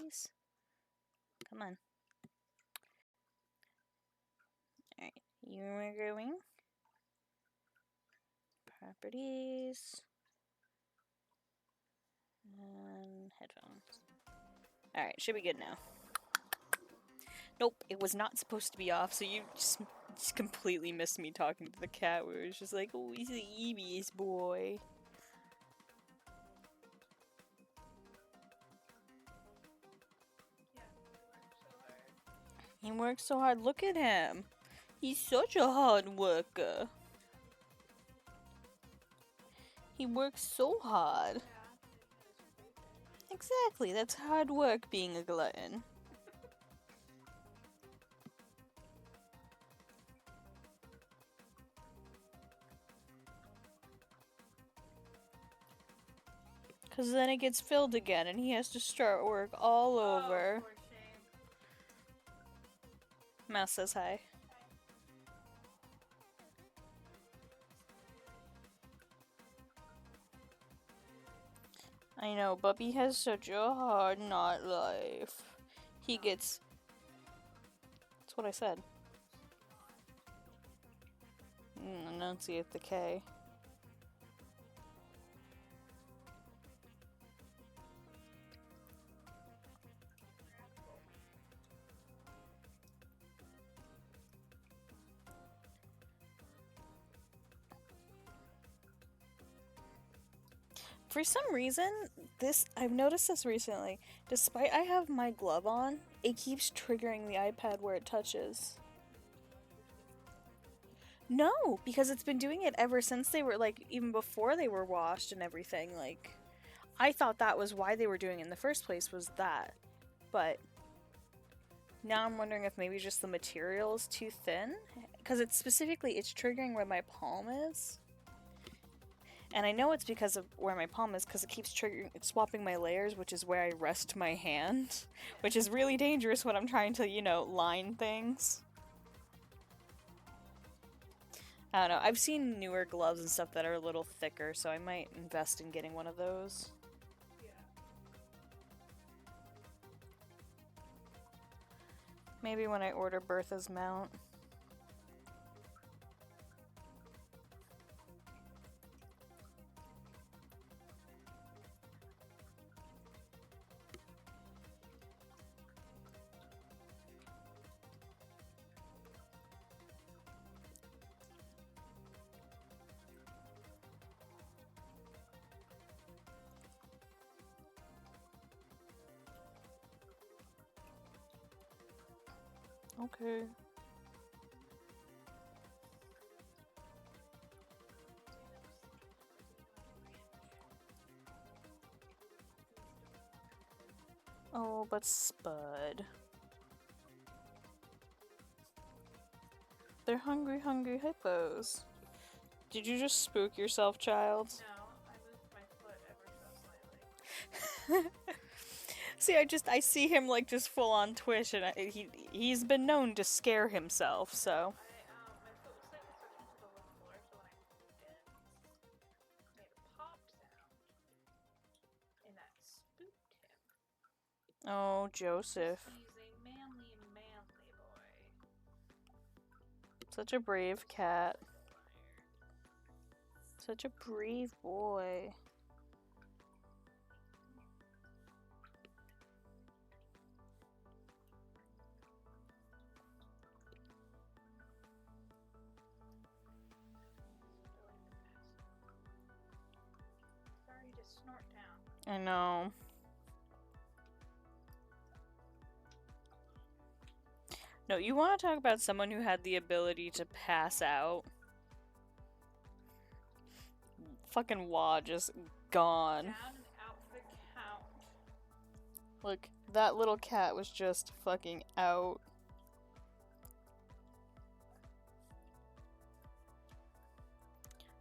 please. Come on. Alright, you are going. Properties. And headphones. Alright, should be good now. Nope, it was not supposed to be off, so you just completely missed me talking to the cat where it was just like, oh, he's the eebiest boy. He works so hard. Look at him. He's such a hard worker. He works so hard. Exactly, that's hard work being a glutton. Because then it gets filled again and he has to start work all over. Mouse says hi. I know, Bubby has such a hard knot life. He gets... That's what I said. Enunciate the K. For some reason, I've noticed this recently. Despite I have my glove on, it keeps triggering the iPad where it touches. No, because it's been doing it ever since they were, like, even before they were washed and everything. Like, I thought that was why they were doing it in the first place, was that. But now I'm wondering if maybe just the material is too thin. Because it's triggering where my palm is. And I know it's because of where my palm is, because it keeps swapping my layers, which is where I rest my hand. Which is really dangerous when I'm trying to, you know, line things. I don't know. I've seen newer gloves and stuff that are a little thicker, so I might invest in getting one of those. Maybe when I order Bertha's mount. Okay. Oh, but Spud. They're hungry, hungry hippos. Did you just spook yourself, child? No, I moved my foot ever so slightly. See, I see him like just full on twitch, and he's been known to scare himself, so. My foot was slightly stuck into the wood floor, so when I moved it, made a pop sound, and that spooked him. Oh, Joseph. He's a manly, manly boy. Such a brave cat. Such a brave boy. Sorry to snort down. I know. No, you want to talk about someone who had the ability to pass out? Fucking Wah just gone. Down and out for the count. Look, that little cat was just fucking out.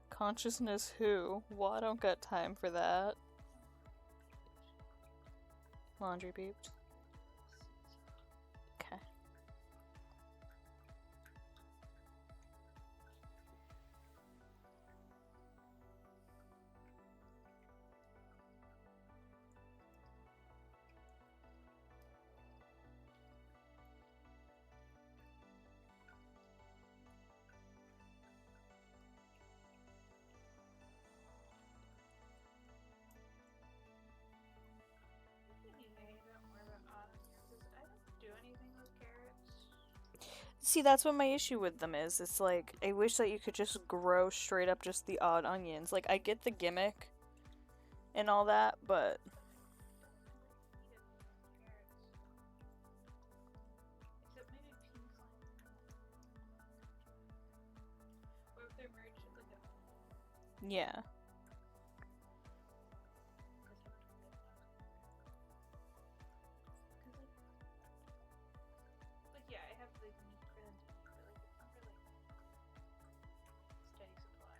Consciousness who? Well, I don't got time for that. Laundry beeped. Okay. See, that's what my issue with them is. It's like, I wish that you could just grow straight up just the odd onions. Like, I get the gimmick and all that, but... Except maybe pink slime. Or if they're merged with like a... Yeah. Like, yeah, I have like meat for them to eat, but like it's not for like steady supply.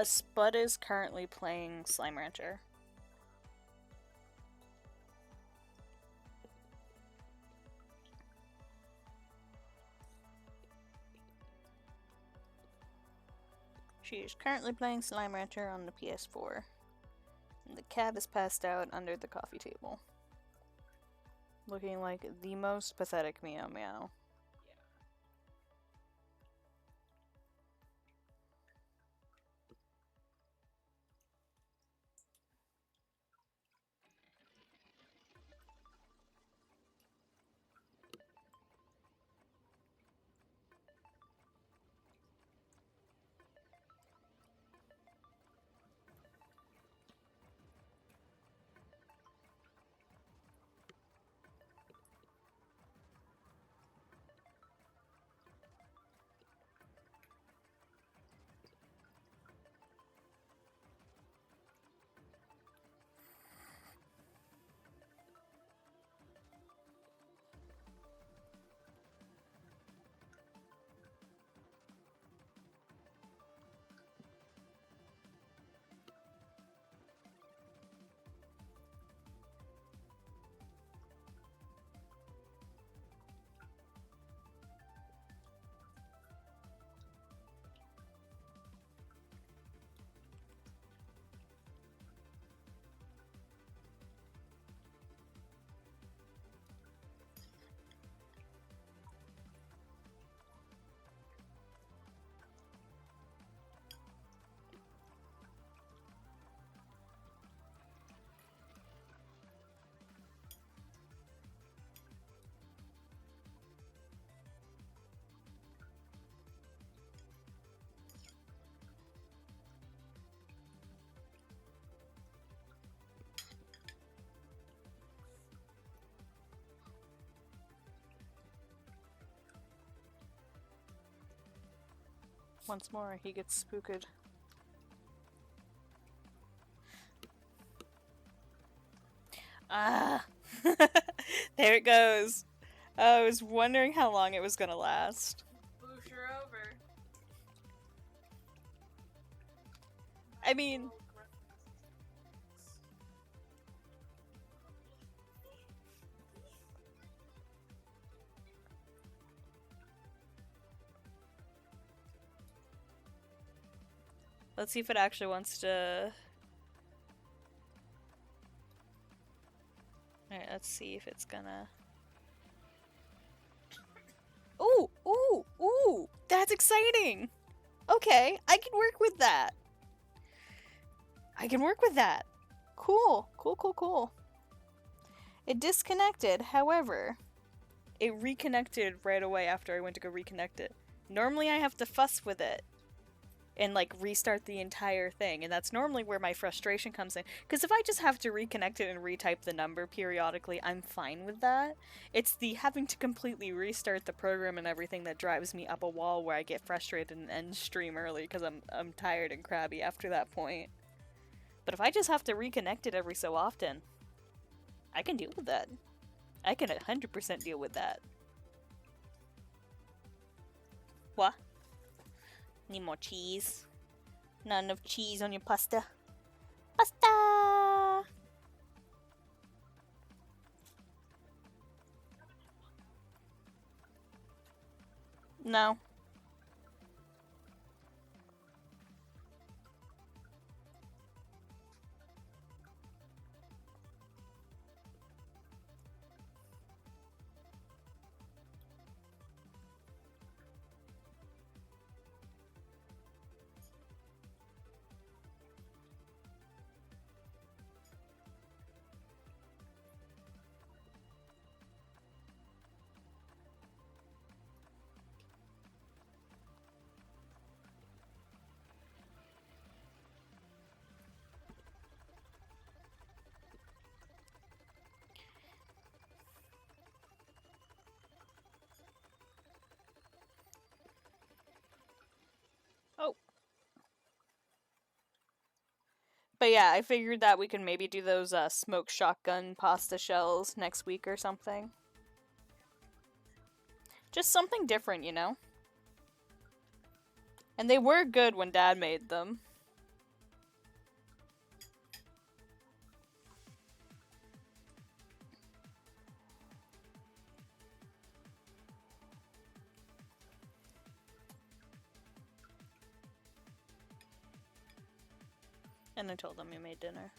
Spud is currently playing Slime Rancher. She is currently playing Slime Rancher on the PS4. And the cat is passed out under the coffee table. Looking like the most pathetic meow meow. Once more, he gets spooked. Ah! There it goes. I was wondering how long it was gonna last. Boosh her over. I mean... Let's see if it actually wants to... Alright, let's see if it's gonna... Ooh! Ooh! Ooh! That's exciting! Okay, I can work with that. I can work with that. Cool. Cool, cool, cool. It disconnected, however, it reconnected right away after I went to go reconnect it. Normally I have to fuss with it and like restart the entire thing, and that's normally where my frustration comes in, because if I just have to reconnect it and retype the number periodically, I'm fine with that. It's the having to completely restart the program and everything that drives me up a wall, where I get frustrated and end stream early because I'm tired and crabby after that point. But if I just have to reconnect it every so often, I can deal with that. I can 100% deal with that. What? Need more cheese. Not enough cheese on your pasta. Pasta! No. But yeah, I figured that we can maybe do those smoked shotgun pasta shells next week or something. Just something different, you know? And they were good when Dad made them. And I told them we made dinner.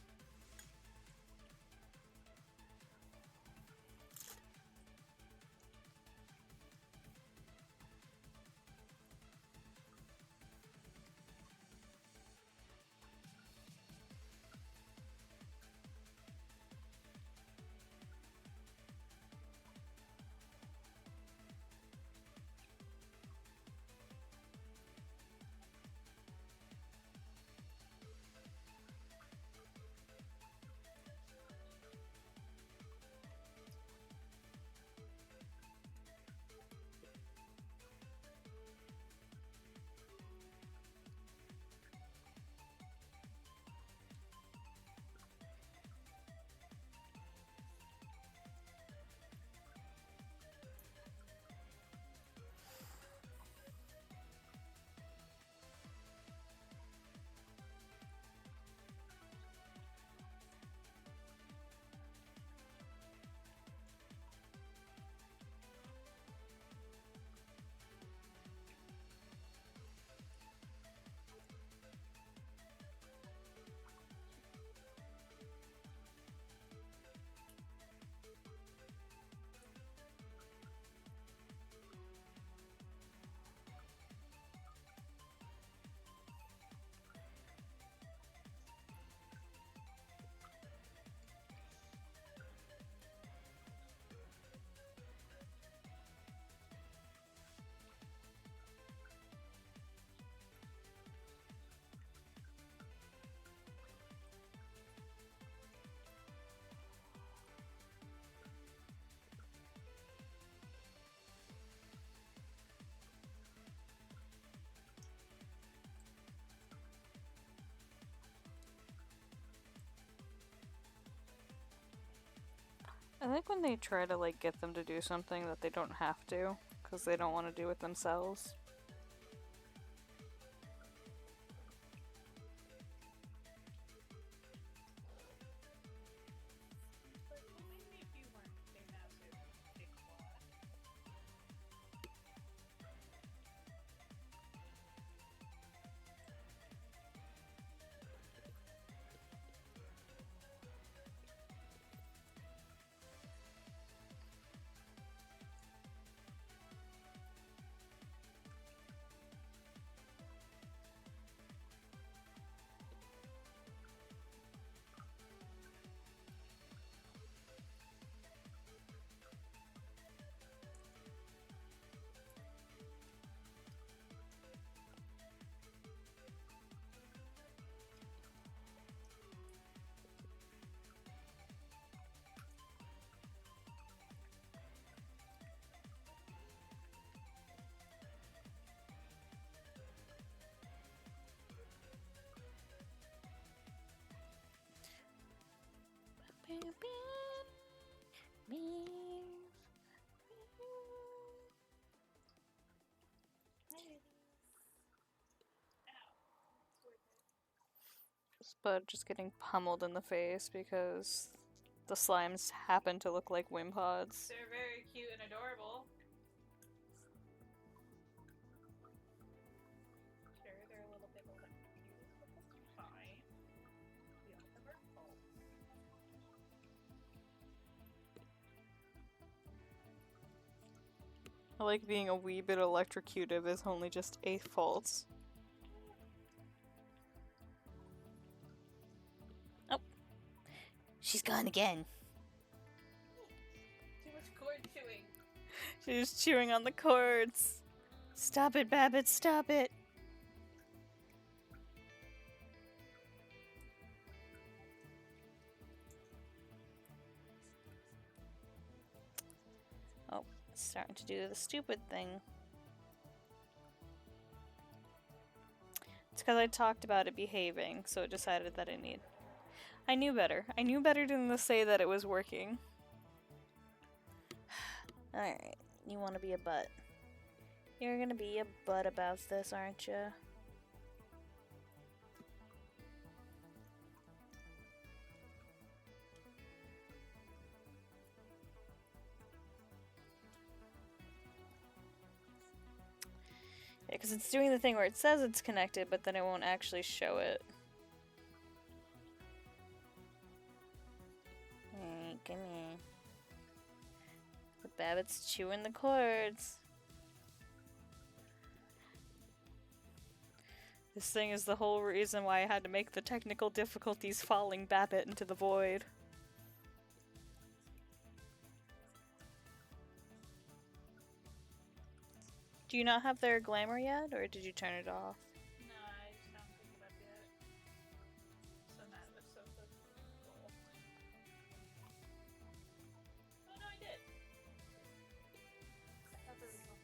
I like when they try to like get them to do something that they don't have to, because they don't want to do it themselves. But maybe if you weren't a massive big lot. But just getting pummeled in the face because the slimes happen to look like Wimpods. They're very cute and adorable. Sure, they're a little bit electrocuted, but that's fine. We all have our faults. I like being a wee bit electrocutive is only just a fault. Oh. She's gone again. Too much cord chewing. She's chewing on the cords. Stop it, Babbitt, stop it. Oh, it's starting to do the stupid thing. It's because I talked about it behaving, so it decided that I need I knew better. I knew better than to say that it was working. Alright, you want to be a butt. You're gonna be a butt about this, aren't you? Yeah, because it's doing the thing where it says it's connected, but then it won't actually show it. Hey, come here. The Babbit's chewing the cords. This thing is the whole reason why I had to make the technical difficulties falling Babbit into the void. Do you not have their glamour yet, or did you turn it off? No, I just haven't picked it up yet. So mad with Sofa. Oh no, I did. I thought there was one.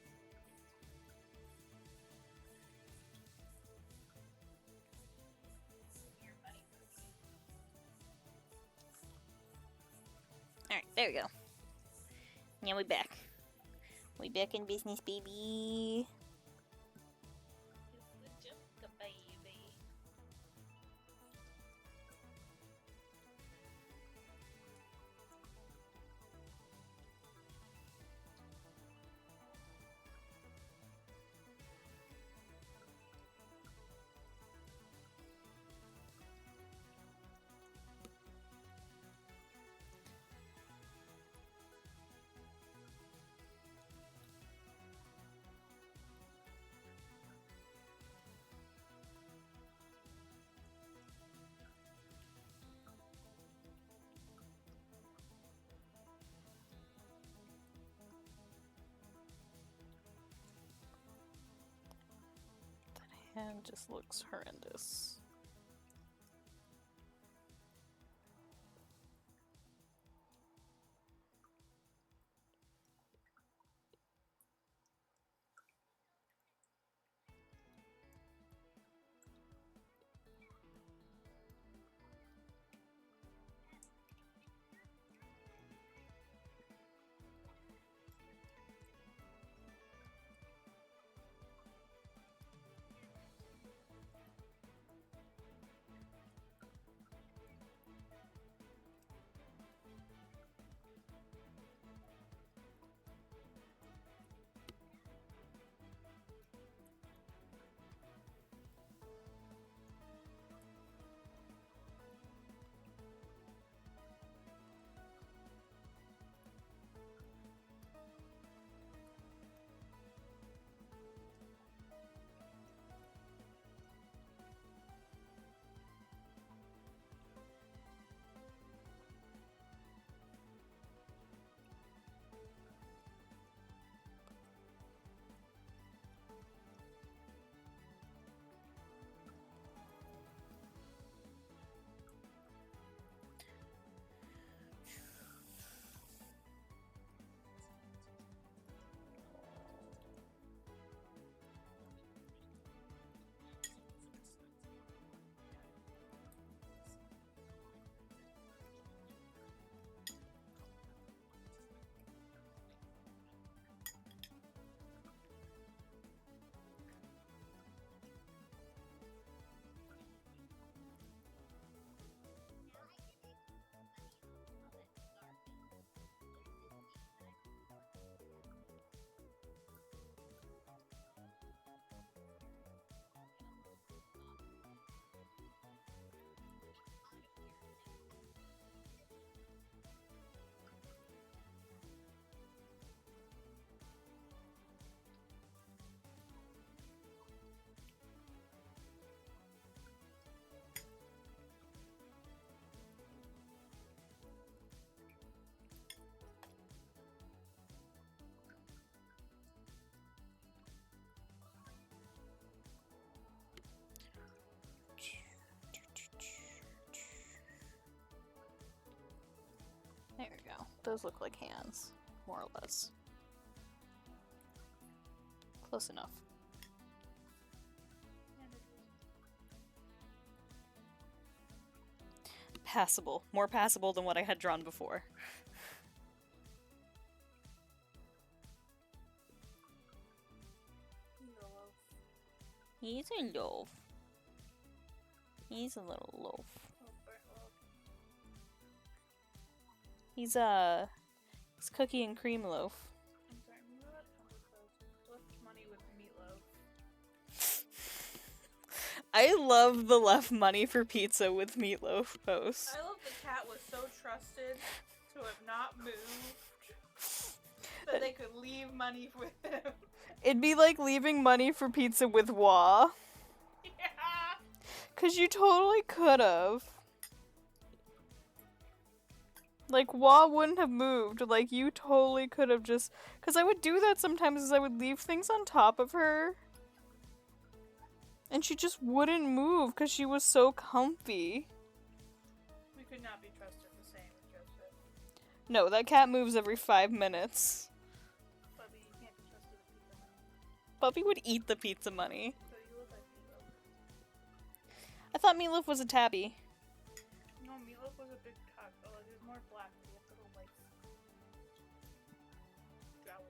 Your money. Alright, there we go. Now we back. We back in business, baby. It's the Jessica baby. That hand just looks horrendous. There we go. Those look like hands, more or less. Close enough. passable. More passable than what I had drawn before. Meatloaf. He's a loaf. He's a little loaf. Oh, burnt loaf. He's cookie and cream loaf. I'm sorry, meatloaf comes with those. Left money with meatloaf. I love the left money for pizza with meatloaf post. I love the cat was so trusted to have not moved that they could leave money with him. It'd be like leaving money for pizza with Wah. Yeah. Cause you totally could've. Like, Wah wouldn't have moved. Like, you totally could've just... Cause I would do that sometimes, is I would leave things on top of her. And she just wouldn't move because she was so comfy. We could not be trusted the same with Joseph. No, that cat moves every 5 minutes. Bubby, you can't be trusted with pizza money. Bubby would eat the pizza money. So you look like Meatloaf. I thought Meatloaf was a tabby. No, Meatloaf was a big cock. Oh, it was more black. He had little, like, jowl.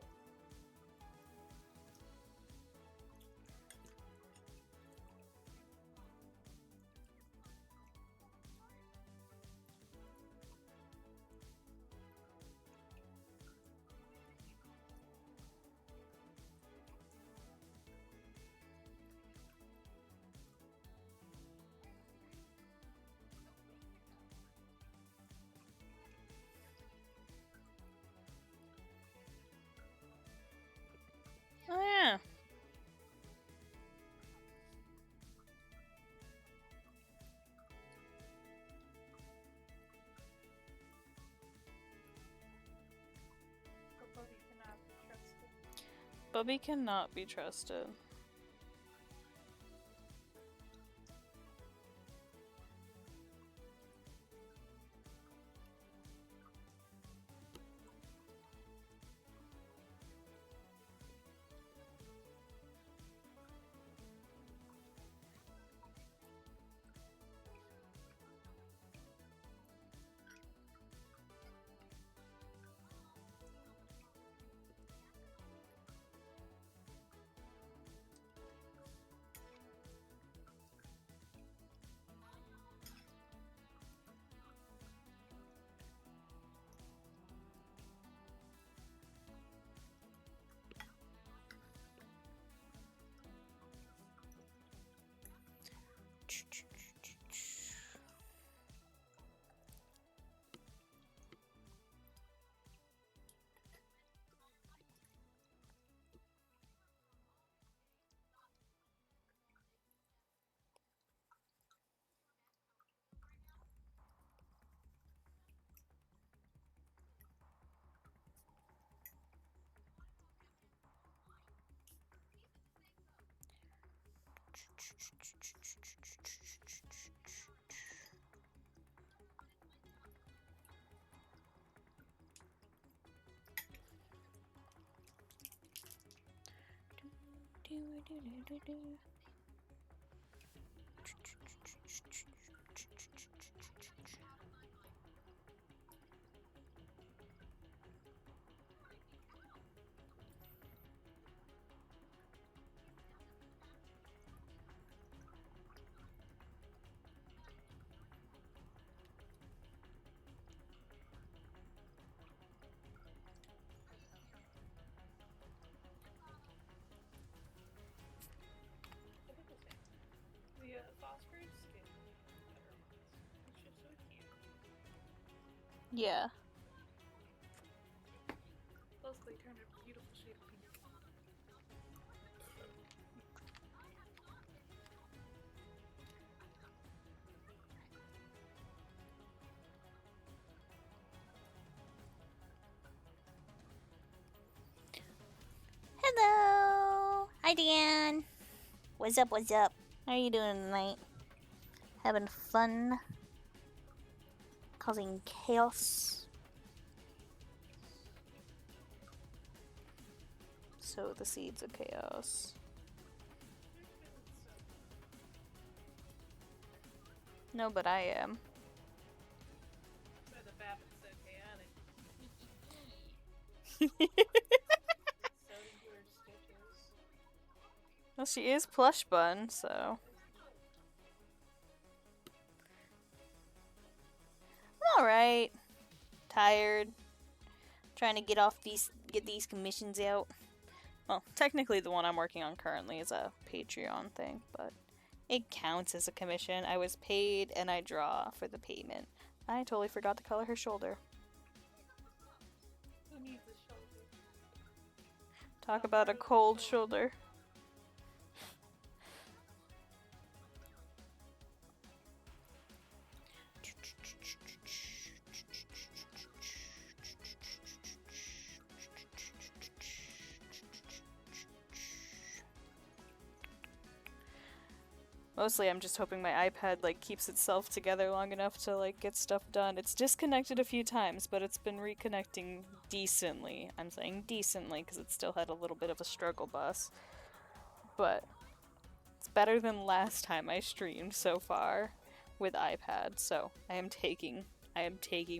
Oh yeah. But Bubby cannot be trusted. Bubby cannot be trusted. I think the same. The phosphorus skin better ones. It's just so cute. Yeah. Plus, they turned a beautiful shade of pink. Hello! Hi, Dan! What's up, what's up? How are you doing tonight? Having fun? Causing chaos? Sow the seeds of chaos. No, but I am. Sewed into her stitches. Well, she is plush bun, so. Alright. Tired. Trying to get these commissions out. Well, technically the one I'm working on currently is a Patreon thing, but it counts as a commission. I was paid and I draw for the payment. I totally forgot to color her shoulder. Who needs a shoulder? Talk about a cold shoulder. Mostly I'm just hoping my iPad like keeps itself together long enough to like get stuff done. It's disconnected a few times, but it's been reconnecting decently. I'm saying decently because it still had a little bit of a struggle bus. But it's better than last time I streamed so far with iPad. So I am taking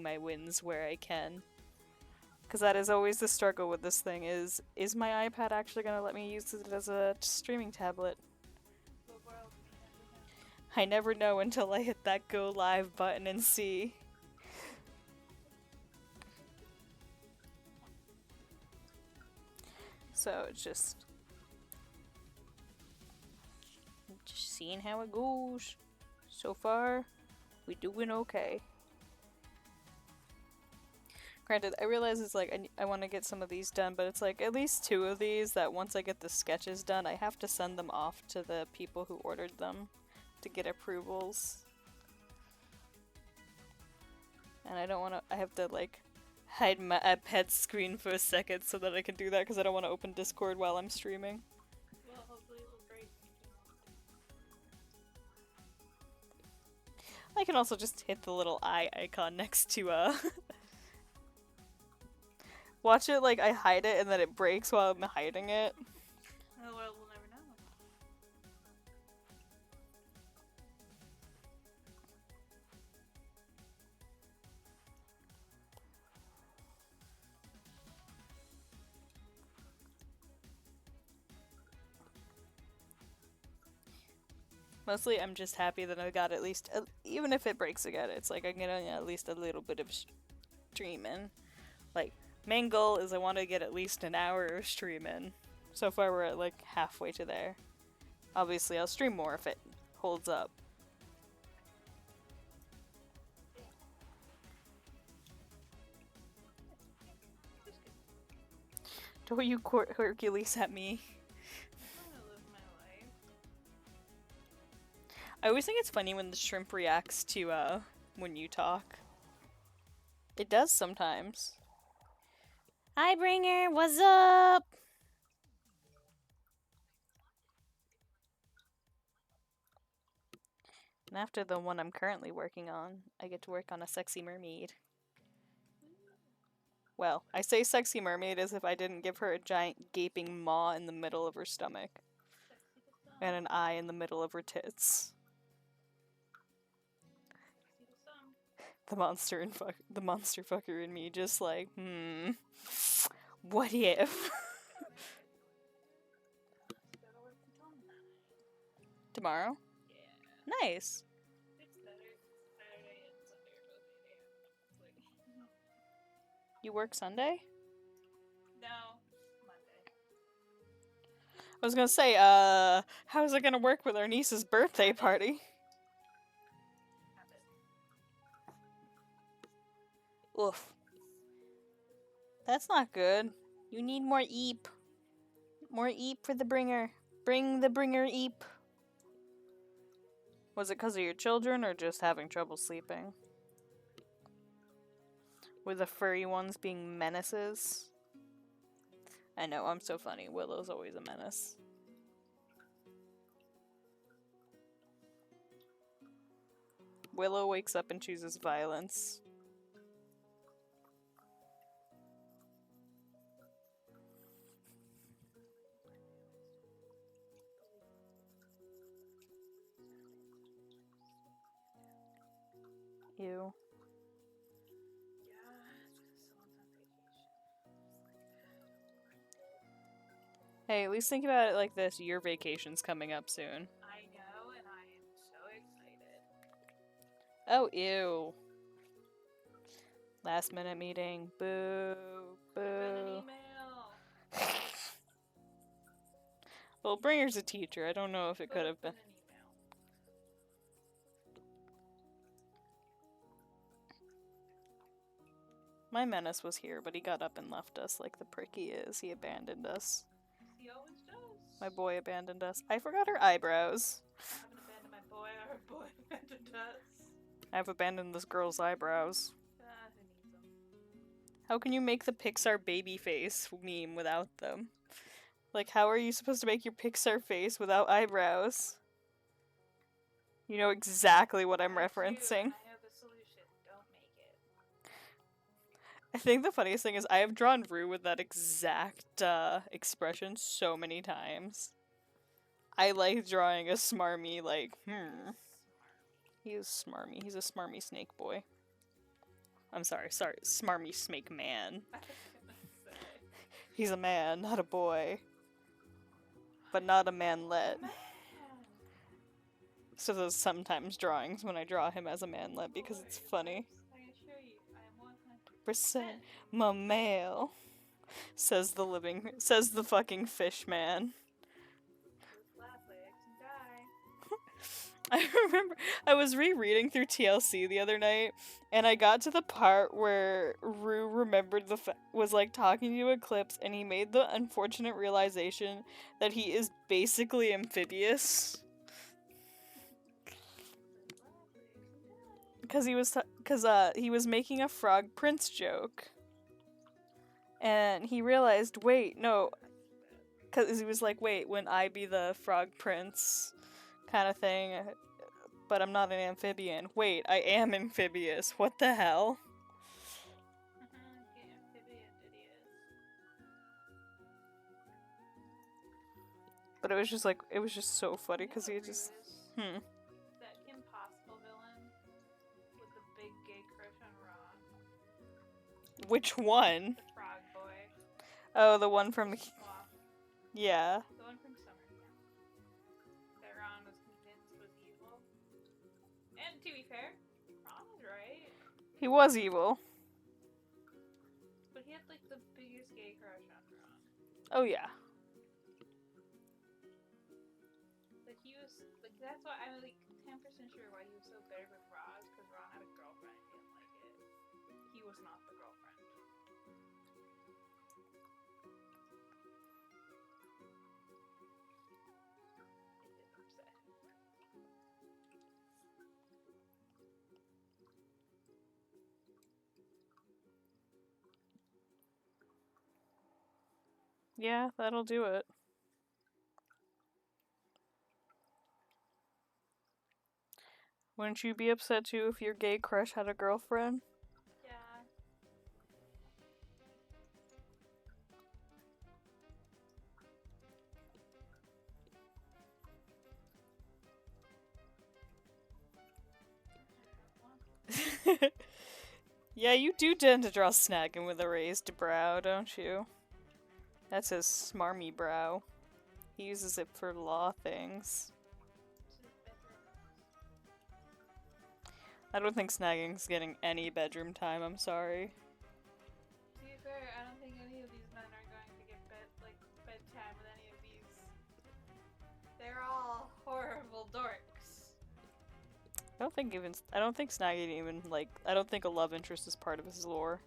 my wins where I can. Because that is always the struggle with this thing is my iPad actually going to let me use it as a streaming tablet? I never know until I hit that go live button and see. So it's just seeing how it goes. So far, we doing okay. Granted, I realize it's like I want to get some of these done, but it's like at least 2 of these that once I get the sketches done, I have to send them off to the people who ordered them to get approvals. And I don't want to, I have to like hide my iPad screen for a second so that I can do that because I don't want to open Discord while I'm streaming. Well, hopefully it will break. I can also just hit the little eye icon next to watch it like I hide it and then it breaks while I'm hiding it. Oh, well, we'll never know. Mostly I'm just happy that I got at least, even if it breaks again, it's like I get at least a little bit of streaming. Like, main goal is I want to get at least an hour of streaming. So far we're at like halfway to there. Obviously I'll stream more if it holds up. Don't you Hercules at me. I'm gonna live my life. I always think it's funny when the shrimp reacts to when you talk. It does sometimes. Hi Bringer, what's up? And after the one I'm currently working on, I get to work on a sexy mermaid. Well, I say sexy mermaid as if I didn't give her a giant gaping maw in the middle of her stomach. And an eye in the middle of her tits. The monster fucker in me just like, what if? Tomorrow? Yeah. Nice. It's better. Saturday and Sunday are both 8 a.m. You work Sunday? No, Monday. I was gonna say, how's it gonna work with our niece's birthday party? Oof. That's not good. You need more eep. More eep for the bringer. Bring the bringer eep. Was it because of your children or just having trouble sleeping? Were the furry ones being menaces? I know, I'm so funny. Willow's always a menace. Willow wakes up and chooses violence. Ew. Yeah, it's because someone's on vacation. Hey, at least think about it like this. Your vacation's coming up soon. I know, and I am so excited. Oh, ew. Last minute meeting. Boo. I got an Boo. email. Well, Bringer's a teacher. I don't know if it could have been. An email. My menace was here, but he got up and left us like the prick he is. He abandoned us. He always does. My boy abandoned us. I forgot her eyebrows. I haven't abandoned my boy, our boy abandoned us. I've abandoned this girl's eyebrows. Who needs them? How can you make the Pixar baby face meme without them? Like, how are you supposed to make your Pixar face without eyebrows? You know exactly what I'm referencing. I know the solution. Don't make it. I think the funniest thing is I have drawn Rue with that exact expression so many times. I like drawing a smarmy, like, He is smarmy. He's a smarmy snake boy. I'm sorry, smarmy snake man. I was gonna say. He's a man, not a boy. But not a manlet. Man. So there's sometimes drawings when I draw him as a manlet because it's funny. I assure you, I am 100% Percent my male, says the fucking fish man. with flat legs and die. I remember I was rereading through TLC the other night, and I got to the part where Rue remembered was like talking to Eclipse, and he made the unfortunate realization that he is basically amphibious. Because he was making a frog prince joke, and he realized, wait, no, because he was like, wait, wouldn't I be the frog prince, kind of thing? But I'm not an amphibian. Wait, I am amphibious. What the hell? But it was just so funny because he just That Impossible villain with the big gay crush on Ron. Which one? The frog boy. Oh, the one from the Swamp. yeah. The one from Summer Camp. That Ron was convinced was evil. And to be fair, Ron was right. He was evil. But he had like the biggest gay crush on Ron. Oh yeah. Like he was like that's why I'm like 10% sure why he was so bitter with Roz, because Ron had a girlfriend and he didn't like it. He was not the girlfriend. It did upset him. Yeah, that'll do it. Wouldn't you be upset too if your gay crush had a girlfriend? Yeah. Yeah, you do tend to draw Snaggin with a raised brow, don't you? That's his smarmy brow. He uses it for law things. I don't think Snagging's getting any bedroom time, I'm sorry. To be fair, I don't think any of these men are going to get bedtime with any of these. They're all horrible dorks. I don't think Snagging even, like, I don't think a love interest is part of his lore.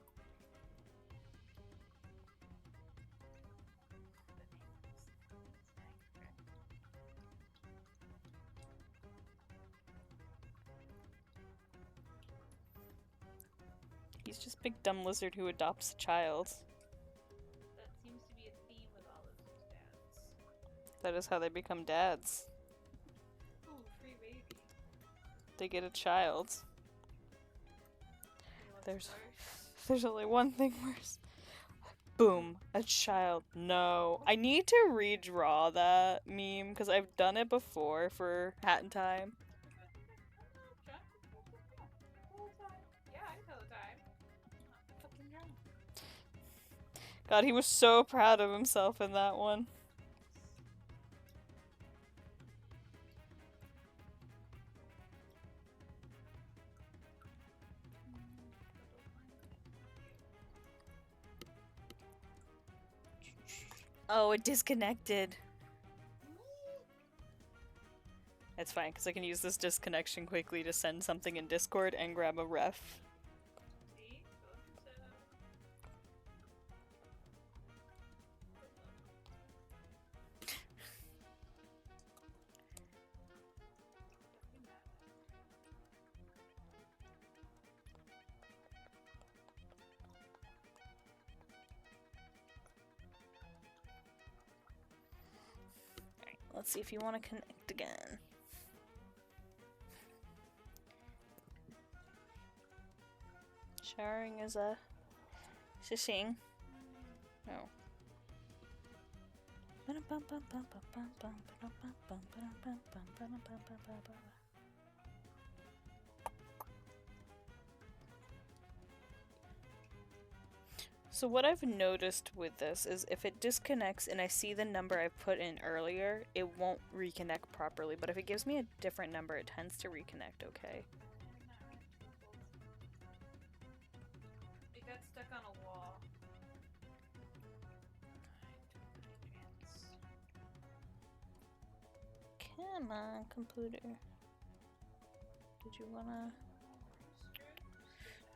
He's just big dumb lizard who adopts a child. That seems to be a theme with all of these dads. That is how they become dads. Ooh, free baby. They get a child. Okay, what's There's only one thing worse. Boom, a child. No. I need to redraw that meme because I've done it before for Hat in Time. Yeah, I can tell the time. I'm fucking drunk. God, he was so proud of himself in that one. Oh, it disconnected. That's fine, because I can use this disconnection quickly to send something in Discord and grab a ref. See? Alright, let's see if you want to connect again. Showering is a shishing. No. So what I've noticed with this is if it disconnects and I see the number I put in earlier, it won't reconnect properly. But if it gives me a different number, it tends to reconnect okay. It got stuck on a wall. Come on, computer. Did you wanna?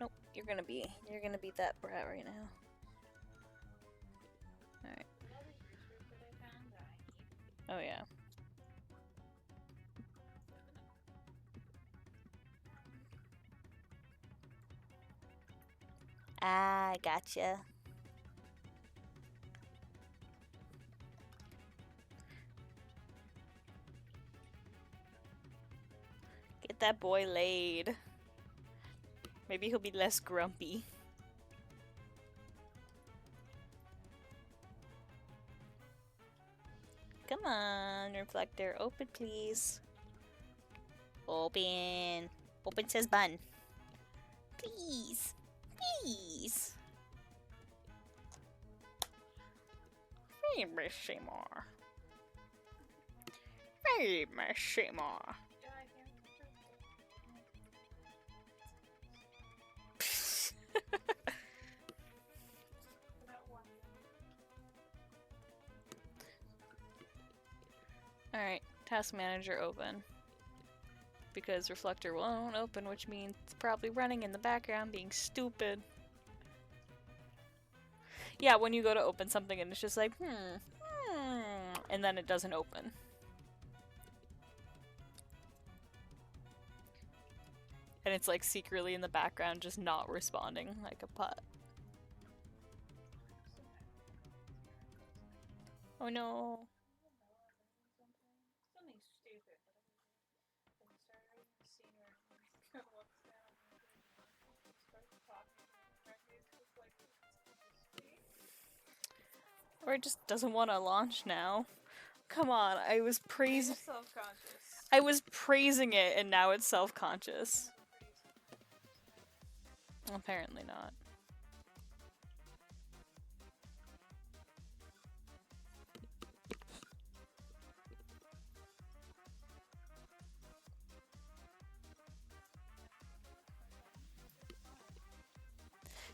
Nope, you're gonna be that brat right now. Alright. Oh yeah. I gotcha. Get that boy laid. Maybe he'll be less grumpy. Come on, reflector. Open, please. Open. Open says bun. Please. Please. Maybe more. Maybe more. Alright, task manager open. Because reflector won't open, which means it's probably running in the background being stupid. Yeah, when you go to open something and it's just like, and then it doesn't open. And it's like secretly in the background just not responding like a putt. Oh no. Something stupid, but when you start writing the scene where he walks down and starts talking directly, it's just like, Or it just doesn't want to launch now. Come on, I was praising. Self-conscious. I was praising it, and now it's self-conscious. Apparently not.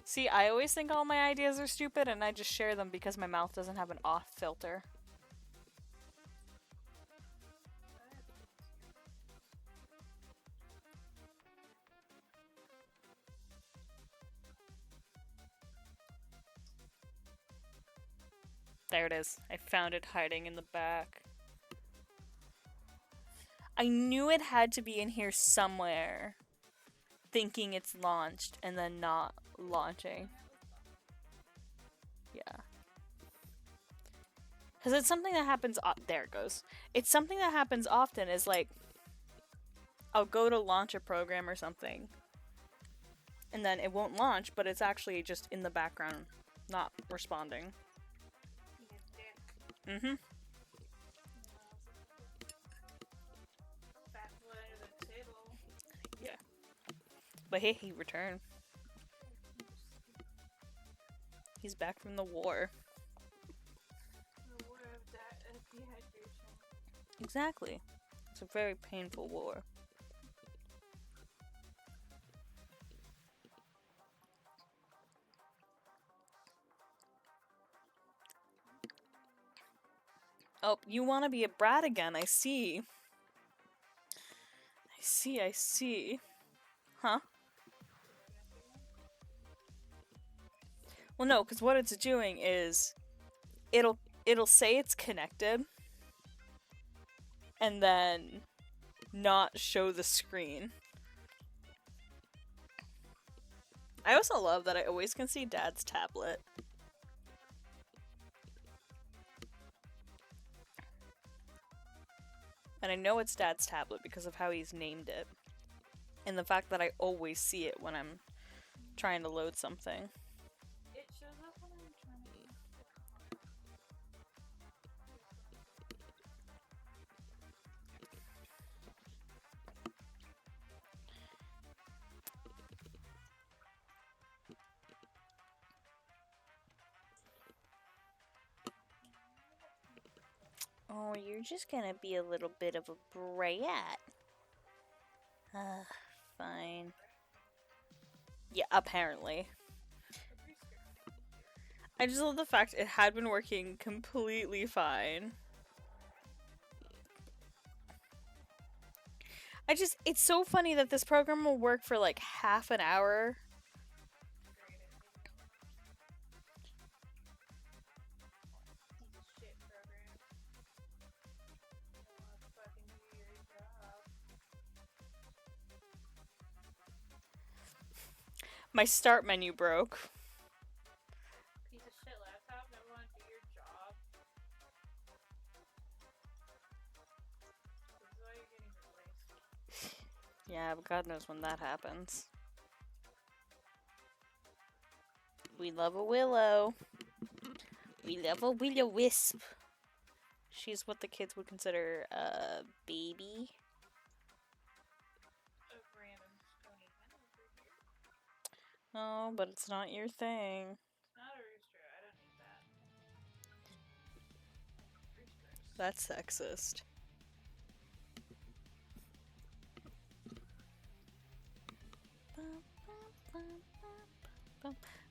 See, I always think all my ideas are stupid, and I just share them because my mouth doesn't have an off filter. There it is. I found it hiding in the back. I knew it had to be in here somewhere. Thinking it's launched and then not launching. Yeah. Because it's something that happens. There it goes. It's something that happens often. Is like, I'll go to launch a program or something, and then it won't launch, but it's actually just in the background, not responding. Mm-hmm. Yeah. But hey, he returned. He's back from the war. The war of dehydration. Exactly. It's a very painful war. Oh, you want to be a brat again, I see. I see. Huh? Well, no, because what it's doing is it'll say it's connected and then not show the screen. I also love that I always can see Dad's tablet. And I know it's Dad's tablet because of how he's named it. And the fact that I always see it when I'm trying to load something. It shows up when I'm trying to use the card. Oh, you're just gonna be a little bit of a brat. Fine. Yeah, apparently. I just love the fact it had been working completely fine. It's so funny that this program will work for like half an hour. Shit program. Fucking do your job. My start menu broke. Piece of shit laptop, never want to do your job. This is why you're getting replaced. Yeah, but God knows when that happens. We love a Willow. We love a Will-O-Wisp. She's what the kids would consider a baby. A random stony hen over here. Oh, but it's not your thing. It's not a rooster. I don't need that. Roosters. That's sexist.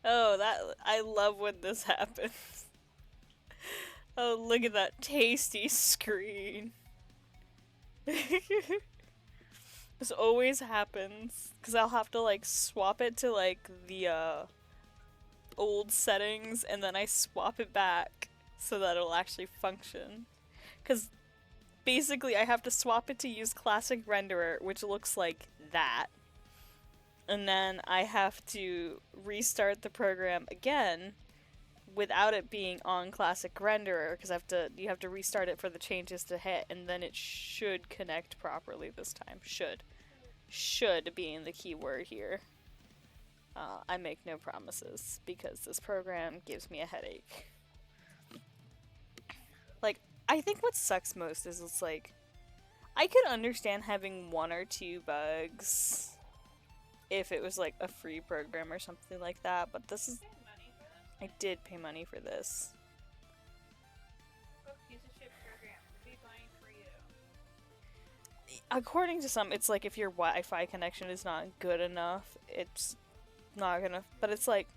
Oh, I love when this happens. Oh, look at that tasty screen. This always happens because I'll have to like swap it to like the old settings and then I swap it back so that it'll actually function. Because basically I have to swap it to use classic renderer, which looks like that. And then I have to restart the program again without it being on classic renderer because you have to restart it for the changes to hit, and then it should connect properly this time. Should being the key word here. I make no promises because this program gives me a headache. Like, I think what sucks most is it's like I could understand having one or two bugs if it was like a free program or something like that, but this is I did pay money for this. What piece of shit program would be buying for you? According to some, it's like if your Wi-Fi connection is not good enough, it's not gonna. But it's like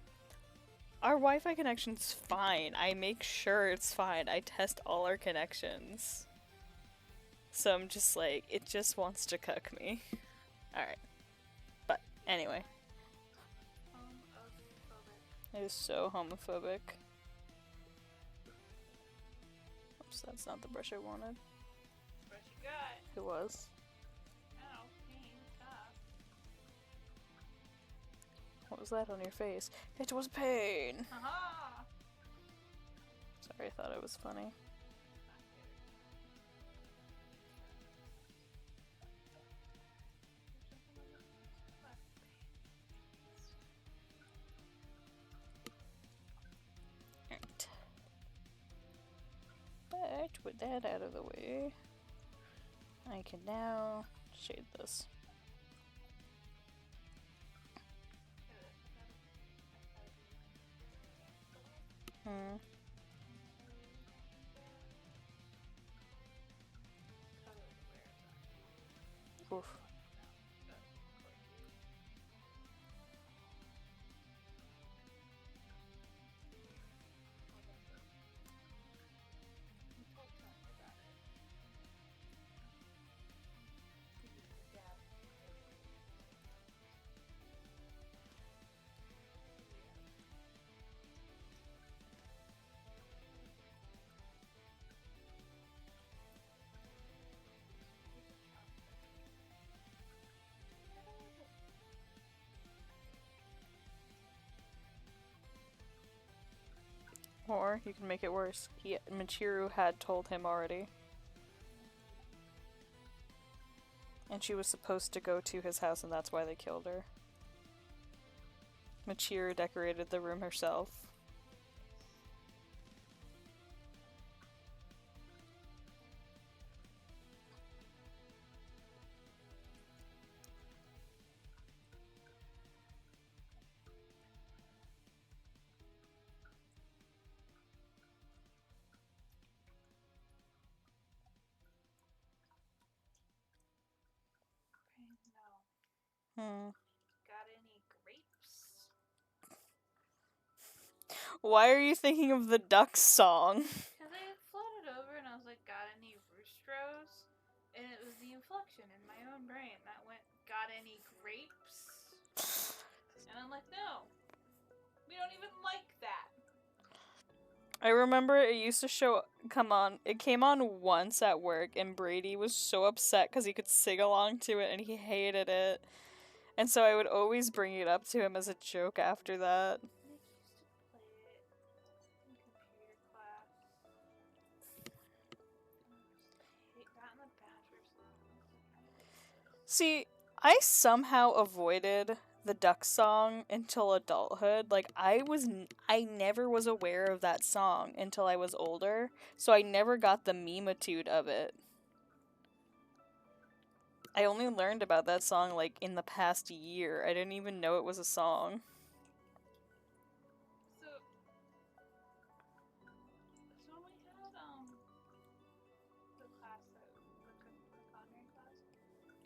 our Wi-Fi connection's fine. I make sure it's fine. I test all our connections. So I'm just like, it just wants to cook me. Alright. But anyway. It is so homophobic. Oops, that's not the brush I wanted. What you got? It was. Ow, pain, stop. What was that on your face? It was pain! Haha! Sorry, I thought it was funny. Right. But with that out of the way, I can now shade this. Oof. Or you can make it worse. Michiru had told him already. And she was supposed to go to his house, and that's why they killed her. Michiru decorated the room herself. No. Hmm. Got any grapes? Why are you thinking of the duck song? Because I floated over and I was like, got any roostros? And it was the inflection in my own brain that went, got any grapes? And I'm like, no. We don't even like that. I remember it used to it came on once at work, and Brady was so upset because he could sing along to it and he hated it. And so I would always bring it up to him as a joke after that. Nick used to play it in computer class. That and the Badger song. I was like, I hate this. See, I somehow avoided the duck song until adulthood. Like I never was aware of that song until I was older, so I never got the memeitude of it. I only learned about that song like in the past year. I didn't even know it was a song. So when we had the class the culinary class,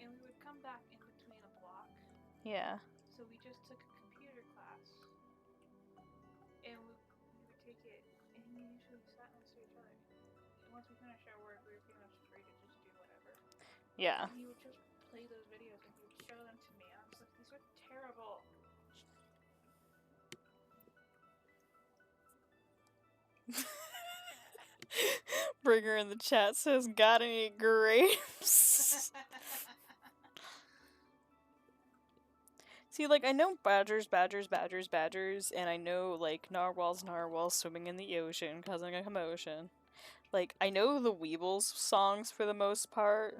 and we would come back in between a block. Yeah. So we just took a computer class, and we would take it, and we usually sat next to each other. And once we finished our work, we were pretty much free to just do whatever. Yeah. And he would just play those videos, and he would show them to me. And I was like, these are terrible. Bringer in the chat says, got any grapes? See, like, I know badgers, and I know, like, narwhals swimming in the ocean, causing a commotion. Like, I know the Weebles songs for the most part,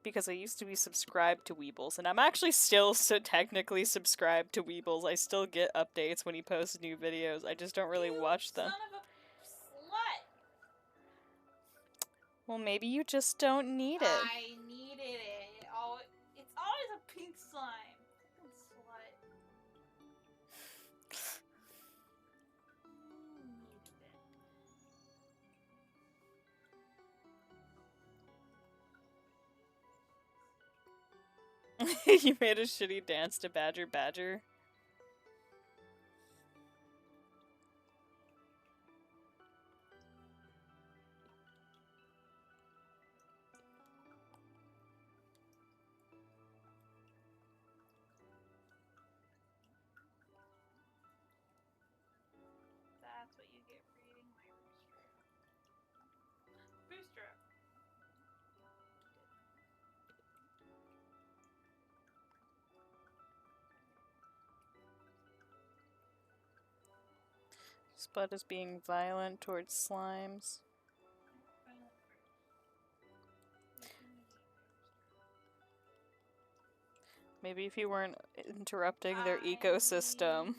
because I used to be subscribed to Weebles, and I'm actually still technically subscribed to Weebles. I still get updates when he posts new videos. I just don't really watch them. Son of a slut! Well, maybe you just don't need it. I needed it. It's always a pink slime. Fucking slut. You made a shitty dance to Badger Badger. That's what you get for eating my rooster. Booster. Spud is being violent towards slimes. Maybe if you weren't interrupting their ecosystem.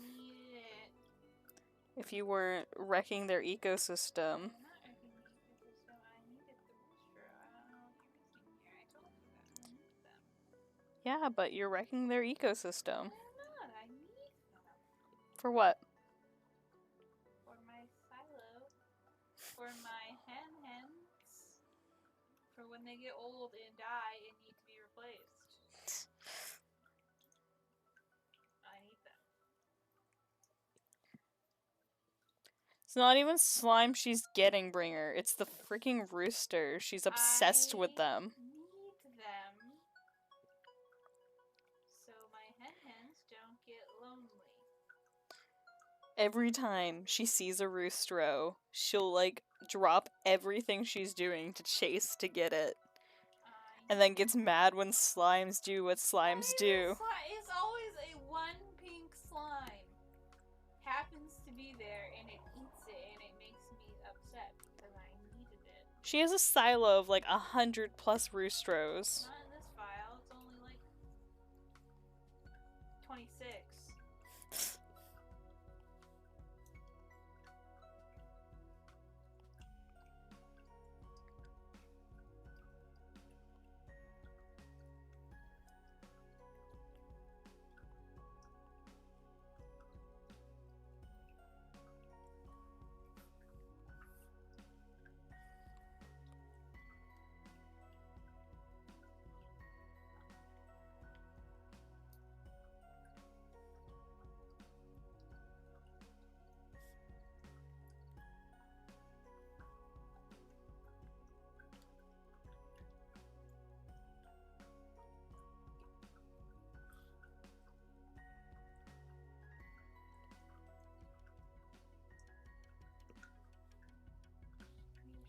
If you weren't wrecking their ecosystem. I'm not wrecking the ecosystem. I needed the rooster. I don't know what you're missing here. I told you that. I need them. Yeah, but you're wrecking their ecosystem. I'm not. I need them. For what? For my silo. For my hens. For when they get old and die and need to be replaced. I need them. It's not even slime she's getting, Bringer. It's the freaking rooster. She's obsessed with them. Need them. So my hens don't get lonely. Every time she sees a roostero, she'll like drop everything she's doing to chase to get it. And then gets mad when slimes do what slimes do. It's always a one pink slime. Happens to be there and it eats it She has a silo of like 100+ roostros. Not in this file. It's only like 26.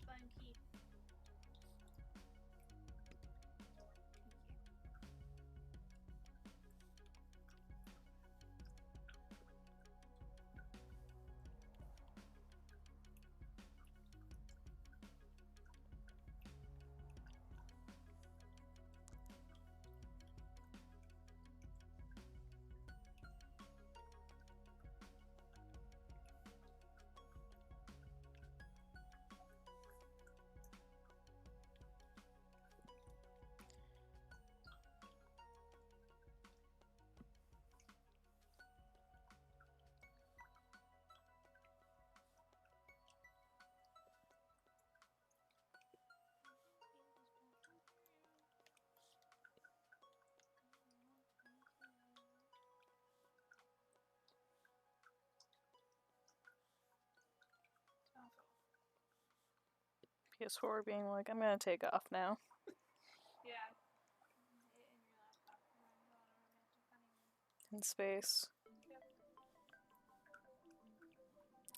Slime key. PS4 being like, I'm gonna take off now. Yeah. In your laptop. In space.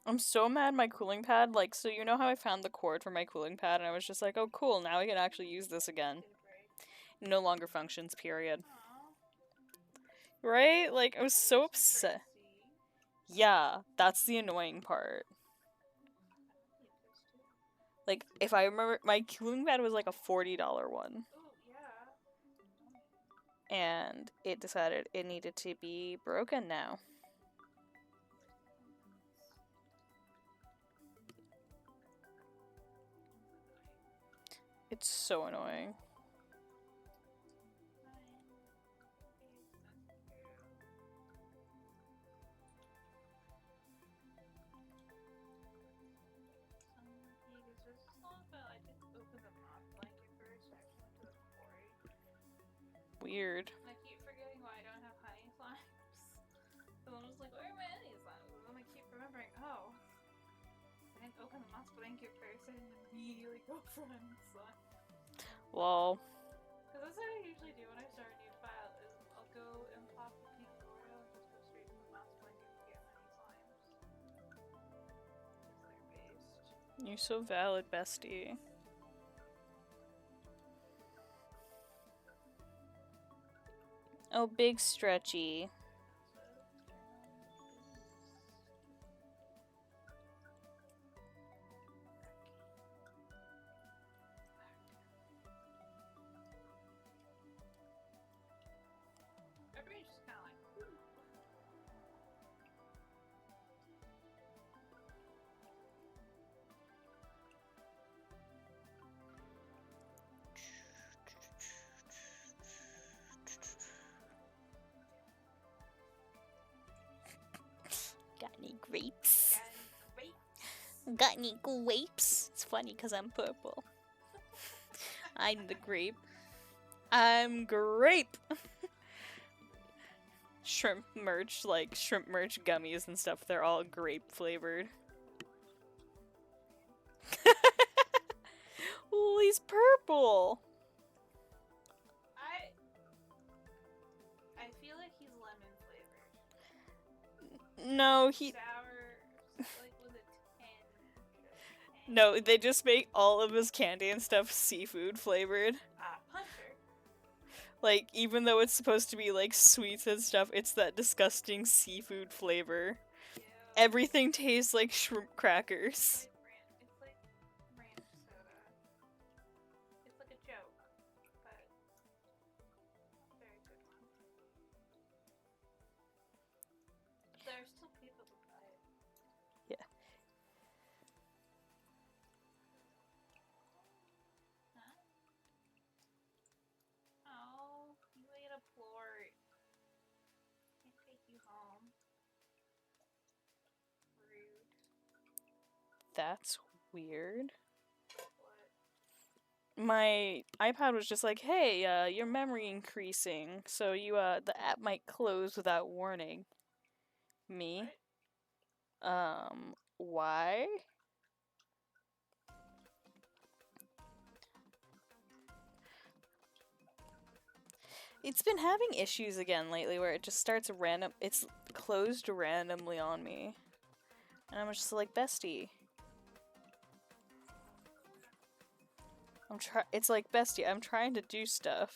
I'm so mad my cooling pad, like, so you know how I found the cord for my cooling pad and I was just like, oh cool, now I can actually use this again. No longer functions, period. Aww. Right? Like, I was so upset. Yeah, that's the annoying part. Like, if I remember, my cooling pad was like a $40 one. Oh, yeah. And it decided it needed to be broken now. It's so annoying. Weird. I keep forgetting why I don't have honey slimes. So I'm just like, where are my honey slimes? And then I keep remembering, oh, I didn't open the moss blanket first. I didn't immediately go for honey slime. Lol. Because that's what I usually do when I start a new file, is I'll go and pop the pink Oreo and just go straight to the moss blanket to get honey slimes. Because they're based. You're so valid, bestie. Oh, big stretchy. Everybody's just kind of like, whew. Got any grapes? Great. Got any grapes? It's funny because I'm purple. I'm the grape. I'm grape! Shrimp merch, like shrimp merch gummies and stuff, they're all grape flavored. Well, he's purple! I feel like he's lemon flavored. No, he. Sour, like with a tinge. No, they just make all of his candy and stuff seafood flavored. Puncher. Like, even though it's supposed to be like sweets and stuff, it's that disgusting seafood flavor. Ew. Everything tastes like shrimp crackers. It's like ranch soda. That's weird. What? My iPad was just like, "Hey, your memory increasing, so the app might close without warning." Me? Why? It's been having issues again lately where it just starts random. It's closed randomly on me. And I'm just like, bestie. It's like, bestie, I'm trying to do stuff.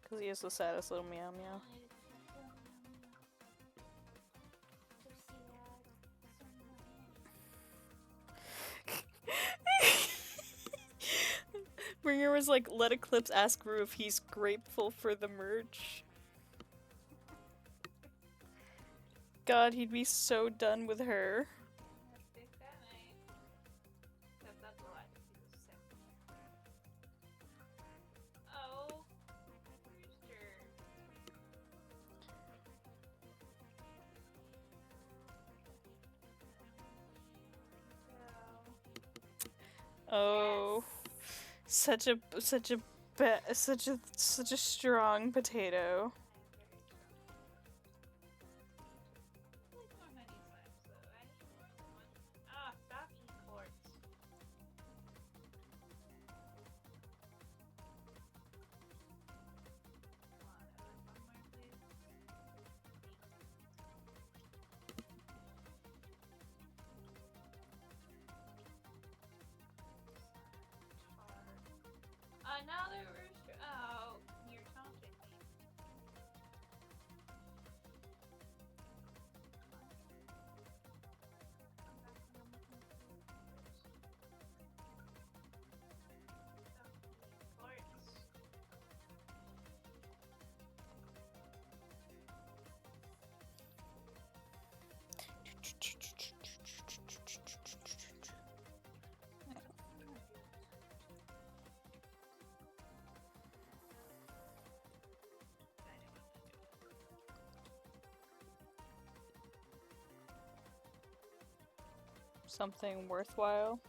Because he is the saddest little meow meow. Bringer was like, let Eclipse ask Rue if he's grateful for the merch. God, he'd be so done with her. Oh, such a strong potato. Another rooster. Oh, you're taunting me. Something worthwhile.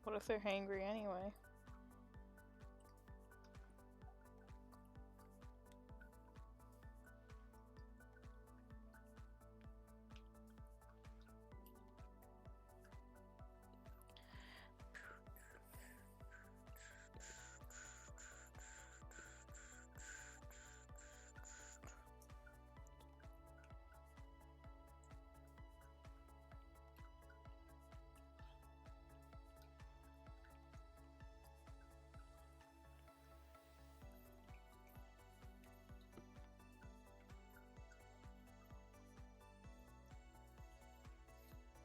What if they're hangry anyway?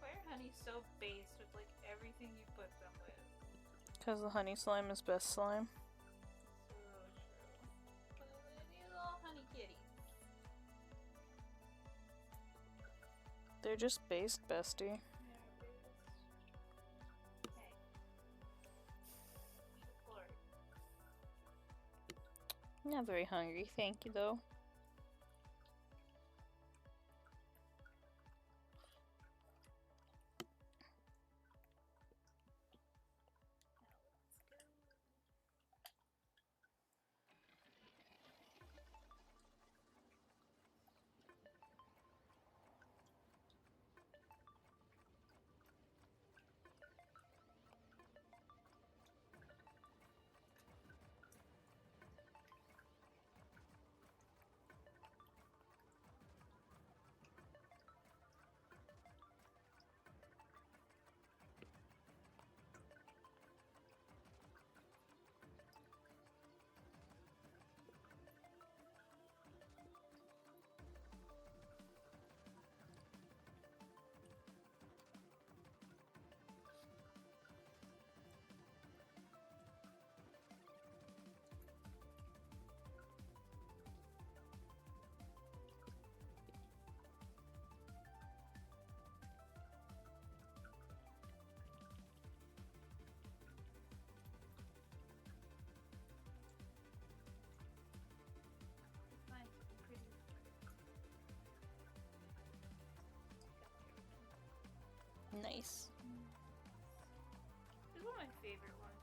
Why are honey so based with like everything you put them with? Because the honey slime is best slime. So true. But these little honey kitties. They're just based, bestie. Not very hungry, thank you though. Nice. This is one of my favorite ones.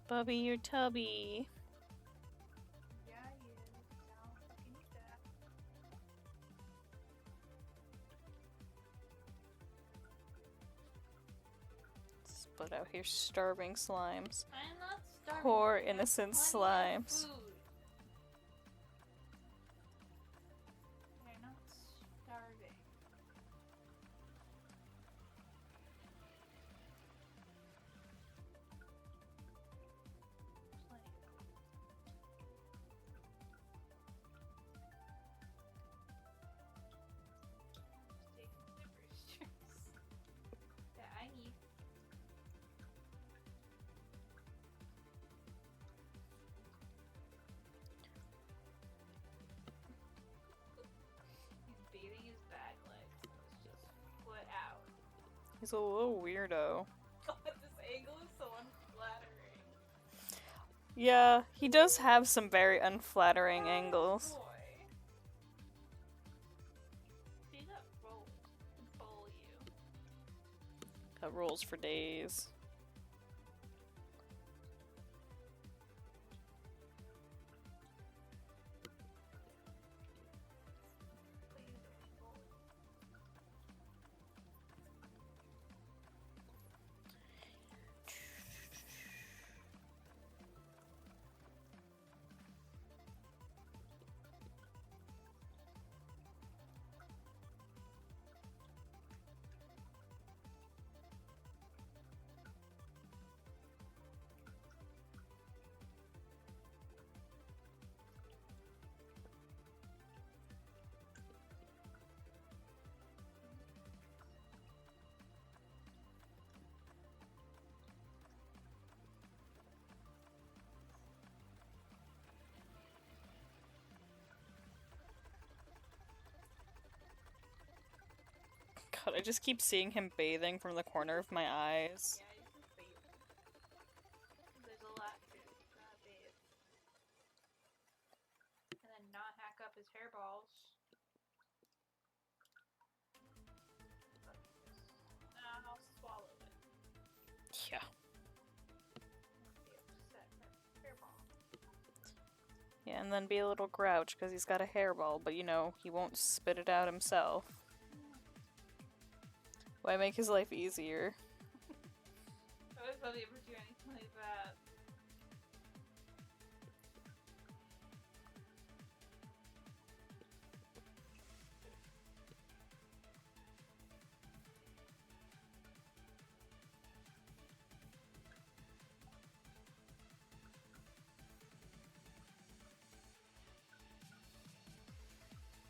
Bubby, you're tubby. Yeah, he is. Now fucking eat that. Split out here, starving slimes. I'm not starving. Poor I have innocent plenty of slimes. food. They're not starving. Plenty of food. Just taking super strips that I need. He's bathing his back legs, so it's just foot out. He's a little weirdo. God, this angle is so unflattering. Yeah, he does have some very unflattering Oh, angles. boy. See that rolls to bowl you. Got rolls for days. Please don't be bold. God, I just keep seeing him bathing from the corner of my eyes. Yeah, he's just bathing. There's a lot to bathe. And then not hack up his hairballs. I'll swallow it. Yeah. Be upset at hairball. Yeah, and then be a little grouch because he's got a hairball, but you know, he won't spit it out himself. Why make his life easier? I always thought he ever do anything like that.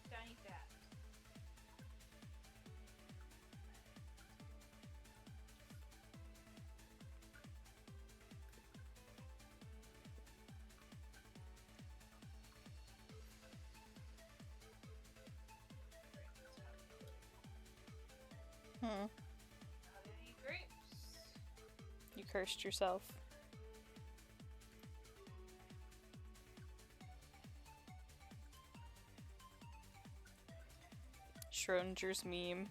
Don't eat that. Hmm. Not any grapes. You cursed yourself. Schrodinger's meme.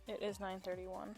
It is 9:31.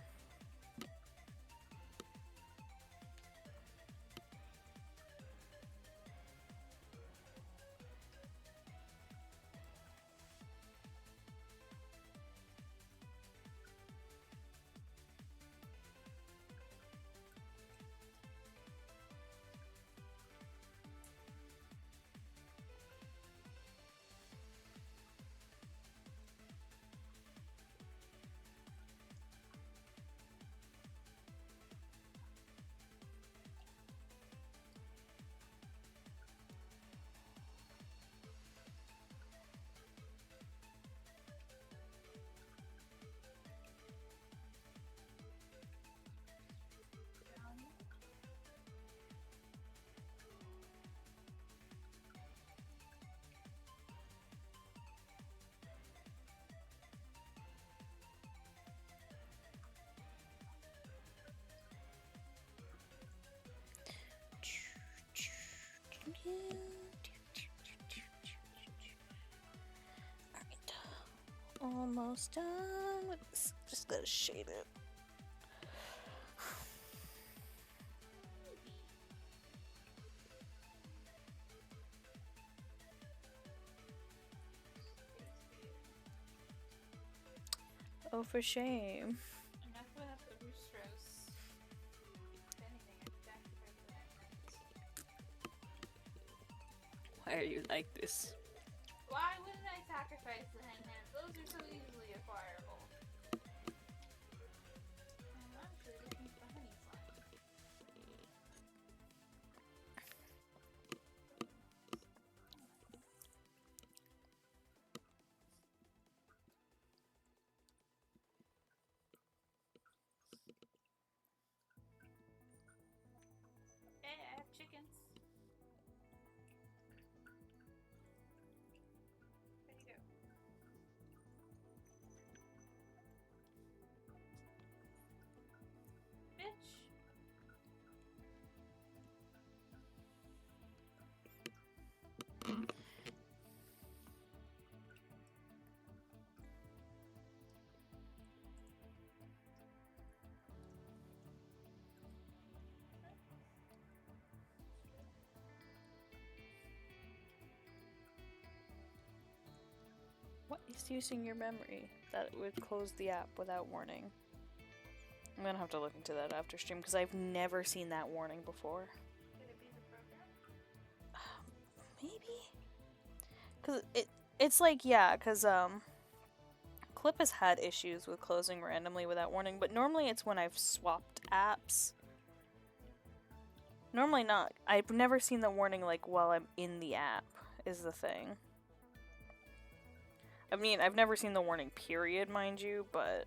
Alright. Almost done with this. Just gotta shade it. Oh, for shame. I'm not going up the roosters. If anything, I'd sacrifice the hens. Why are you like this? Why wouldn't I sacrifice the hen hens? Those are so easily acquirable. I'm actually looking for honey slime. Hey, I have chickens. Where'd you go? Bitch. What is using your memory? That would close the app without warning. I'm gonna have to look into that after stream because I've never seen that warning before. Could it be the program? Maybe? Cause it's like, yeah, cause Clip has had issues with closing randomly without warning, but normally it's when I've swapped apps. Normally not. I've never seen the warning like while I'm in the app, is the thing. I mean, I've never seen the warning period, mind you, but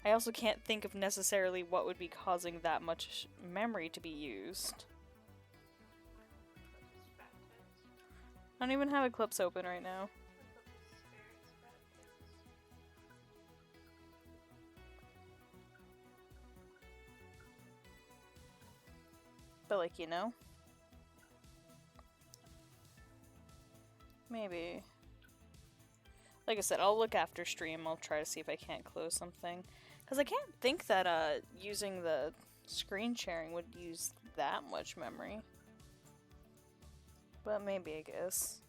I also can't think of necessarily what would be causing that much memory to be used. I don't even have Eclipse open right now. But like, you know? Maybe. Like I said, I'll look after stream. I'll try to see if I can't close something. Because I can't think that using the screen sharing would use that much memory. But maybe, I guess.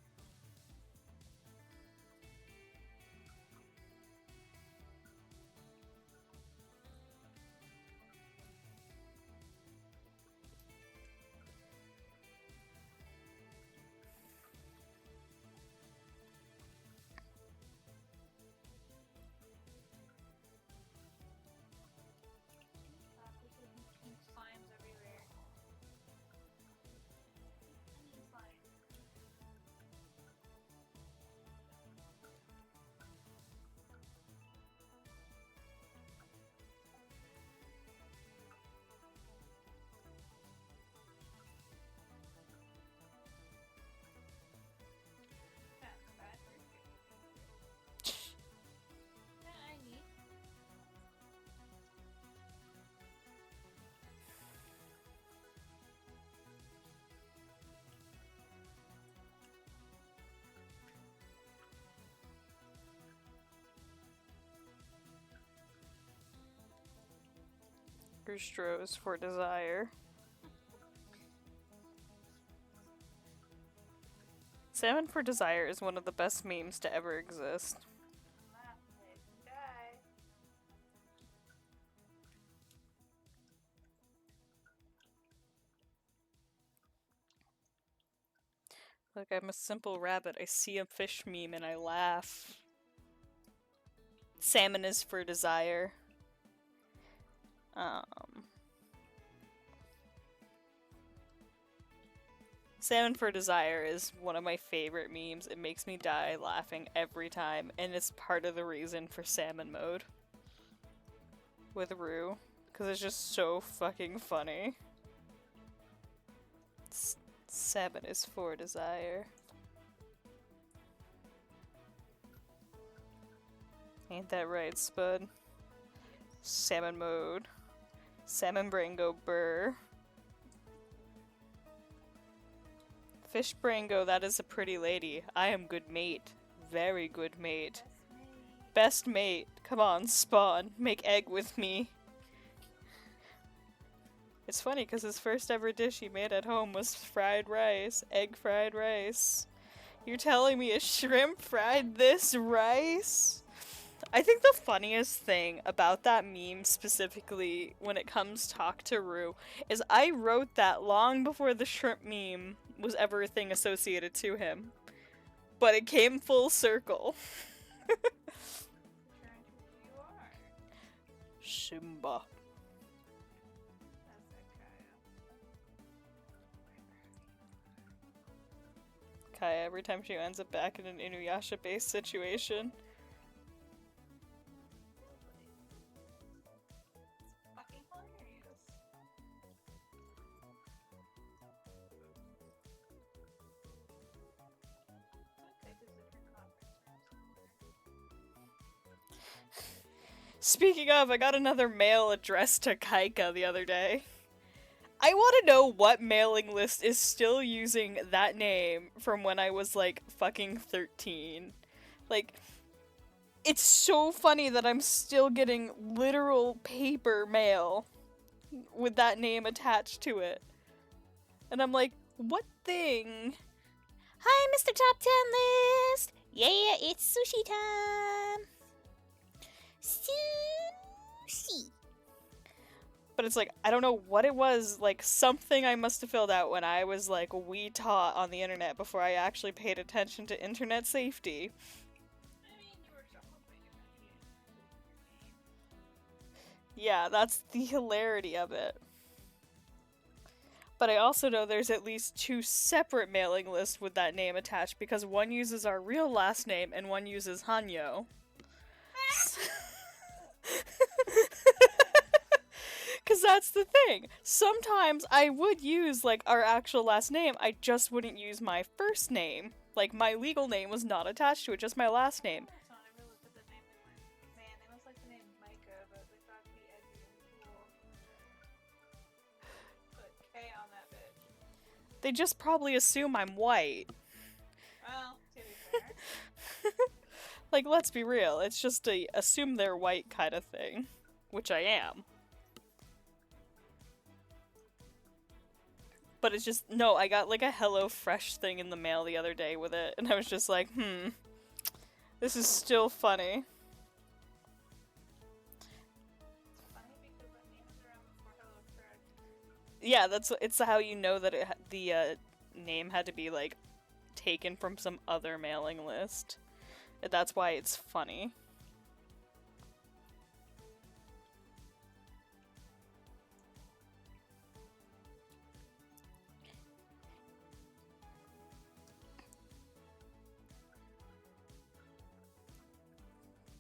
Rustros for desire. Salmon for desire is one of the best memes to ever exist. Look, I'm a simple rabbit. I see a fish meme and I laugh. Salmon is for desire. Salmon for desire is one of my favorite memes. It makes me die laughing every time, and it's part of the reason for salmon mode with Rue, because it's just so fucking funny. Salmon is for desire. Ain't that right, Spud? Salmon mode. Salmon Brango burr. Fish Brango, that is a pretty lady. I am good mate. Very good mate. Best mate. Come on, spawn. Make egg with me. It's funny because his first ever dish he made at home was fried rice. Egg fried rice. You're telling me a shrimp fried this rice? I think the funniest thing about that meme specifically when it comes Talk to Rue is I wrote that long before the shrimp meme was ever a thing associated to him. But it came full circle. Shimba. Kaya, every time she ends up back in an Inuyasha-based situation. Speaking of, I got another mail addressed to Kaika the other day. I want to know what mailing list is still using that name from when I was like fucking 13. Like, it's so funny that I'm still getting literal paper mail with that name attached to it. And I'm like, what thing? Hi, Mr. Top 10 List! Yeah, it's sushi time! Sushi! But it's like, I don't know what it was, like something I must have filled out when I was like wee taught on the internet before I actually paid attention to internet safety. I mean, you were somewhat big enough. You didn't put your name. Yeah, that's the hilarity of it. But I also know there's at least 2 separate mailing lists with that name attached because one uses our real last name and one uses Hanyo. Because that's the thing. Sometimes I would use, like, our actual last name, I just wouldn't use my first name. Like, my legal name was not attached to it, just my last name. I never looked at the name and went, man, they must like the name Micah, but they thought it'd be edgy and cool. Put K on that bitch. They just probably assume I'm white. Well, to be fair. Like, let's be real, it's just a assume they're white kind of thing. Which I am. But it's just, no, I got like a Hello Fresh thing in the mail the other day with it, and I was just like, this is still funny. Funny because that name was around before Hello Fresh. Yeah, it's how you know that the name had to be like taken from some other mailing list. That's why it's funny.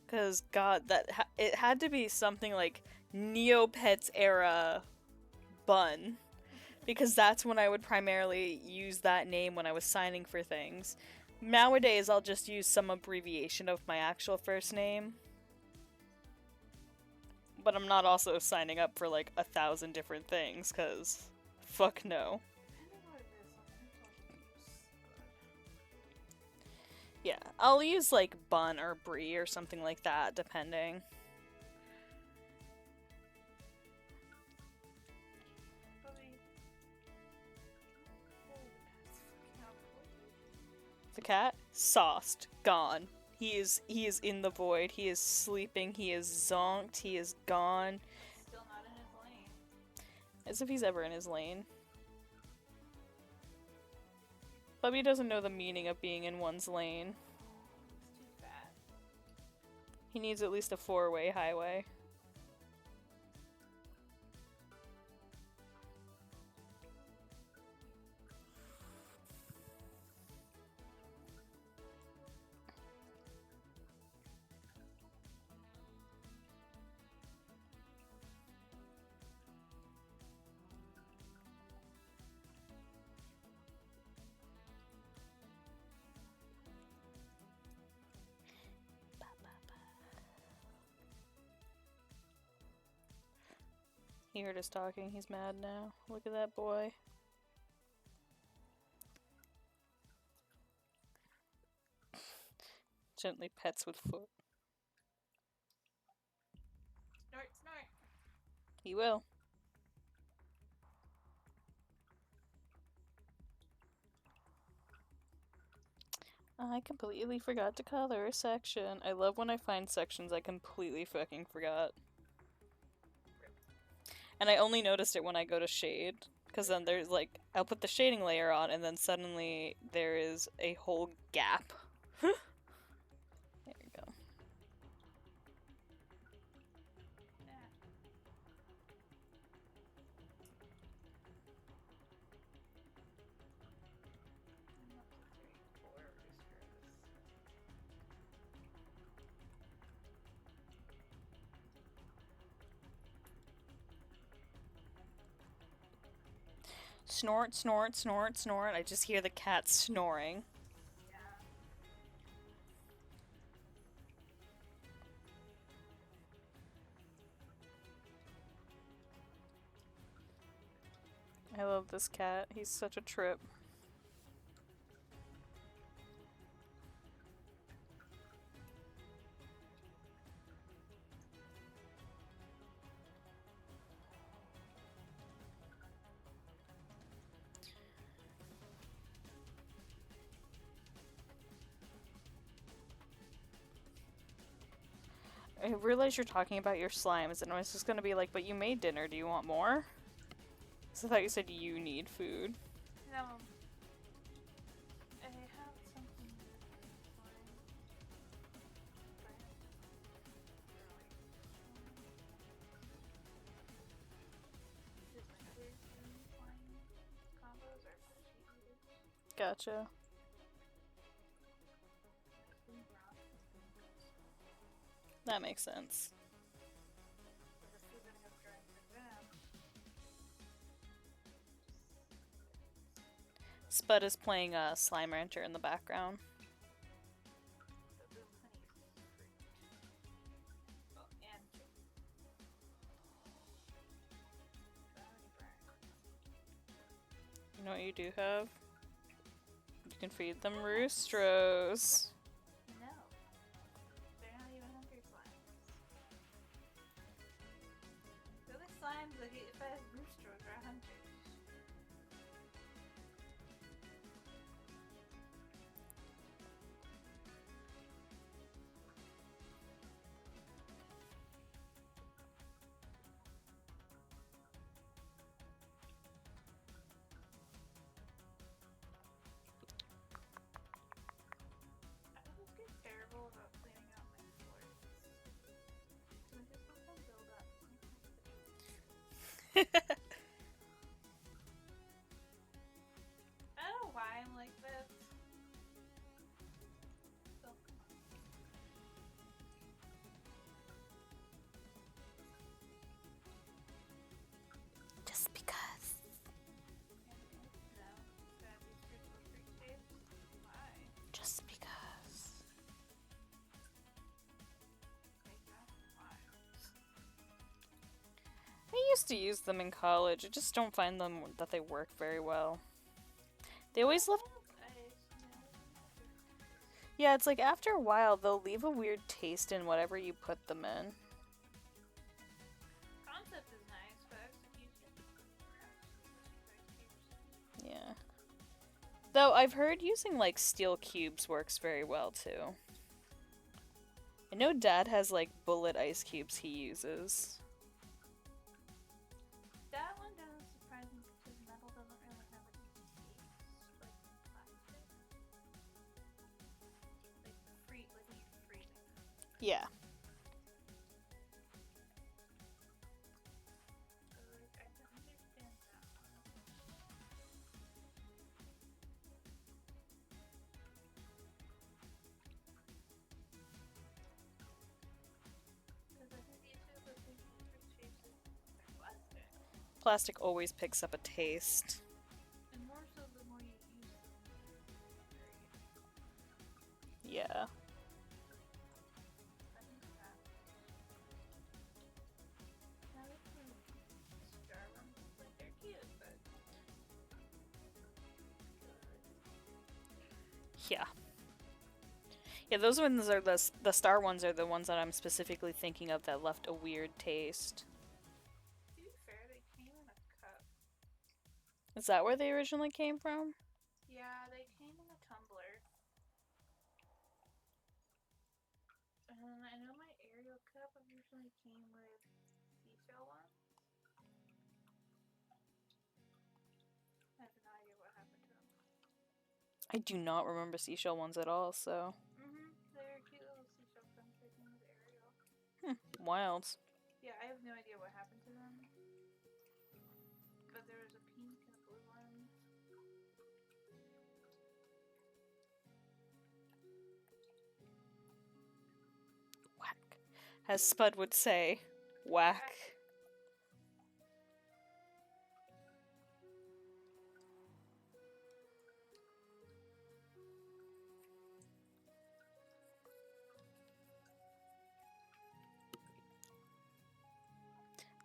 Because, God, it had to be something like Neopets era bun. Because that's when I would primarily use that name when I was signing for things. Nowadays, I'll just use some abbreviation of my actual first name. But I'm not also signing up for like 1,000 different things, because fuck no. Yeah, I'll use like Bun or Brie or something like that, depending. The cat? Sauced. Gone. He is in the void. He is sleeping. He is zonked. He is gone. Still not in his lane. As if he's ever in his lane. Bubby doesn't know the meaning of being in one's lane. He's too fat. He needs at least a 4-way highway. He heard us talking. He's mad now. Look at that boy. Gently pets with foot. Snort, snort. He will. I completely forgot to color a section. I love when I find sections I completely fucking forgot. And I only noticed it when I go to shade. Because then there's like, I'll put the shading layer on and then suddenly there is a whole gap. There you go. Snort, snort, snort, snort. I just hear the cat snoring. I love this cat. He's such a trip. I realize you're talking about your slimes, and I was just gonna be like, but you made dinner, do you want more? So I thought you said you need food. No. I have something for it. Just my other two slime combos are mushy eaters. Gotcha. That makes sense. So the food that I have growing for them. Spud is playing a Slime Rancher in the background. The boom honey fruit. Oh, and chicken. The honey burn. You know what you do have? You can feed them roostros. No. They're not even hungry slimes. The other slimes that get fed roosters are hunters. I always get terrible about cleaning out my floors. So I just let them build up. I don't know why I'm like this. So, Just because. no. That these beautiful fruit shapes. Why? Just because. Exactly why. I used to use them in college. I just don't find them that they work very well. They always left. Yeah, it's like after a while they'll leave a weird taste in whatever you put them in. Concept is nice, but execution. Yeah. Though I've heard using like steel cubes works very well too. I know Dad has like bullet ice cubes he uses. That one doesn't surprise me because metal doesn't really have a taste like plastic. Like like when you're freezing. Yeah. So like I can understand that one. Because I think the issue with these fruit shapes is they're plastic. Plastic always picks up a taste. And more so the more you use them. Yeah. I think that. Now they can star ones, like they're cute, but Yeah. Yeah, those ones are the star ones are the ones that I'm specifically thinking of that left a weird taste. to be fair, they came in a cup. Is that where they originally came from? Yeah, they came in a tumbler. And I know my Ariel cup originally came with seashell ones. I have no idea what happened to them. I do not remember seashell ones at all, so. They're cute little seashell ones. They came with Ariel. Wild. Yeah, I have no idea what happened to them. But there was a pink and a blue one. Whack. As Spud would say, whack.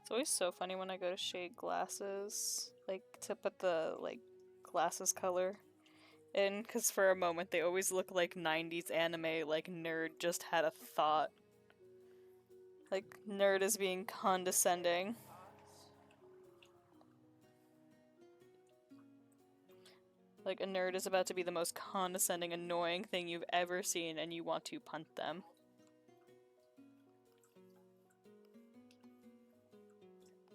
It's always so funny when I go to shade glasses, like to put the like glasses color in, because for a moment they always look like 90s anime, like nerd just had a thought. Like nerd is being condescending. Like a nerd is about to be the most condescending, annoying thing you've ever seen and you want to punt them.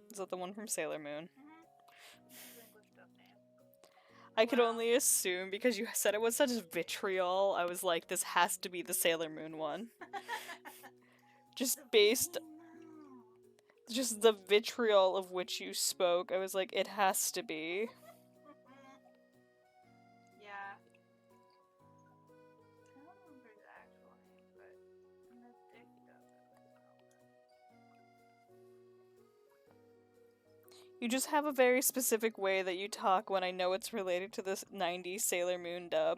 Is that the one from Sailor Moon? His English dub name. I could Wow. only assume because you said it was such vitriol. I was like, this has to be the Sailor Moon one. Just based, just the vitriol of which you spoke, I was like, it has to be. Yeah. I don't remember his actual name, but in the dick dub You just have a very specific way that you talk when I know it's related to this 90s Sailor Moon dub.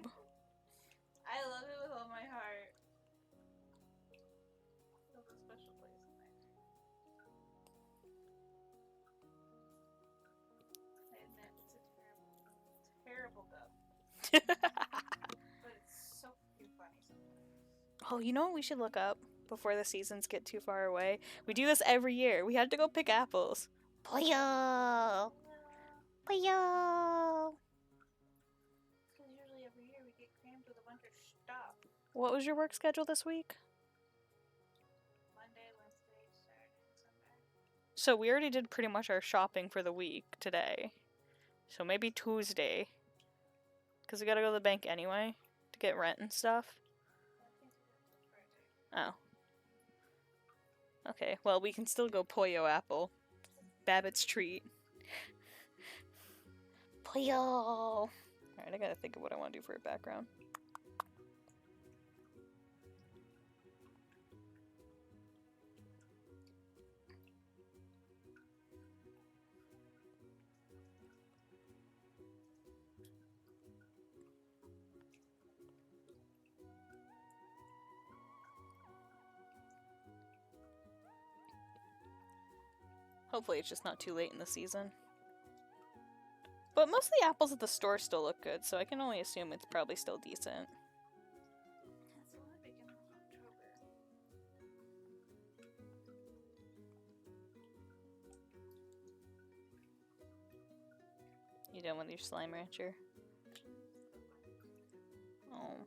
I love it with all my heart. It has a special place in my heart. I admit, it's a terrible dub. But it's so fucking funny sometimes. Oh, you know what we should look up before the seasons get too far away? We do this every year. We had to go pick apples. Poyo! Poyo! Because usually every year we get crammed with a bunch of stuff. What was your work schedule this week? Monday, Wednesday, Saturday, and Sunday. So we already did pretty much our shopping for the week today. So maybe Tuesday. Because we gotta go to the bank anyway to get rent and stuff. Oh. Okay, well, we can still go Poyo Apple. Babbitt's treat. Poyo! Alright, I gotta think of what I want to do for a background. Hopefully it's just not too late in the season. But most of the apples at the store still look good, so I can only assume it's probably still decent. That's the only beginning of October. You done with your slime rancher? Oh.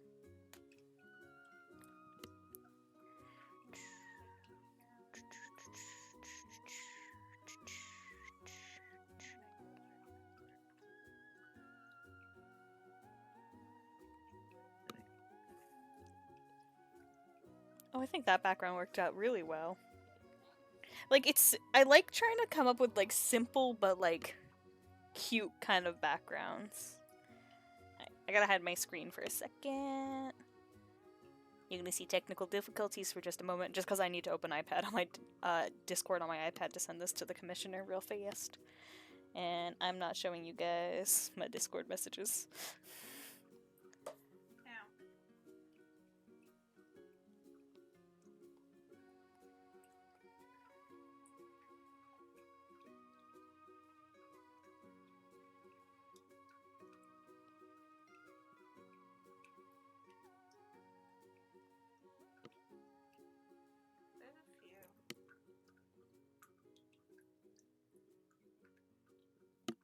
Oh, I think that background worked out really well. Like, I like trying to come up with, like, simple but, like, cute kind of backgrounds. I gotta hide my screen for a second. You're gonna see technical difficulties for just a moment, just because I need to open iPad on my Discord on my iPad to send this to the commissioner real fast. And I'm not showing you guys my Discord messages.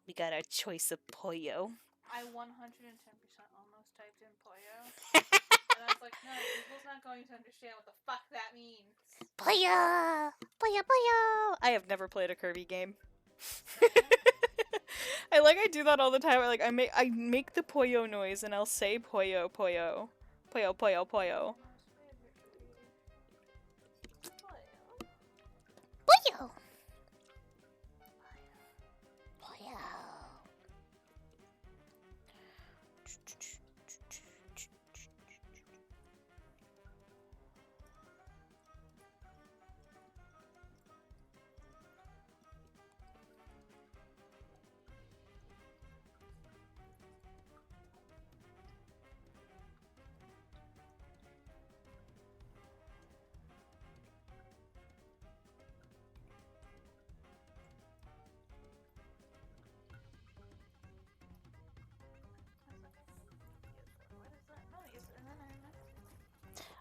We got our choice of Poyo. I 110% almost typed in Poyo. And I was like, no, Google's not going to understand what the fuck that means. Poyo! Poyo, Poyo! I have never played a Kirby game. I do that all the time. Like, I make the Poyo noise and I'll say Poyo, Poyo. Poyo, Poyo, Poyo. Poyo!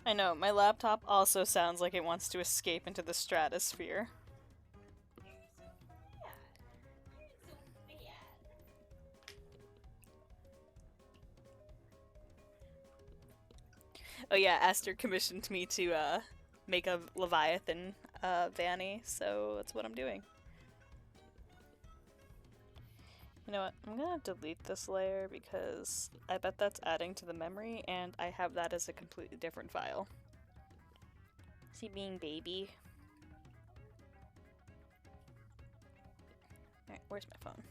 I know, my laptop also sounds like it wants to escape into the stratosphere. Oh yeah, Aster commissioned me to make a Leviathan Vanny, so that's what I'm doing. You know what? I'm gonna delete this layer because I bet that's adding to the memory and I have that as a completely different file. Is he being baby? Alright, where's my phone?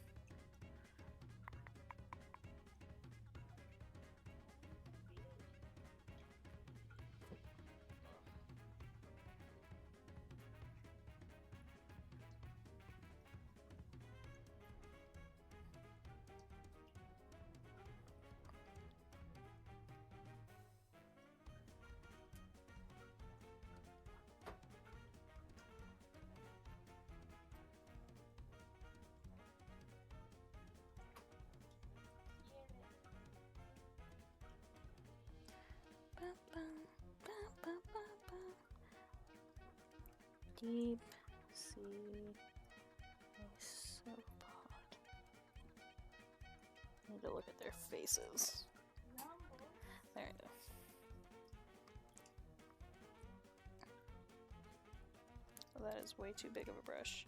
Deep sea isopod. Need to look at their faces. There we go. Oh, that is way too big of a brush.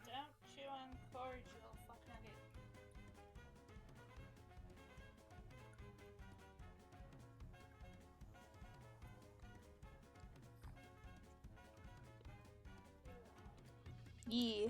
Don't chew on cordial, fuck nugget. Yeah.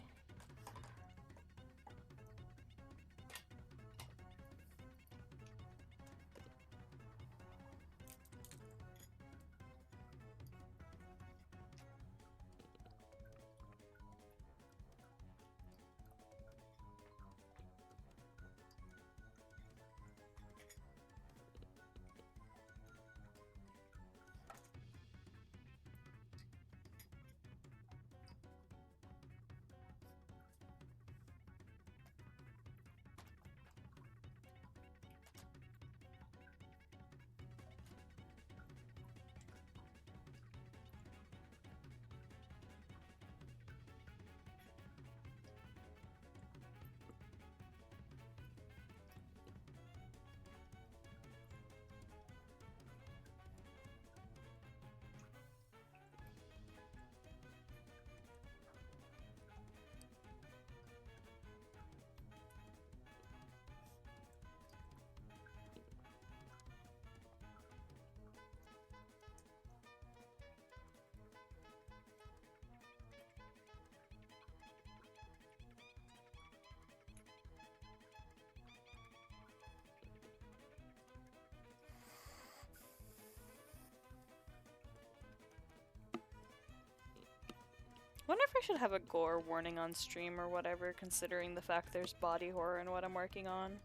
Wonder if I should have a gore warning on stream or whatever, considering the fact there's body horror in what I'm working on.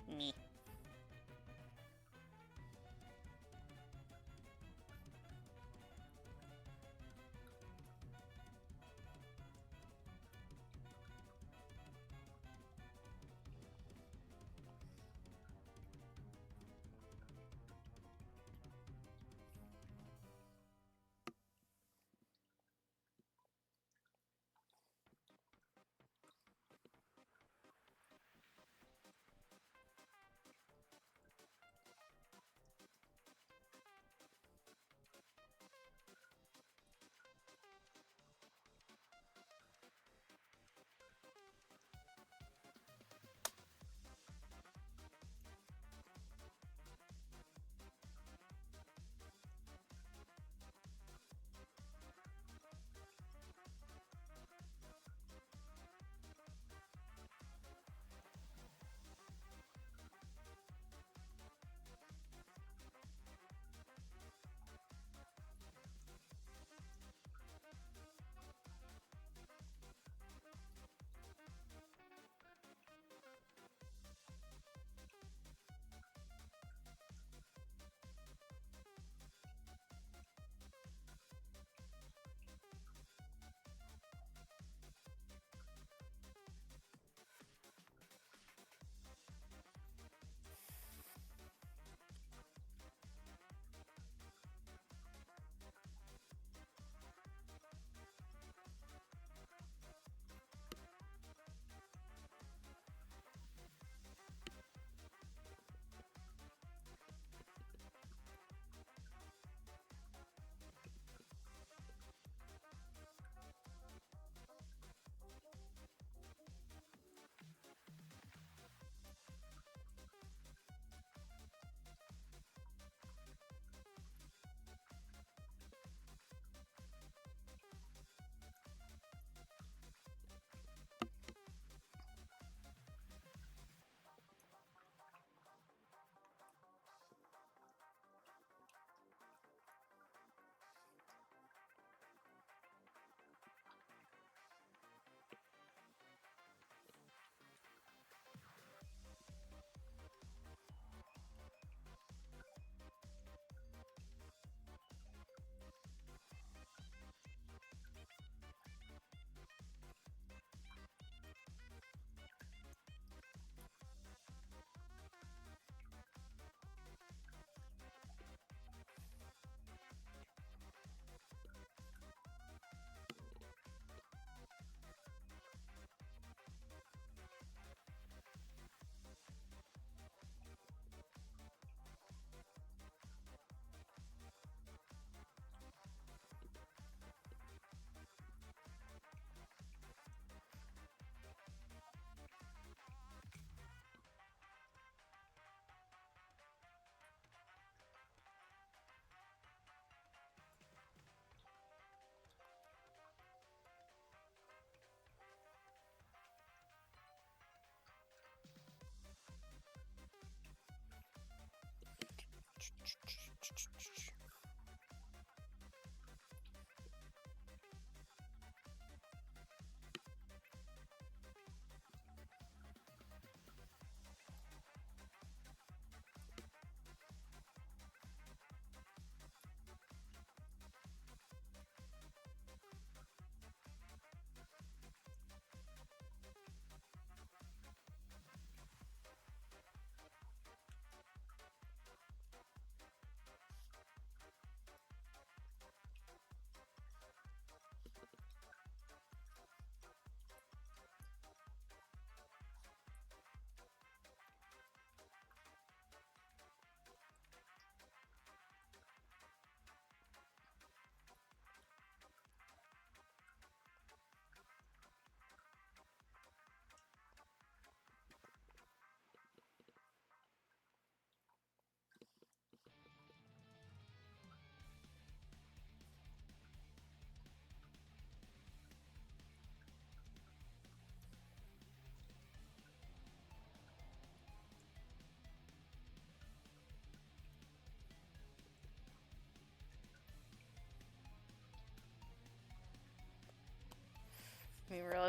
Me.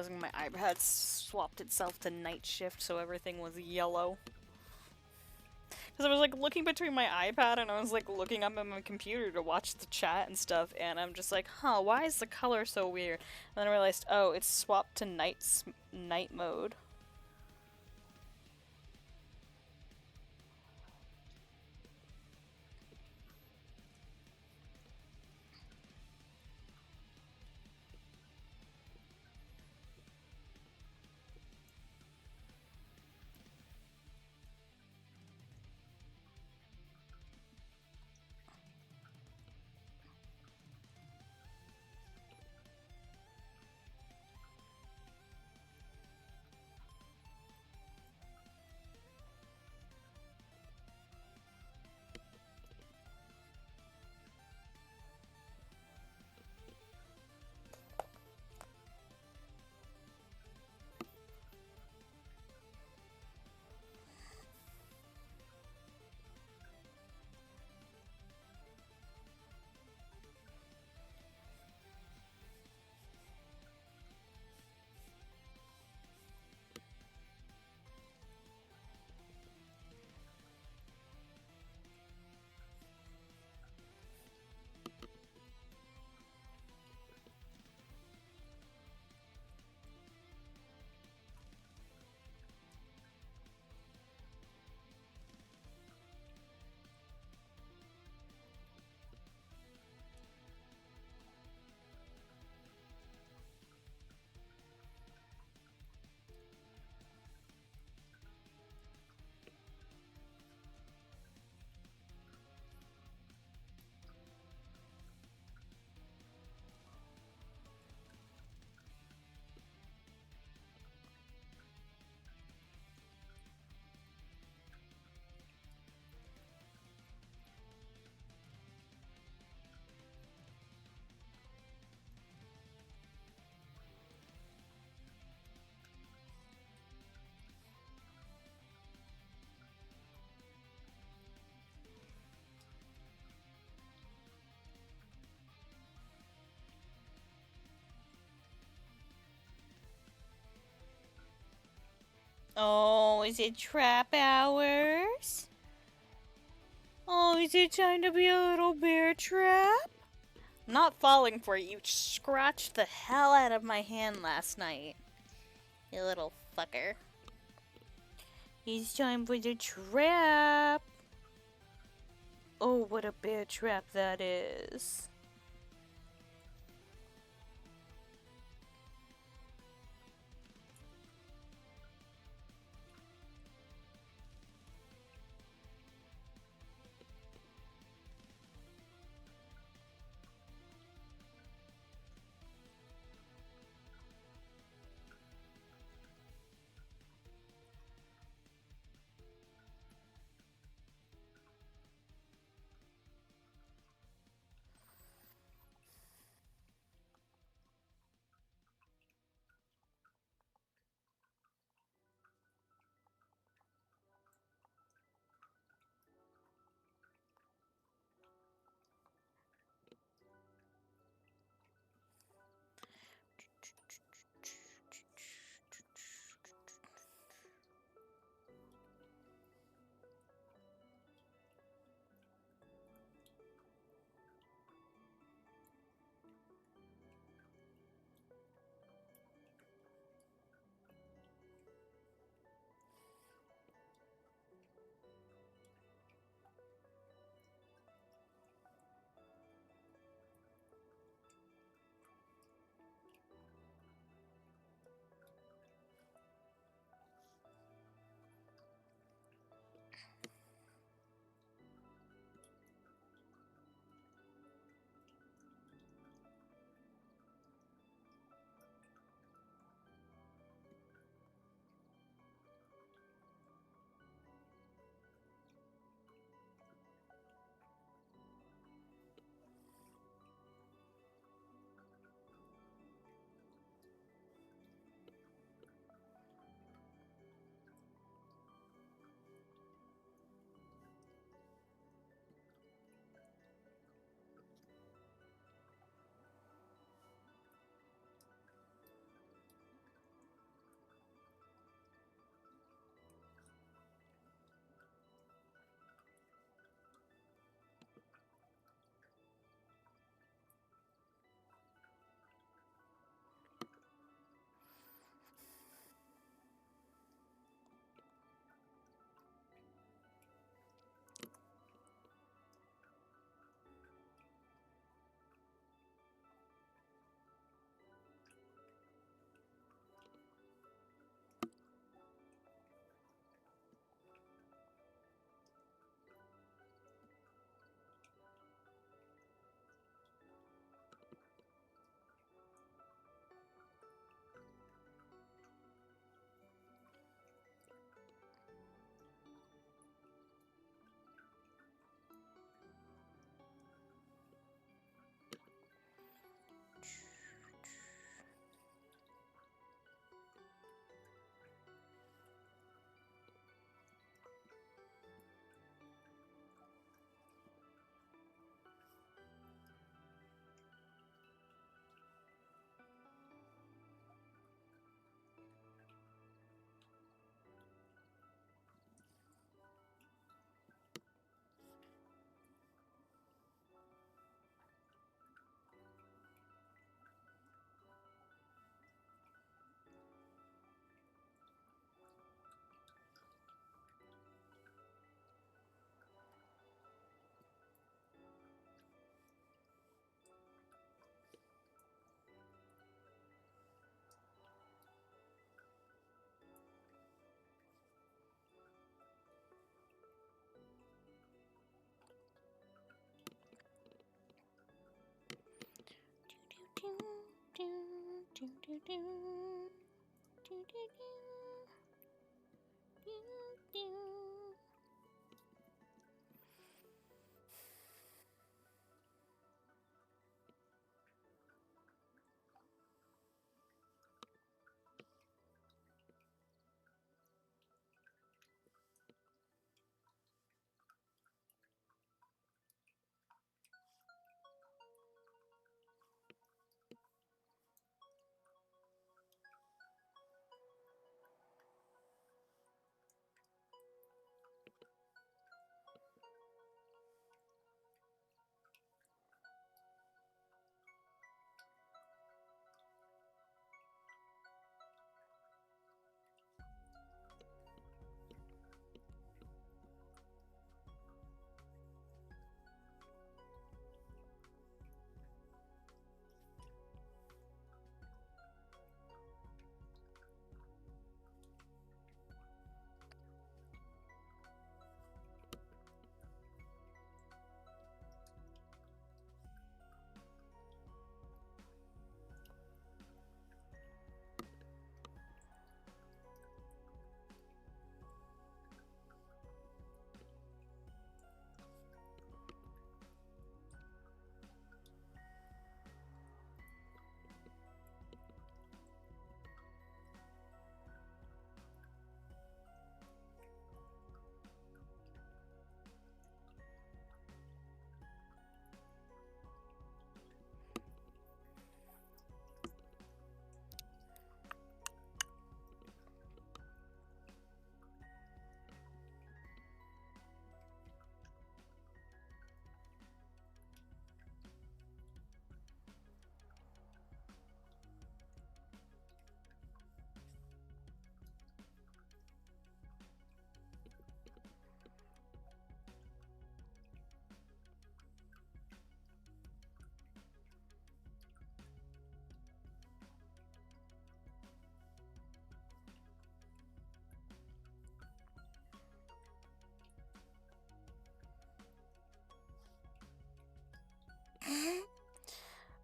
realizing my iPad swapped itself to night shift, so everything was yellow. Because I was like looking between my iPad and I was like looking up at my computer to watch the chat and stuff, and I'm just like, huh, why is the color so weird? And then I realized, oh, it's swapped to night mode. Oh, is it trap hours? Oh, is it time to be a little bear trap? Not falling for it. You scratched the hell out of my hand last night. You little fucker. It's time for the trap. Oh, what a bear trap that is.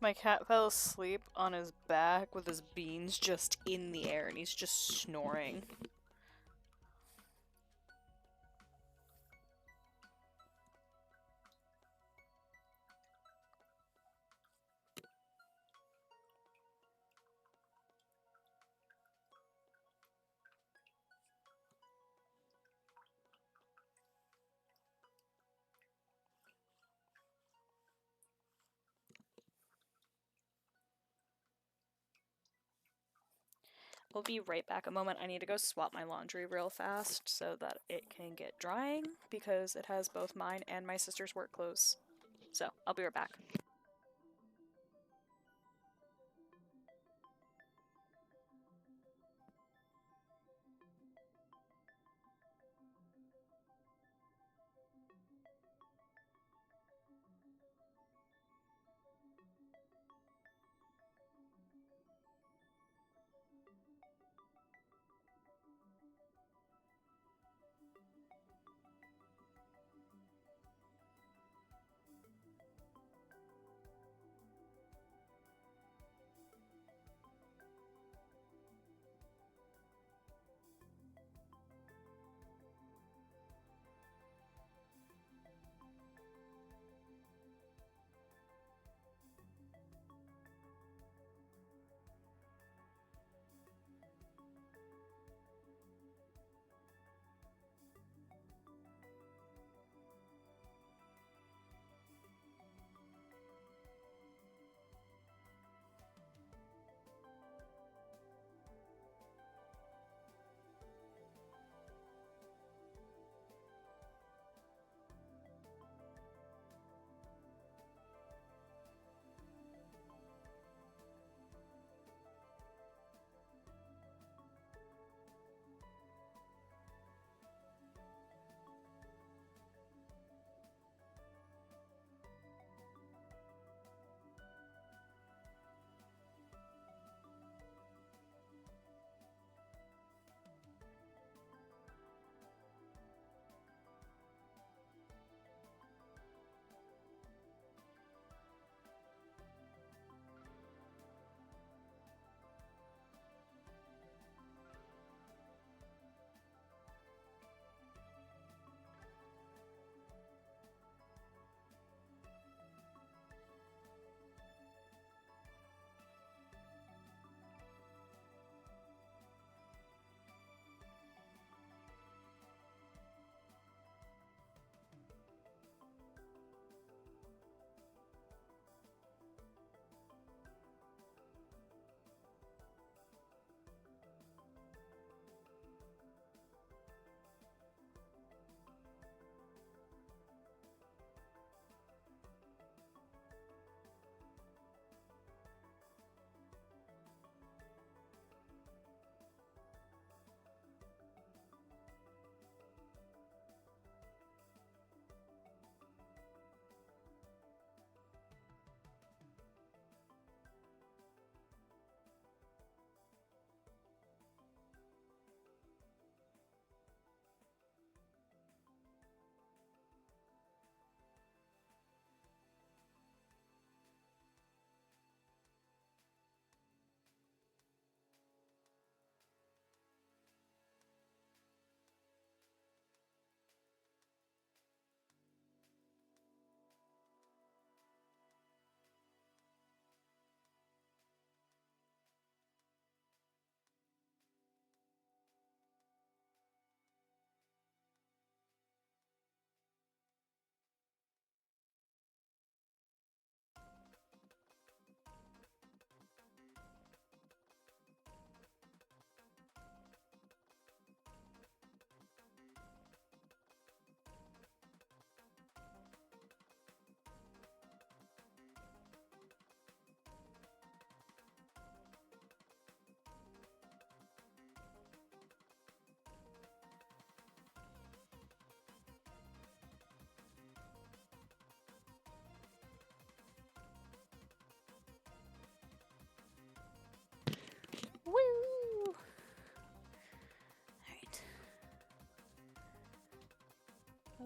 My cat fell asleep on his back with his beans just in the air and he's just snoring. We'll be right back a moment. I need to go swap my laundry real fast so that it can get drying because it has both mine and my sister's work clothes. So, I'll be right back.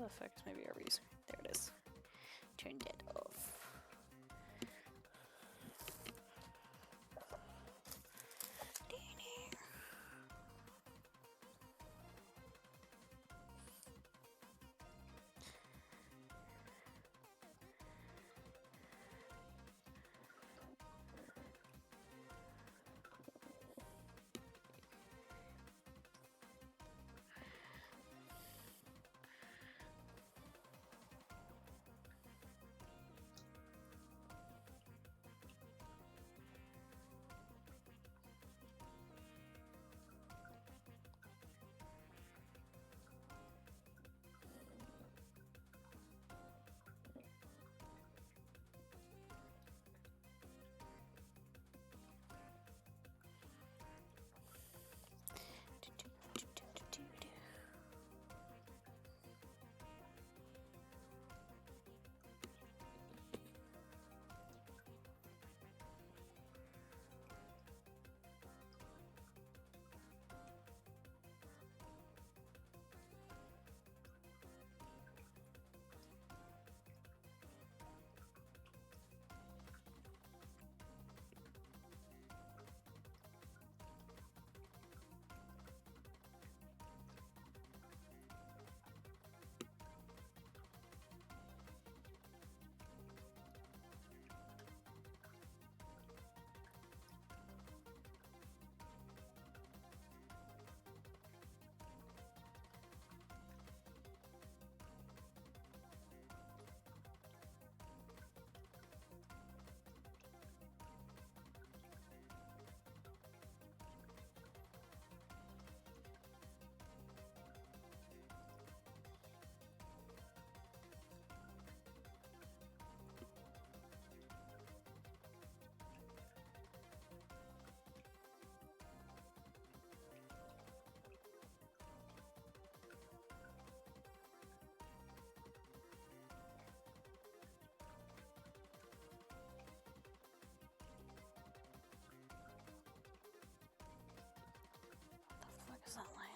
the fuck is my BRBs? There it is. Turn that off. What the fuck is that line?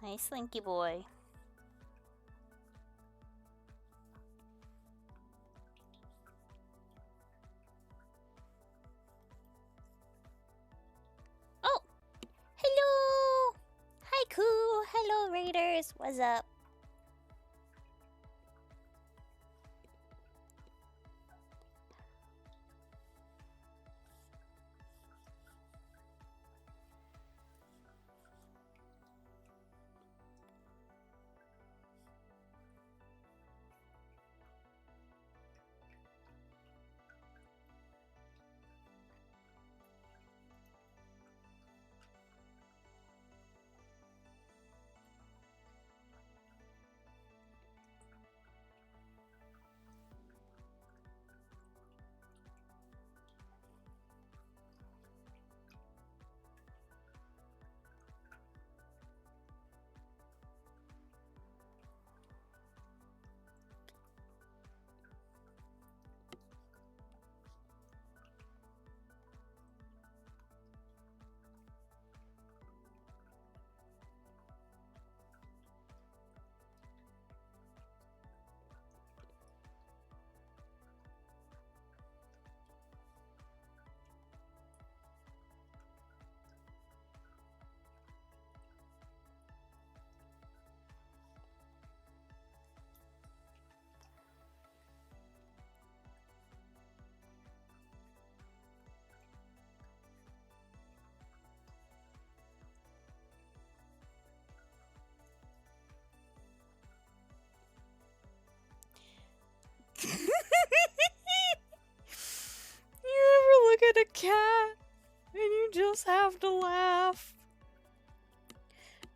Hi, Slinky boy. Oh! Hello! Haiku! Hello, Raiders! What's up?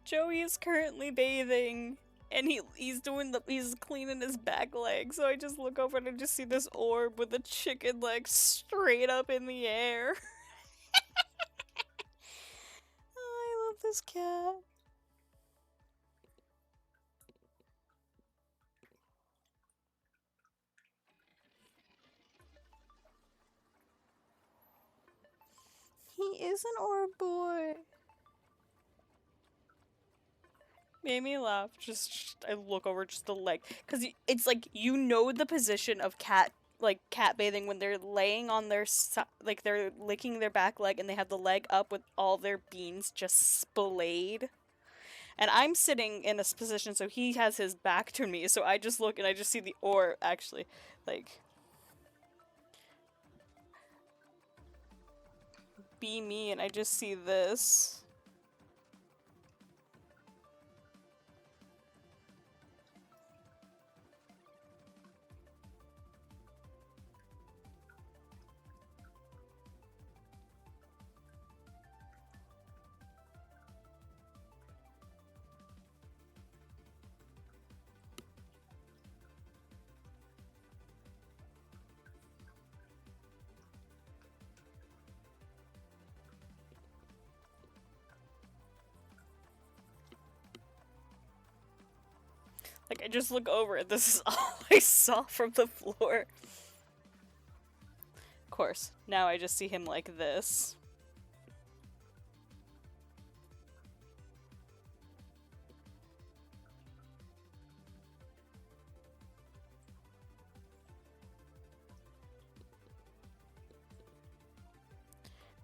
Joey is currently bathing, and he's cleaning his back leg. So I just look over and I just see this orb with a chicken leg straight up in the air. Oh, I love this cat. He is an orb boy. Made me laugh. Just I look over just the leg, because it's like, you know, the position of cat bathing when they're laying on their like they're licking their back leg and they have the leg up with all their beans just splayed. And I'm sitting in a position so he has his back to me, so I just look and I just see the orb actually like be me, and I just see this. Like, I just look over and this is all I saw from the floor. Of course, now I just see him like this.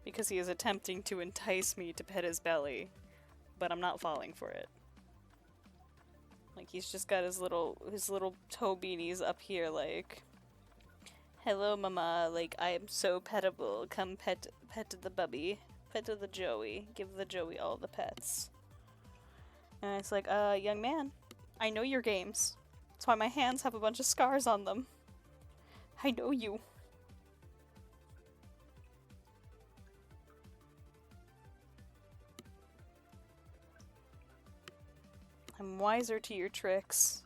Because he is attempting to entice me to pet his belly, but I'm not falling for it. Like, he's just got his little toe beanies up here, like, hello mama, like, I am so pettable, come pet the bubby, pet the Joey, give the Joey all the pets. And it's like, young man, I know your games. That's why my hands have a bunch of scars on them. I know you. I'm wiser to your tricks.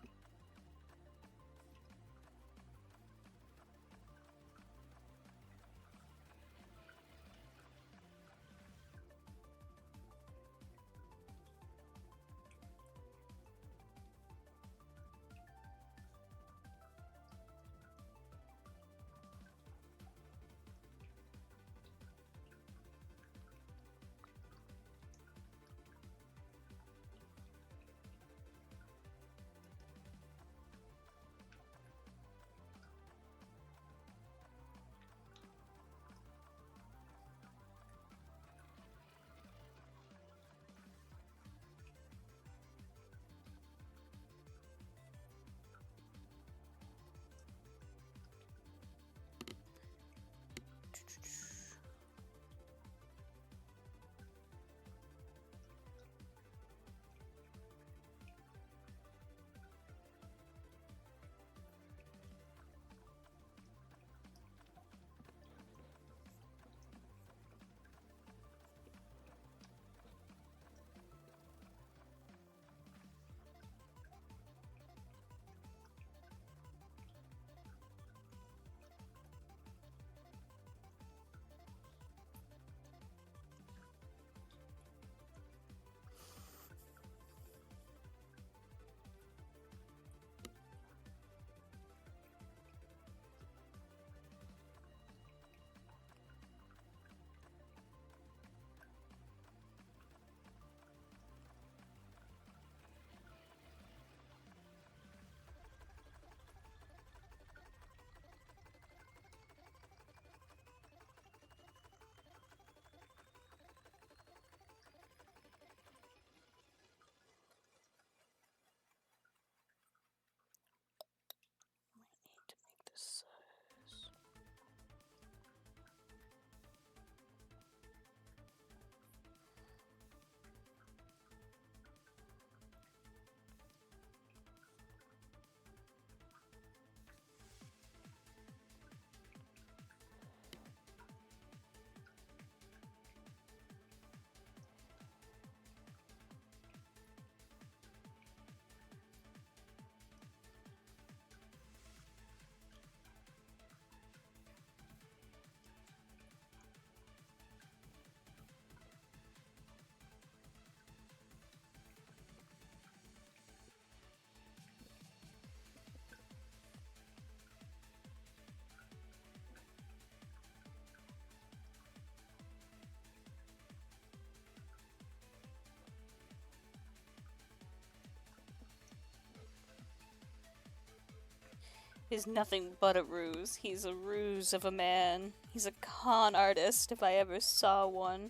He's nothing but a ruse. He's a ruse of a man. He's a con artist if I ever saw one.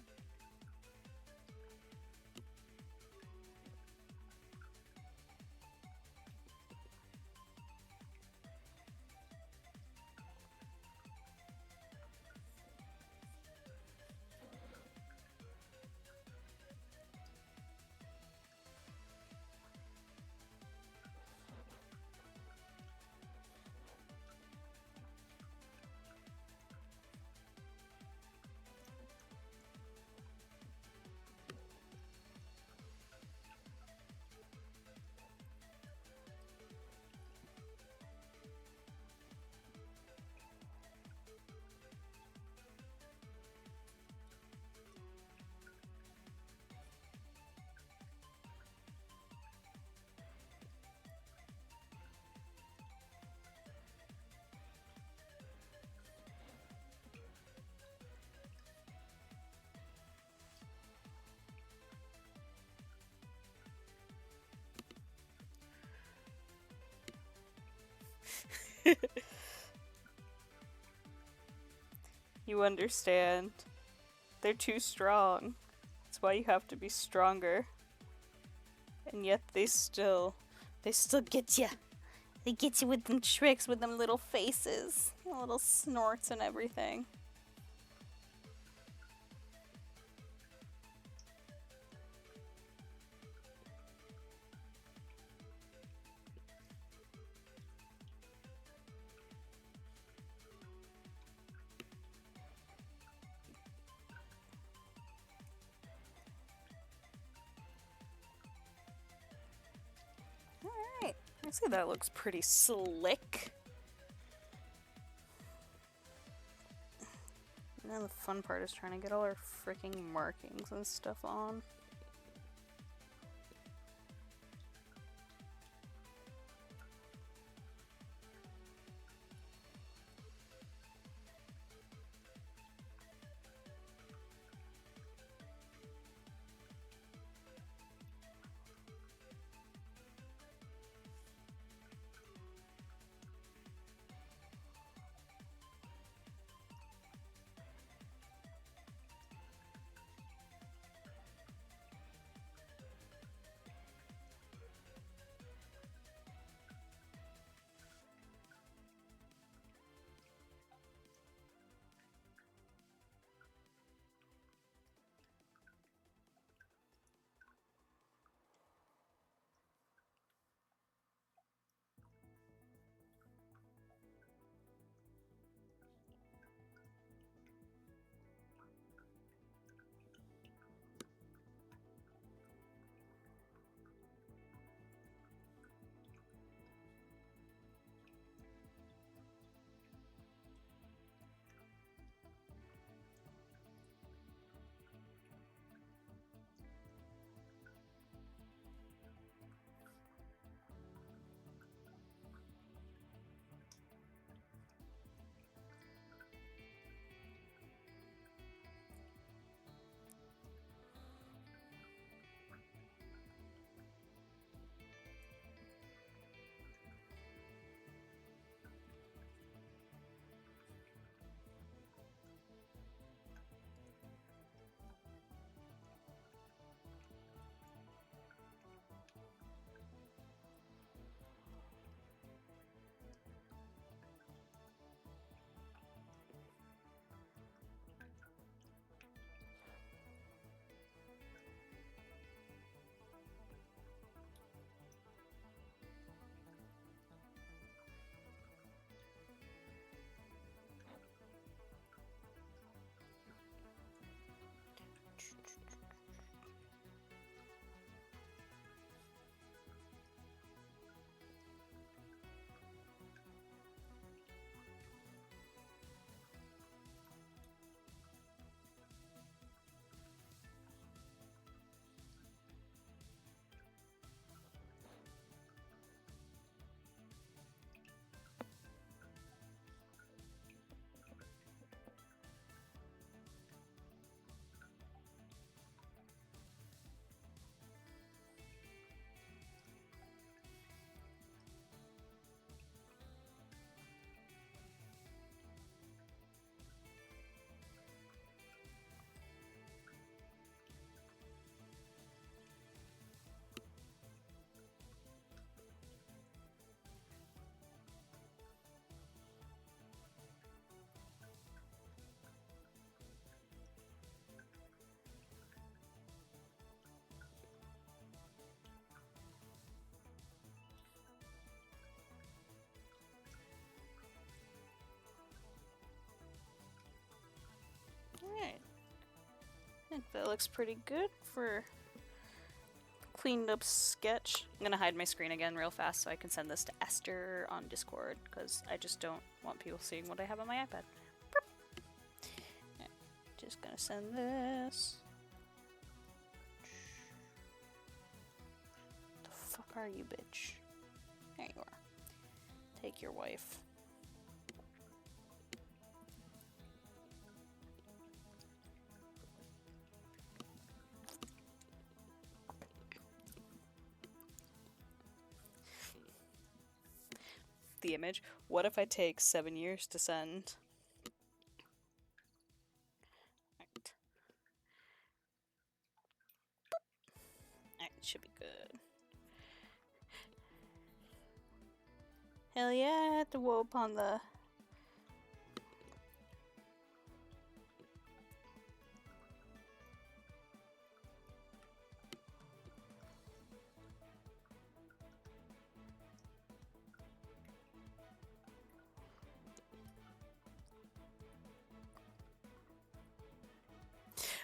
You understand. They're too strong. That's why you have to be stronger. And yet they still get you. They get you with them tricks, with them little faces, little snorts and everything. Alright, I see that looks pretty slick. Now the fun part is trying to get all our freaking markings and stuff on. think that looks pretty good for cleaned up sketch. I'm gonna hide my screen again real fast so I can send this to Esther on Discord, because I just don't want people seeing what I have on my iPad. Yeah, just gonna send this. The fuck are you, bitch? There you are. Take your wife. The image. What if I take 7 years to send? Right. Alright, should be good. Hell yeah, to whoop on the...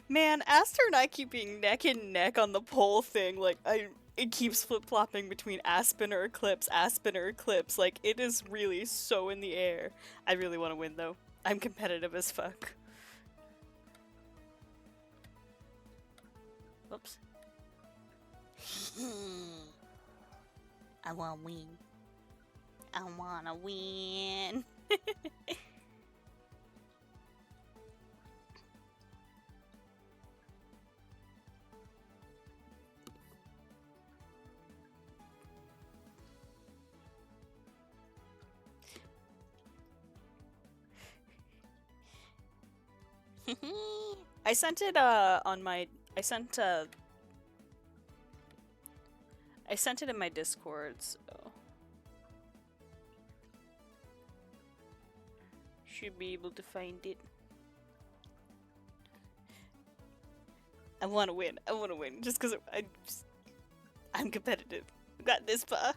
Man, Aster and I keep being neck and neck on the pole thing. Like, it keeps flip-flopping between Aspen or Eclipse, Aspen or Eclipse. Like, it is really so in the air. I really want to win, though. I'm competitive as fuck. Whoops. I want to win. I want to win. I sent it on my I sent it in my Discord, so should be able to find it. I want to win. I want to win just because I'm competitive. I got this far.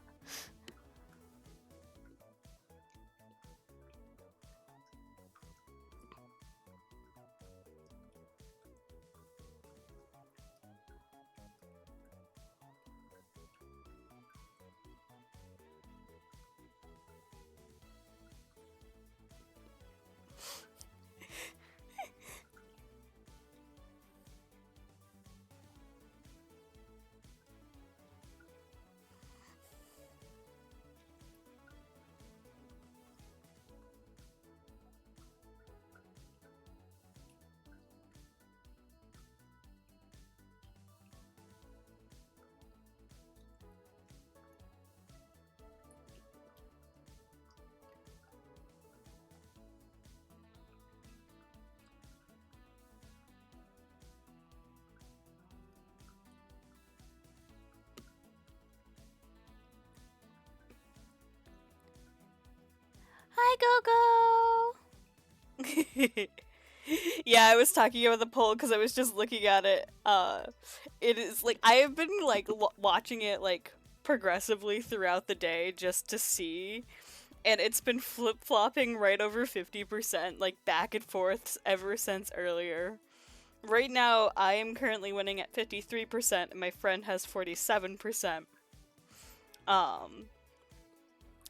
Hi, Gogo! Yeah, I was talking about the poll because I was just looking at it. It is, like, I have been, like, watching it, like, progressively throughout the day just to see, and it's been flip-flopping right over 50%, like, back and forth ever since earlier. Right now, I am currently winning at 53%, and my friend has 47%.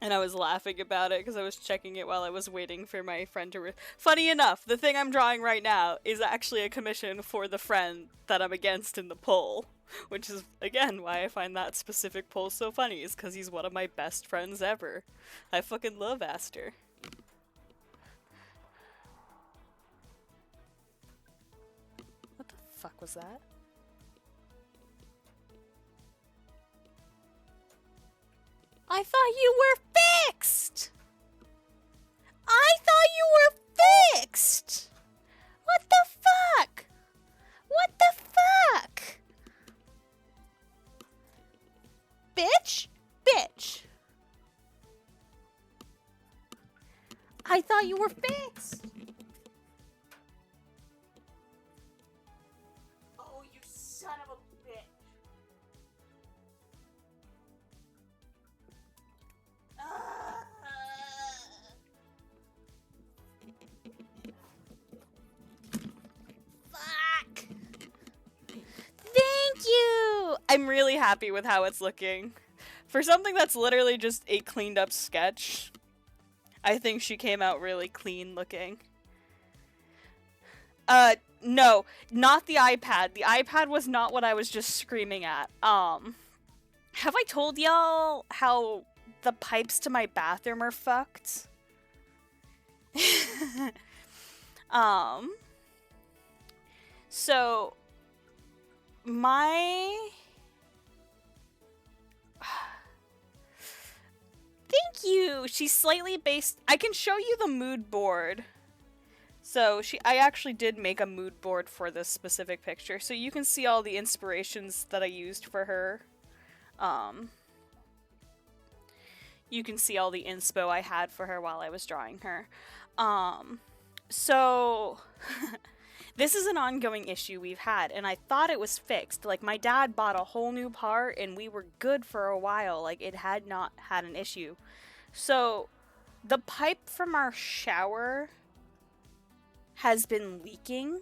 And I was laughing about it because I was checking it while I was waiting for my friend to Funny enough, the thing I'm drawing right now is actually a commission for the friend that I'm against in the poll. Which is, again, why I find that specific poll so funny, is because he's one of my best friends ever. I fucking love Aster. What the fuck was that? I thought you were fixed! I thought you were fixed! What the fuck? What the fuck? Bitch? Bitch. I thought you were fixed. Oh, you son of a bitch. Fuck! I'm really happy with how it's looking. For something that's literally just a cleaned up sketch, I think she came out really clean looking. No, not the iPad. The iPad was not what I was just screaming at. Have I told y'all how the pipes to my bathroom are fucked? um, so my thank you. She's slightly based. I can show you the mood board. So I actually did make a mood board for this specific picture, so you can see all the inspirations that I used for her. You can see all the inspo I had for her while I was drawing her. So this is an ongoing issue we've had, and I thought it was fixed. Like, my dad bought a whole new part, and we were good for a while. Like, it had not had an issue. So the pipe from our shower has been leaking,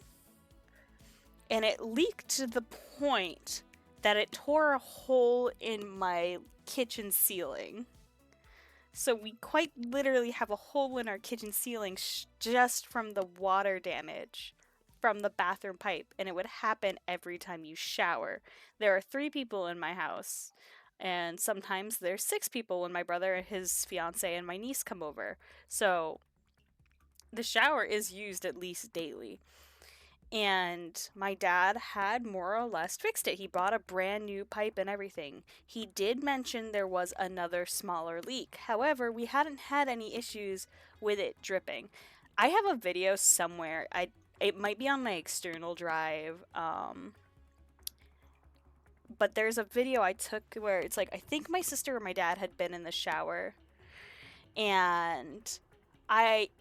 and it leaked to the point that it tore a hole in my kitchen ceiling. So we quite literally have a hole in our kitchen ceiling just from the water damage from the bathroom pipe, and it would happen every time you shower. There are 3 people in my house, and sometimes there's 6 people when my brother and his fiance and my niece come over. So the shower is used at least daily. And my dad had more or less fixed it. He bought a brand new pipe and everything. He did mention there was another smaller leak. However, we hadn't had any issues with it dripping. I have a video somewhere. It might be on my external drive. But there's a video I took where it's like, I think my sister or my dad had been in the shower, and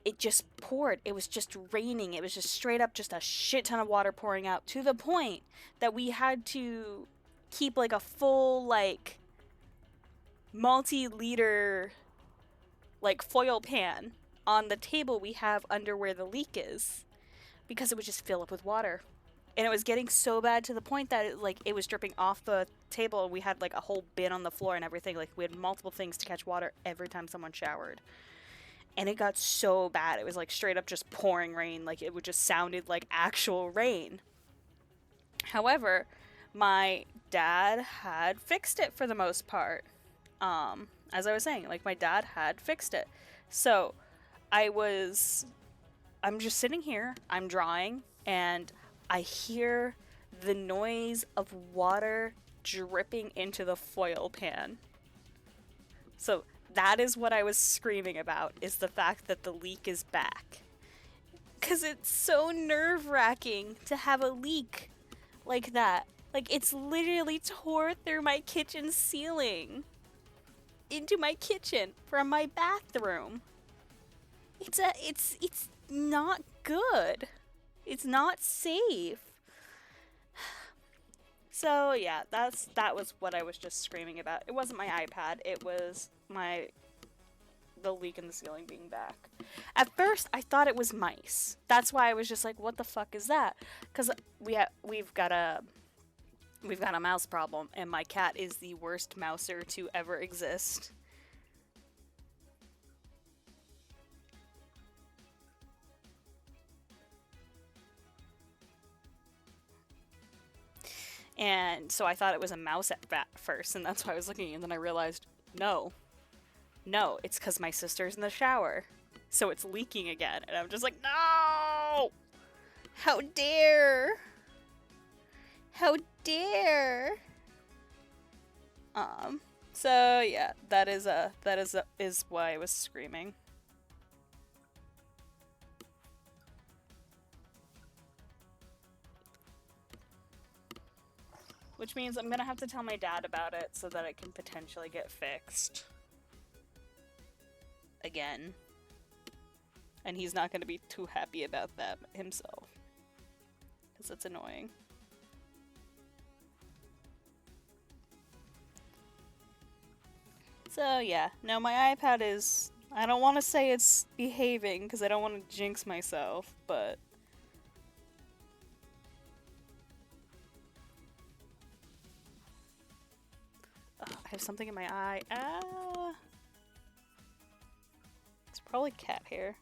it just poured. It was just raining. It was just straight up just a shit ton of water pouring out, to the point that we had to keep like a full like multi-liter like foil pan on the table we have under where the leak is, because it would just fill up with water. And it was getting so bad to the point that it was dripping off the table. We had like a whole bin on the floor and everything. Like, we had multiple things to catch water every time someone showered. And it got so bad. It was like straight up just pouring rain. Like, it would just sounded like actual rain. However, my dad had fixed it for the most part. As I was saying, like, my dad had fixed it. So I'm just sitting here, I'm drawing, and I hear the noise of water dripping into the foil pan. So that is what I was screaming about, is the fact that the leak is back. Because it's so nerve-wracking to have a leak like that. Like, it's literally tore through my kitchen ceiling into my kitchen from my bathroom. It's not good. It's not safe. So yeah, that was what I was just screaming about. It wasn't my iPad, it was the leak in the ceiling being back. At first, I thought it was mice. That's why I was just like, what the fuck is that? Because we've got a mouse problem, and my cat is the worst mouser to ever exist. And so I thought it was a mouse at first, and that's why I was looking, and then I realized, no, it's because my sister's in the shower. So it's leaking again, and I'm just like, no! How dare! How dare! So yeah, that is why I was screaming. Which means I'm gonna have to tell my dad about it so that it can potentially get fixed. Again. And he's not gonna be too happy about that himself. Because it's annoying. So yeah, no, my iPad is... I don't want to say it's behaving because I don't want to jinx myself, but... I have something in my eye. Ah! It's probably cat hair.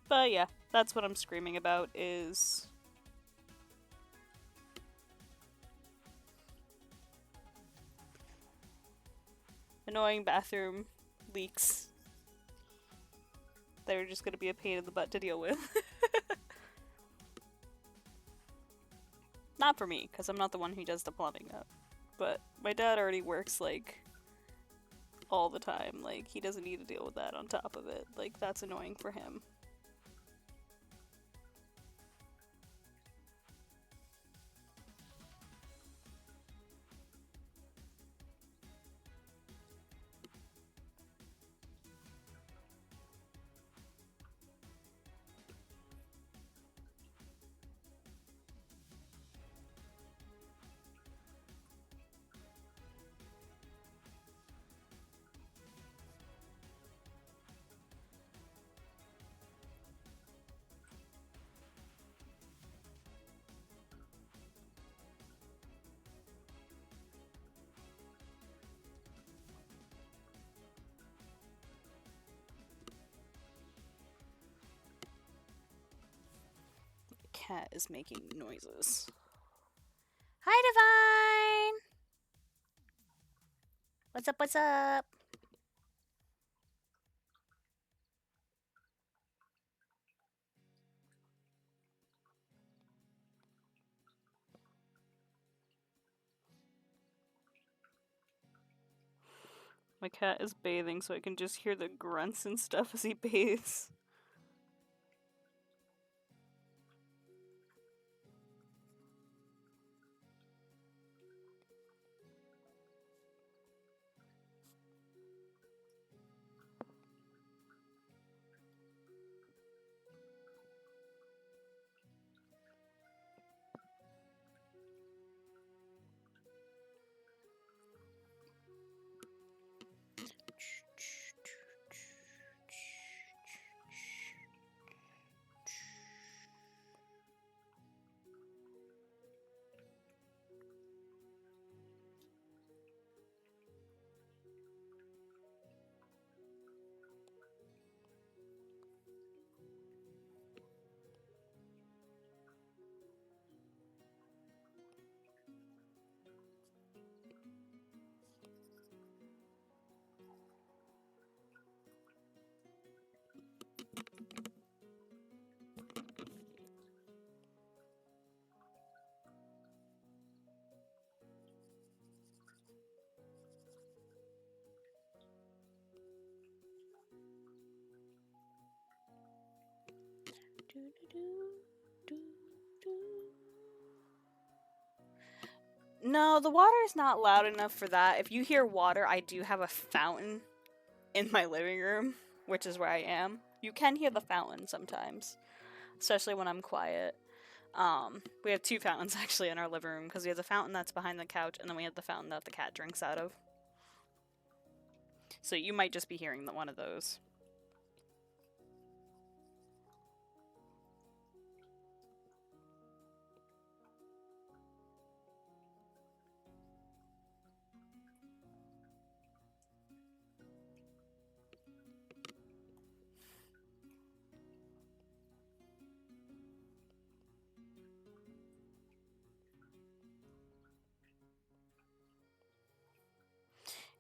But yeah, that's what I'm screaming about is annoying bathroom leaks. They're just gonna be a pain in the butt to deal with. Not for me, because I'm not the one who does the plumbing up. But my dad already works, like, all the time. Like, he doesn't need to deal with that on top of it. Like, that's annoying for him. Cat is making noises. Hi, Divine! What's up, what's up? My cat is bathing, so I can just hear the grunts and stuff as he bathes. No, the water is not loud enough for that. If you hear water, I do have a fountain in my living room, which is where I am. You can hear the fountain sometimes, especially when I'm quiet. We have two fountains actually in our living room because we have the fountain that's behind the couch, and then we have the fountain that the cat drinks out of. So you might just be hearing one of those.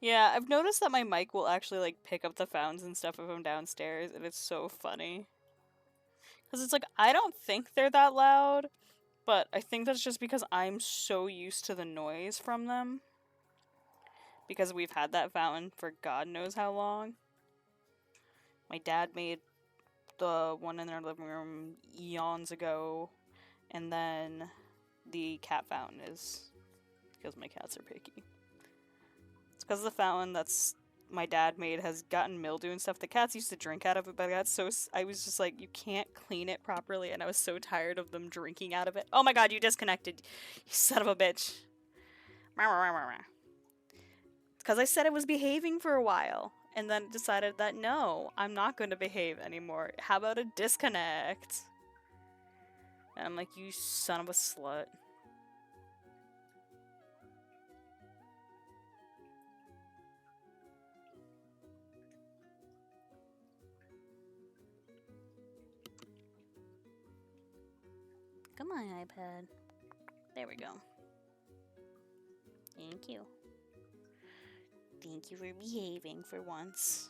Yeah, I've noticed that my mic will actually like pick up the fountains and stuff if I'm downstairs, and it's so funny. Because it's like, I don't think they're that loud, but I think that's just because I'm so used to the noise from them. Because we've had that fountain for God knows how long. My dad made the one in our living room eons ago, and then the cat fountain is because my cats are picky. It's because the fountain that's my dad made has gotten mildew and stuff. The cats used to drink out of it, but I was just like, you can't clean it properly, and I was so tired of them drinking out of it. Oh my god, you disconnected, you son of a bitch. It's because I said it was behaving for a while. and then decided that no, I'm not going to behave anymore. How about a disconnect? And I'm like, you son of a slut. Come on, iPad. There we go. Thank you. Thank you for behaving for once.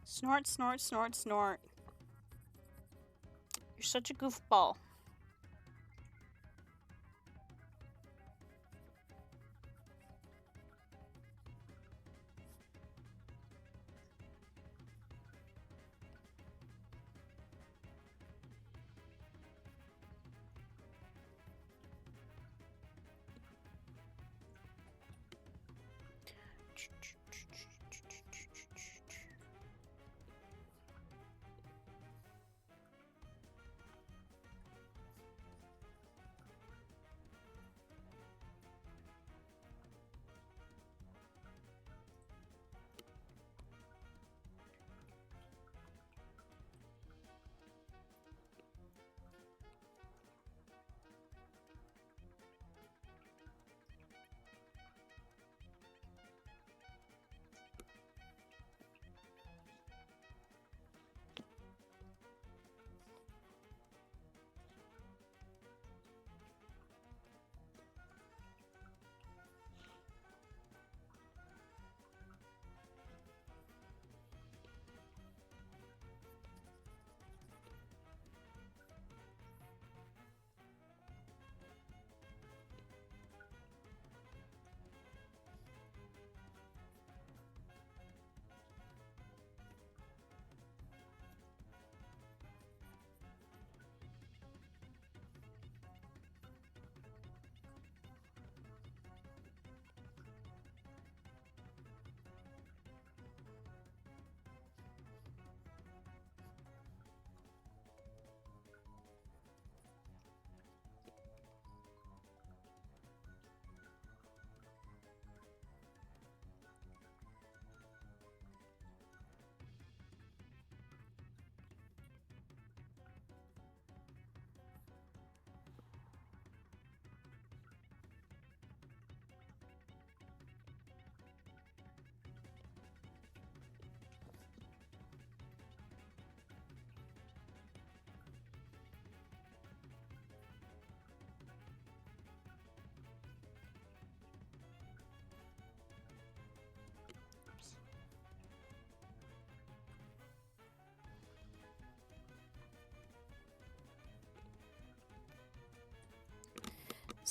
Snort, snort, snort, snort. You're such a goofball.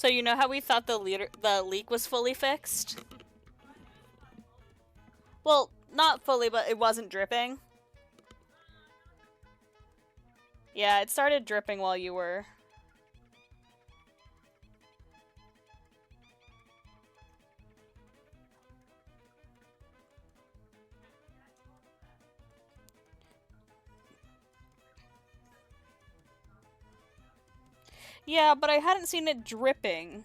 So you know how we thought the leak was fully fixed? Well, not fully, but it wasn't dripping. Yeah, it started dripping while you were... Yeah, but I hadn't seen it dripping.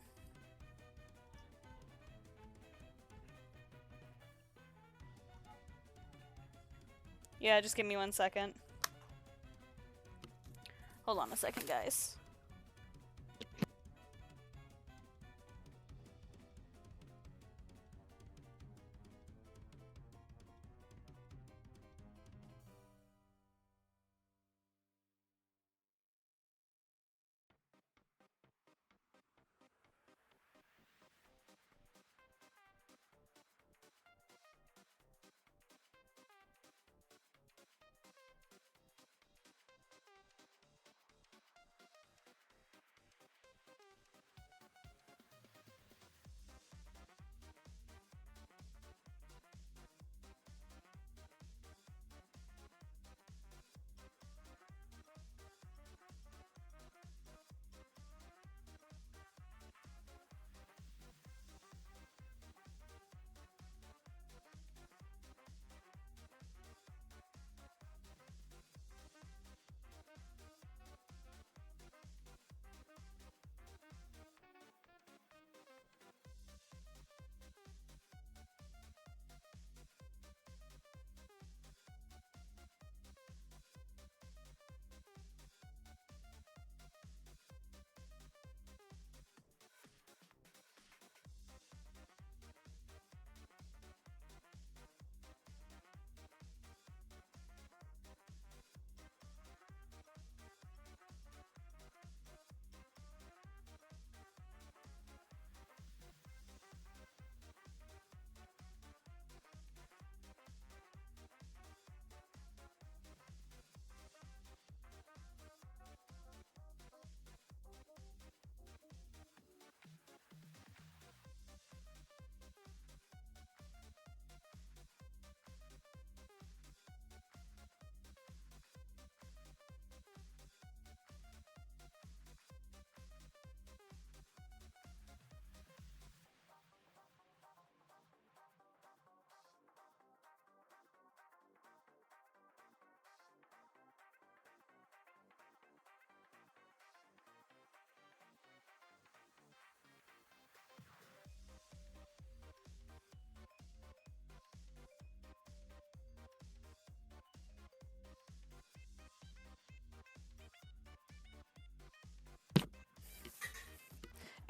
Yeah, just give me 1 second. Hold on a second, guys.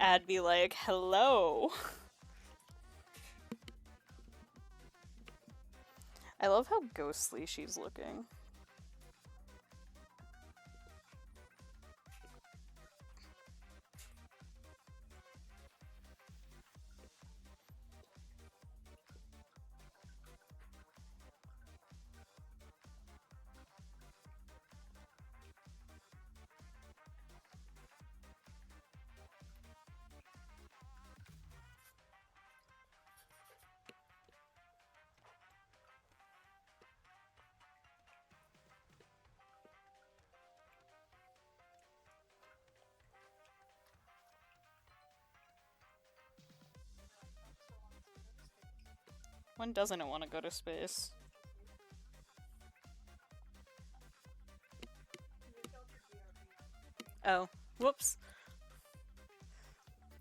I'd be like, hello. I love how ghostly she's looking. When doesn't it want to go to space? Oh, whoops.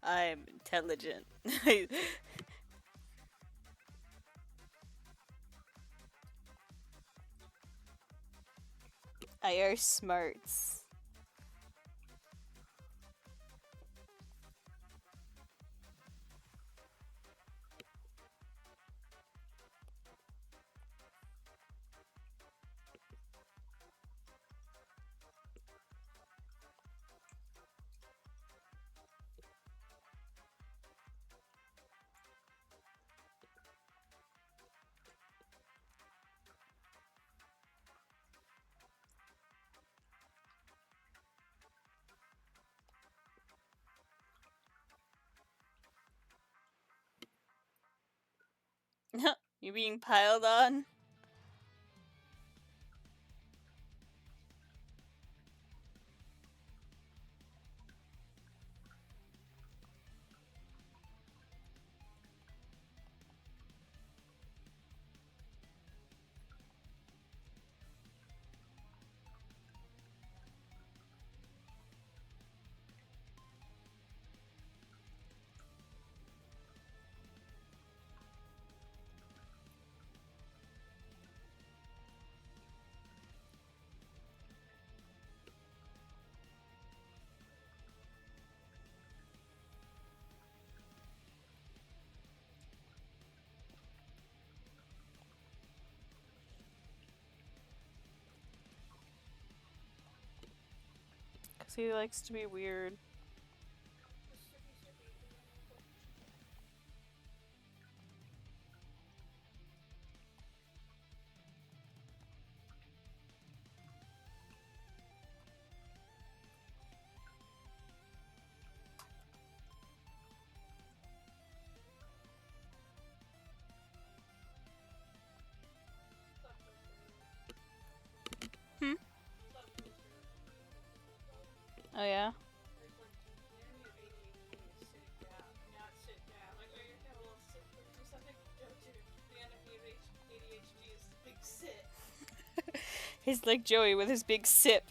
I'm intelligent. I are smarts. You being piled on? Because he likes to be weird. Hmm? Oh, yeah? He's like Joey with his big sip.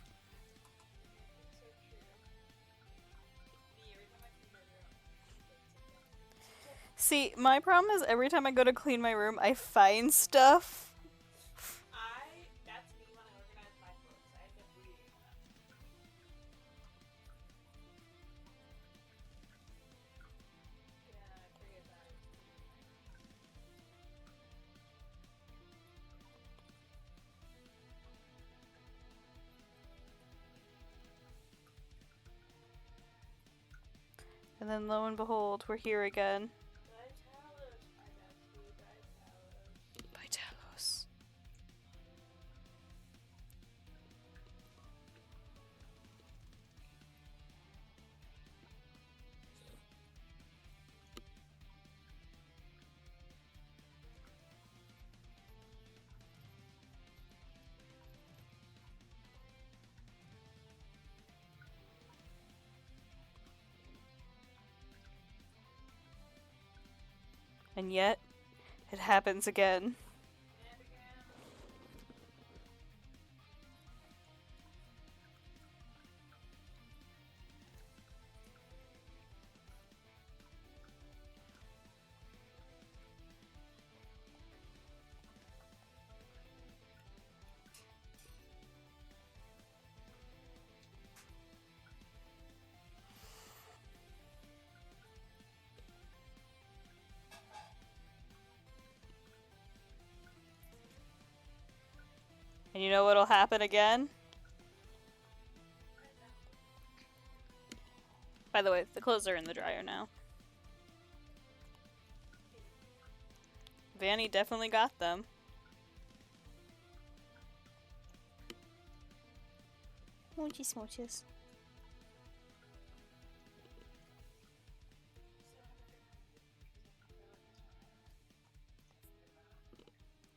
See, my problem is every time I go to clean my room, I find stuff. That's me when I organize my books. I end up reading them. Yeah, I forget that. And then lo and behold, we're here again. By Talos. And yet, it happens again. And you know what'll happen again? By the way, the clothes are in the dryer now. Vanny definitely got them. Moochy smooches.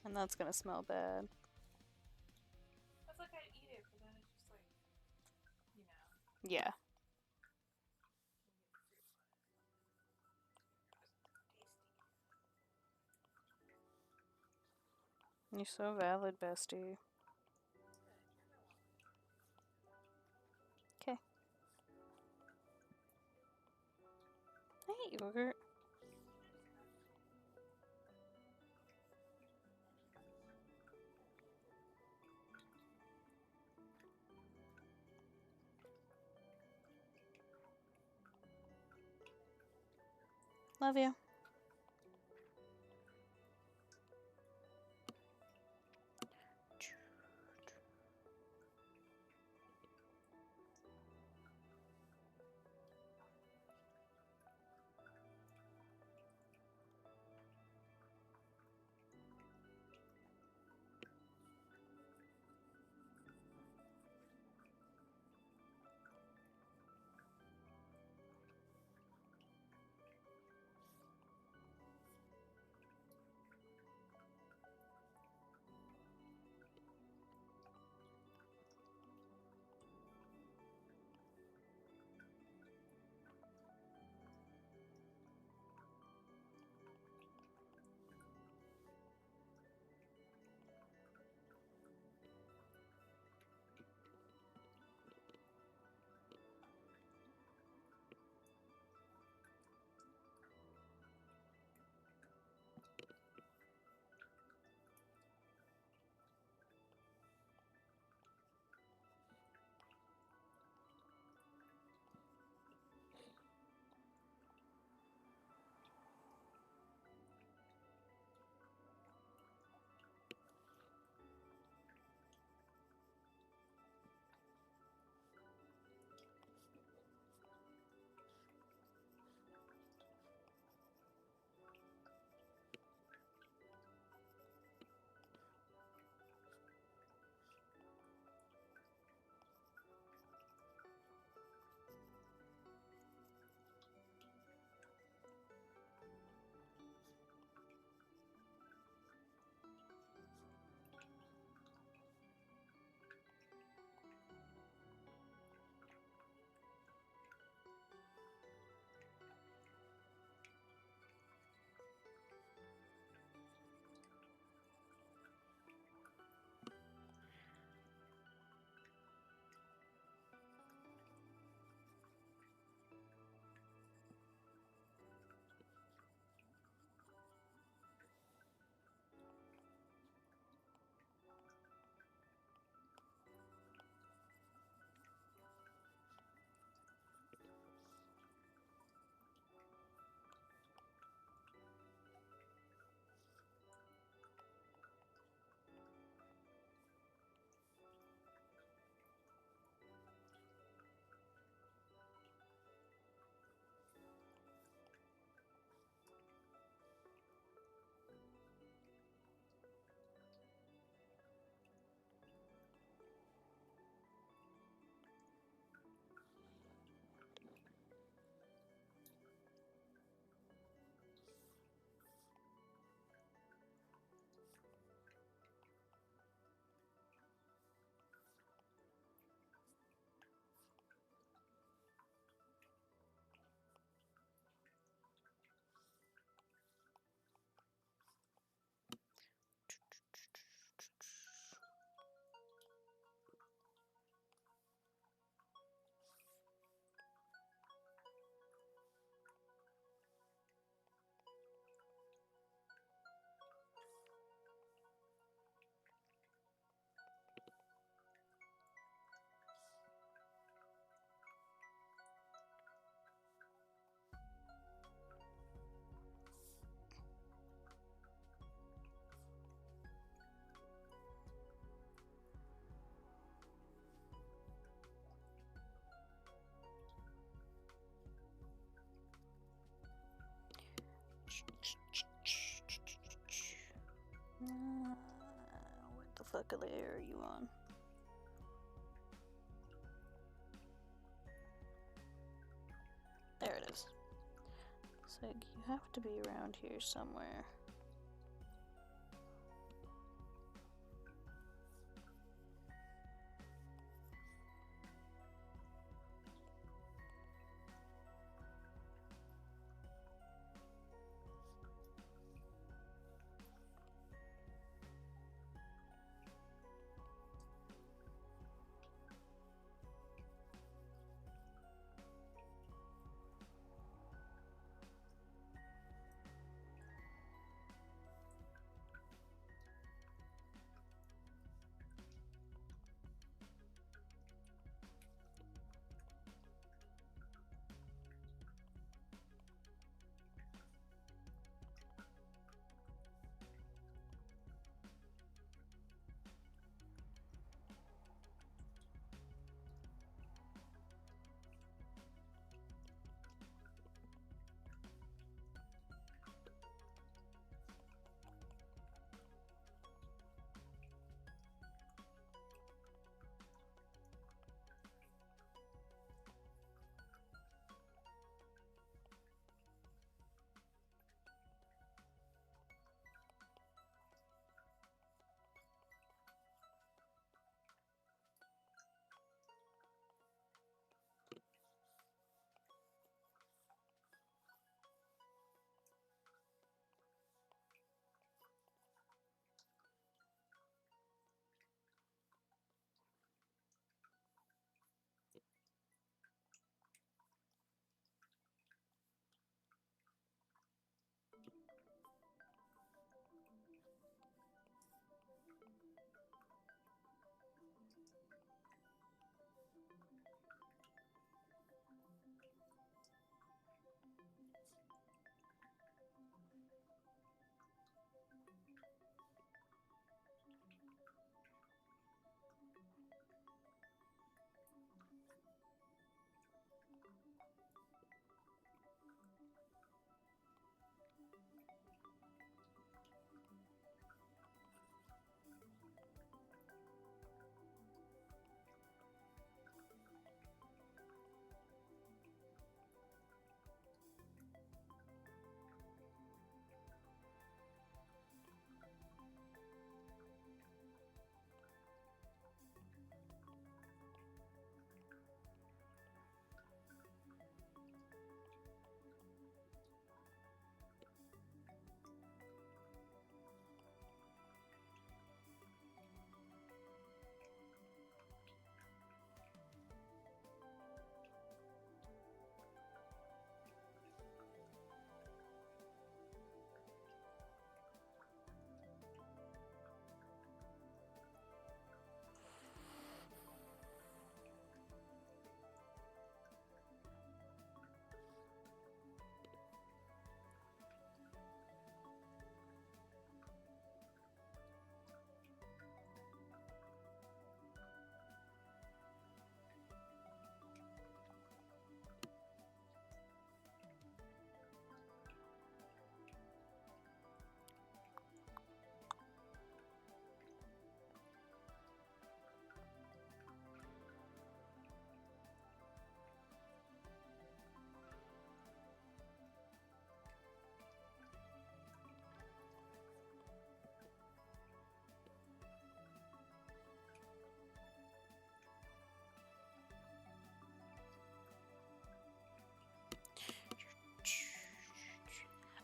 And that's gonna smell bad. That's like I eat it, but then it's just like, you know. Yeah. You're so valid, bestie. Okay. I hate yogurt. Love you. fuck layer are you on? There it is. So you have to be around here somewhere.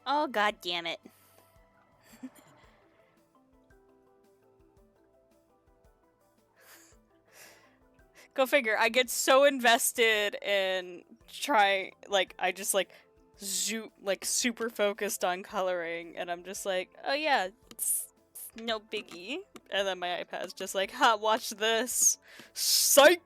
Oh, god damn it. Go figure. I get so invested in trying, like, I just, like, super focused on coloring, and I'm just like, oh yeah, it's no biggie. And then my iPad's just like, ha, watch this. Psych!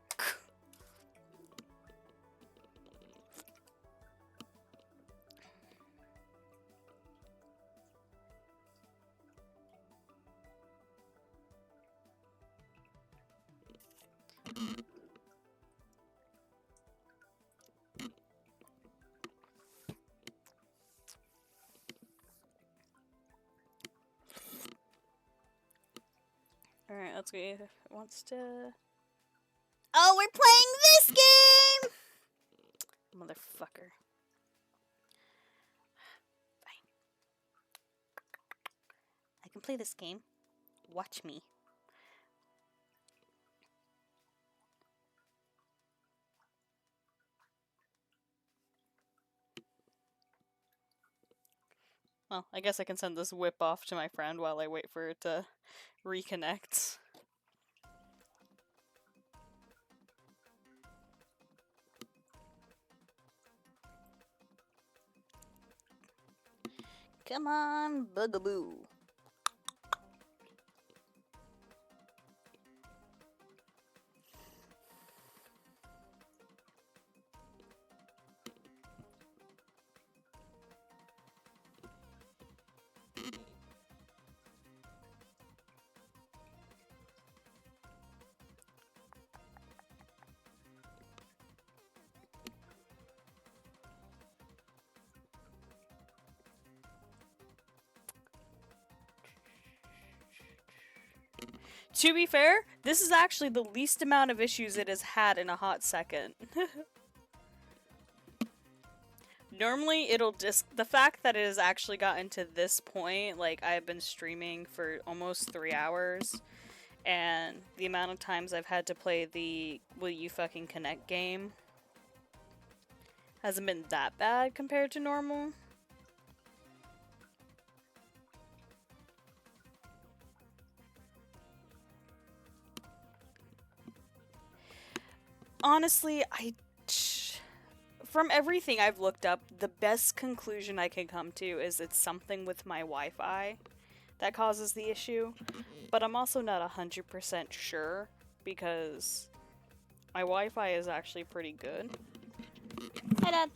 Alright, let's go. If it wants to. Oh, we're playing this game! Motherfucker. Fine. I can play this game. Watch me. Well, I guess I can send this whip off to my friend while I wait for it to reconnect. Come on, bugaboo. To be fair, this is actually the least amount of issues it has had in a hot second. Normally, it'll just... The fact that it has actually gotten to this point, like, I've been streaming for almost 3 hours, and the amount of times I've had to play the Will You Fucking Connect game hasn't been that bad compared to normal. Honestly, from everything I've looked up, the best conclusion I can come to is it's something with my Wi-Fi that causes the issue. But I'm also not 100% sure because my Wi-Fi is actually pretty good. Hi, Dad.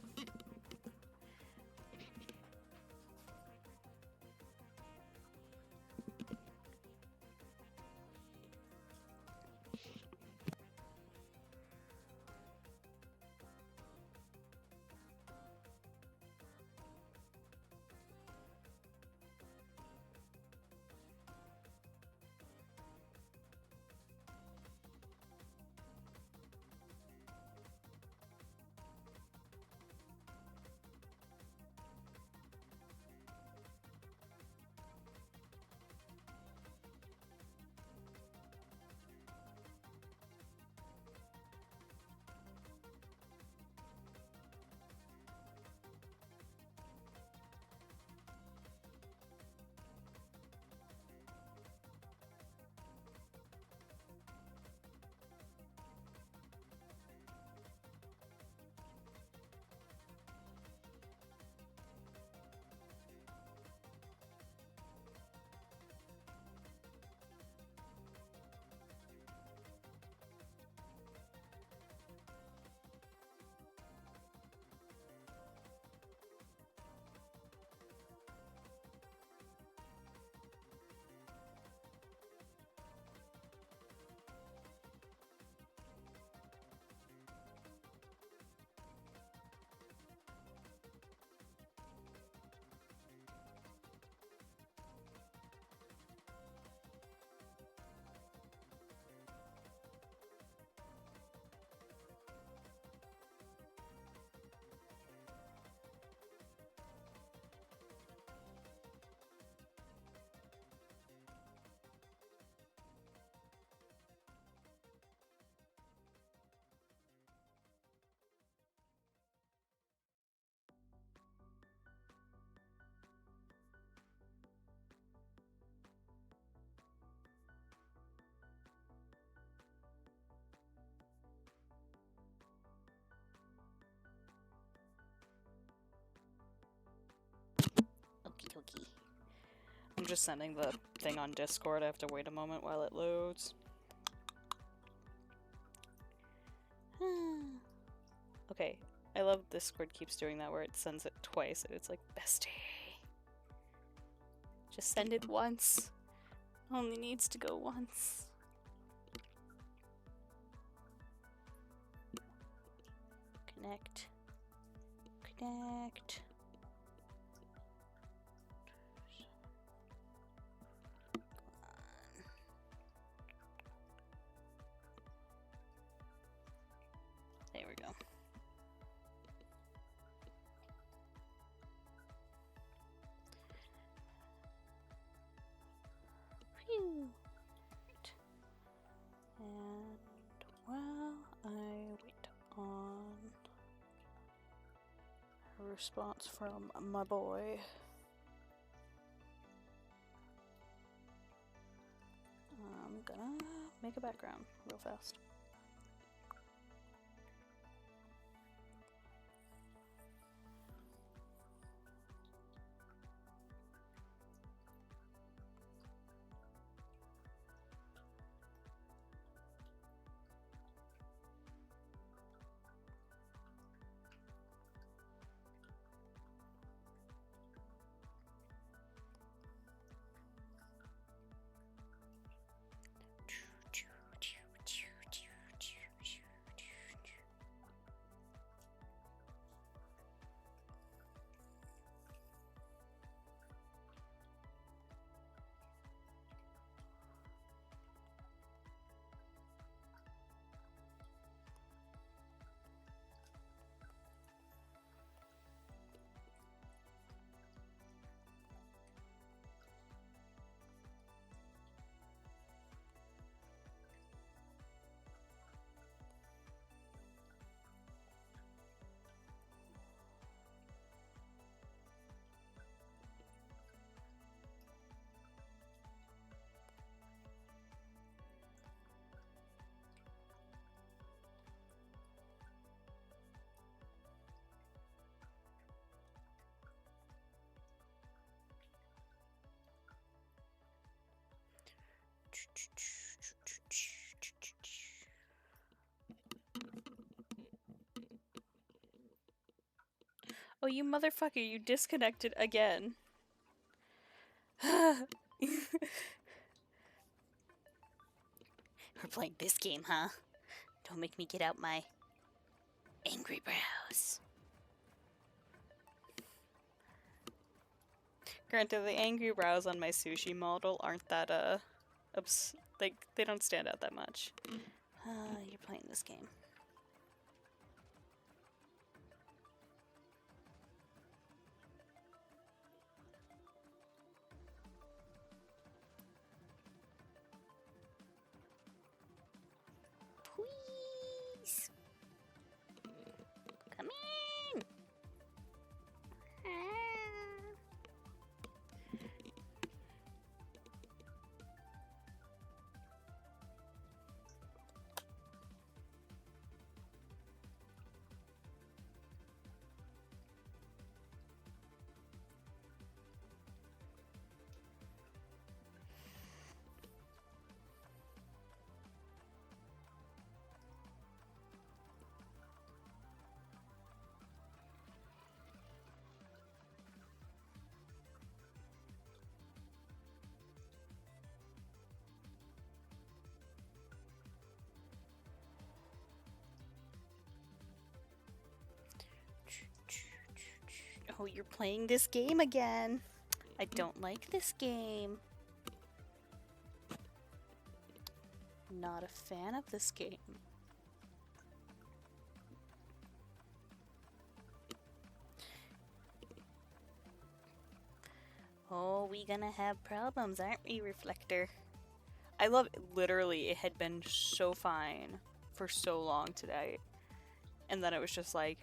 Okie dokie. I'm just sending the thing on Discord. I have to wait a moment while it loads. Okay, I love Discord keeps doing that where it sends it twice and it's like, bestie. Just send it once. Only needs to go once. Connect. Connect. response from my boy. I'm gonna make a background real fast. Oh, you motherfucker, you disconnected again. We're playing this game, huh? Don't make me get out my angry brows. Granted, the angry brows on my sushi model aren't that, like, they don't stand out that much. You're playing this game. Please. Come in. Oh, you're playing this game again. I don't like this game. Not a fan of this game. Oh, we gonna have problems, aren't we, Reflector? I love it. Literally, it had been so fine for so long today. And then it was just like,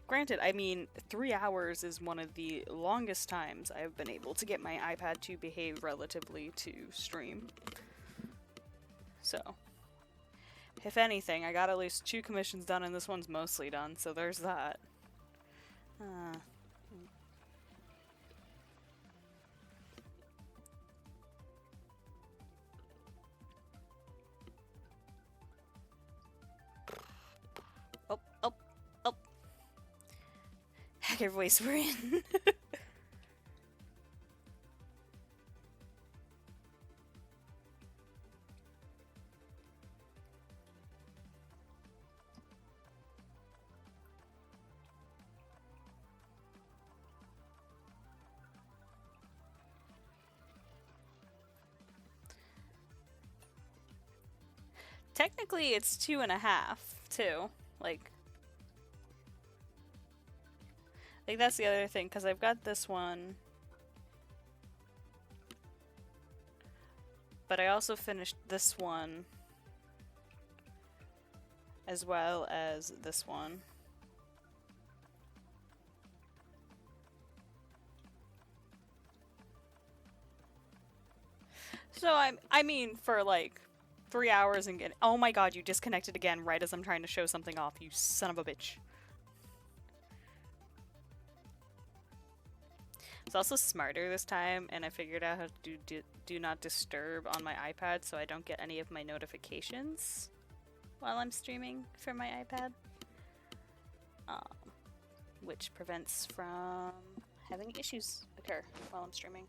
Granted, I mean, 3 hours is one of the longest times I've been able to get my iPad to behave relatively to stream. So, if anything, I got at least 2 commissions done and this one's mostly done, so there's that. Oh. Hacker voice, we're in. Technically, it's 2.5, too. Like, that's the other thing, because I've got this one. But I also finished this one. As well as this one. So I mean for like 3 hours and get. Oh my god, you disconnected again right as I'm trying to show something off. You son of a bitch. It's also smarter this time, and I figured out how to do not disturb on my iPad so I don't get any of my notifications while I'm streaming from my iPad. Which prevents from having issues occur while I'm streaming.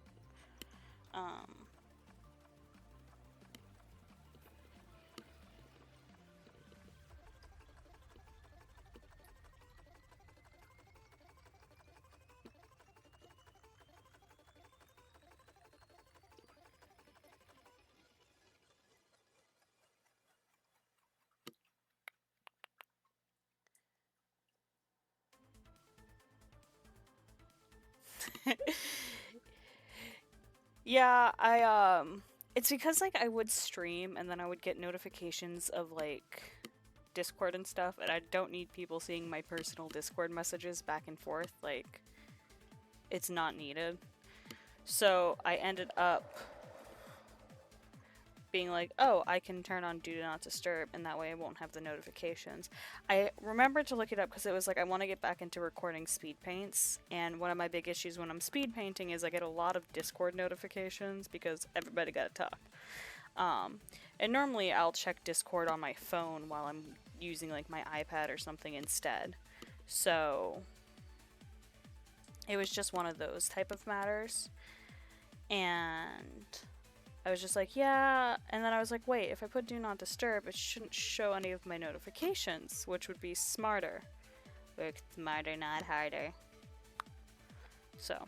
Yeah, it's because like I would stream and then I would get notifications of like Discord and stuff, and I don't need people seeing my personal Discord messages back and forth. Like, it's not needed. So I ended up being like, oh, I can turn on Do Not Disturb, and that way I won't have the notifications. I remembered to look it up because it was like, I want to get back into recording speed paints, and one of my big issues when I'm speed painting is I get a lot of Discord notifications because everybody gotta talk. And normally I'll check Discord on my phone while I'm using like my iPad or something instead. So it was just one of those type of matters. And I was just like, yeah. And then I was like, wait, if I put Do Not Disturb, it shouldn't show any of my notifications, which would be smarter. Work smarter, not harder. So.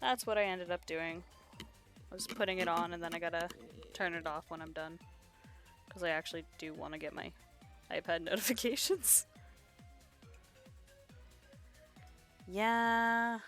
That's what I ended up doing. I was putting it on, and then I gotta turn it off when I'm done. Because I actually do want to get my iPad notifications. Yeah.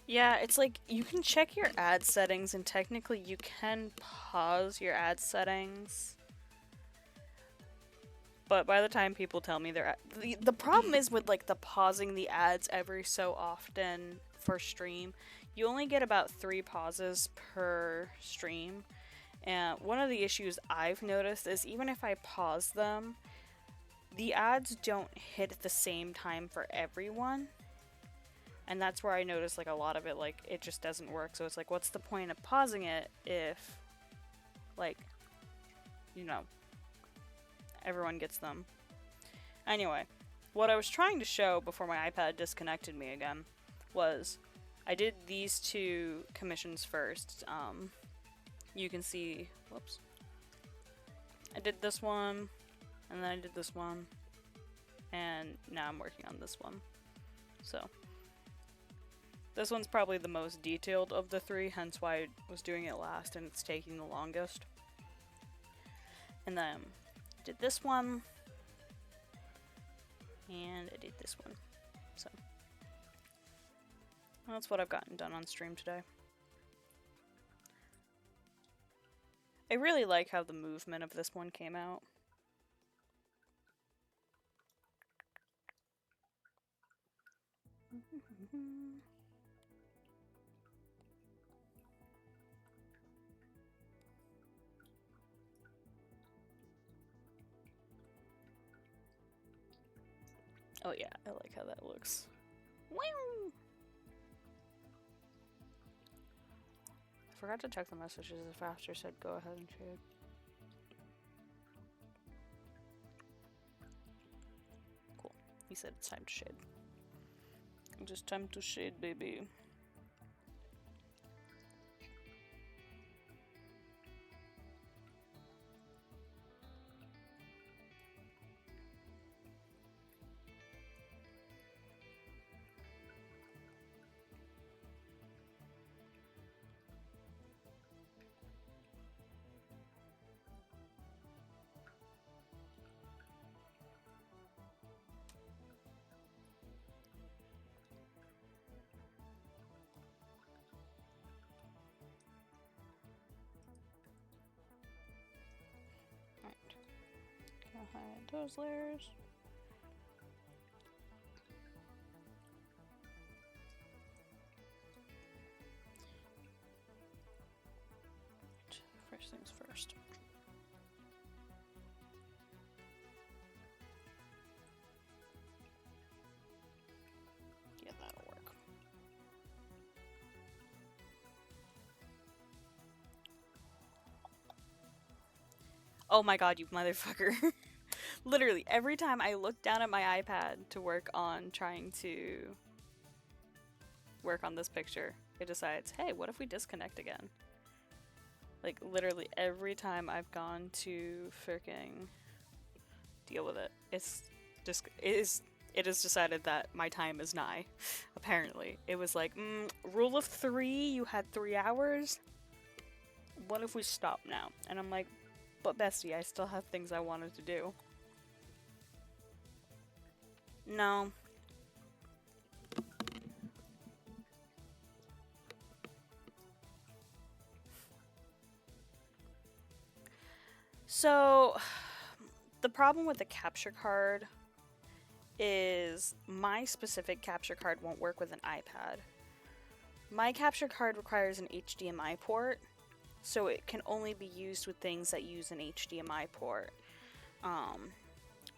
Yeah, it's like you can check your ad settings, and technically you can pause your ad settings. But by the time people tell me they're the problem is with like the pausing the ads every so often for stream, you only get about 3 pauses per stream. And one of the issues I've noticed is even if I pause them, the ads don't hit at the same time for everyone. And that's where I notice like a lot of it, like it just doesn't work. So it's like, what's the point of pausing it if, like, you know, everyone gets them. Anyway, what I was trying to show before my iPad disconnected me again was I did these 2 commissions first. You can see, whoops. I did this one, and then I did this one, and now I'm working on this one. So this one's probably the most detailed of the 3, hence why I was doing it last and it's taking the longest. And then I did this one, and I did this one. So that's what I've gotten done on stream today. I really like how the movement of this one came out. Oh yeah, I like how that looks. Wow. I forgot to check the messages if After said go ahead and shade. Cool. He said it's time to shade. Just time to shade, baby. Hide those layers. First things first. Yeah, that'll work. Oh my god, you motherfucker. Literally, every time I look down at my iPad to work on trying to work on this picture, it decides, hey, what if we disconnect again? Like, literally every time I've gone to freaking deal with it, it has decided that my time is nigh, apparently. It was like, rule of 3, you had 3 hours? What if we stop now? And I'm like, but bestie, I still have things I wanted to do. No. So, the problem with the capture card is my specific capture card won't work with an iPad. My capture card requires an HDMI port, so it can only be used with things that use an HDMI port.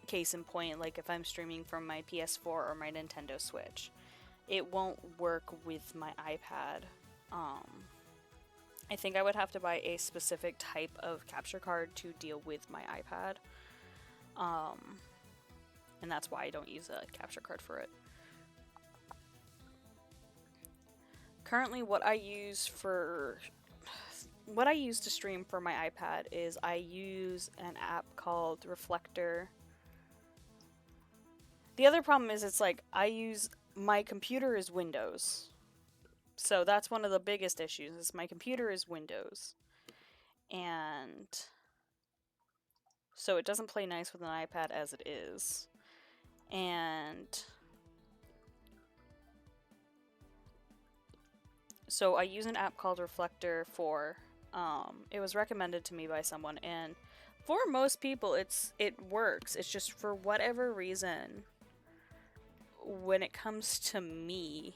Case in point, like if I'm streaming from my PS4 or my Nintendo Switch, it won't work with my iPad. I think I would have to buy a specific type of capture card to deal with my iPad. And that's why I don't use a capture card for it. Currently, what I use to stream for my iPad is I use an app called Reflector. The other problem is my computer is Windows. So that's one of the biggest issues, is my computer is Windows. And so it doesn't play nice with an iPad as it is. And so I use an app called Reflector for, it was recommended to me by someone, and for most people it works. It's just for whatever reason, when it comes to me,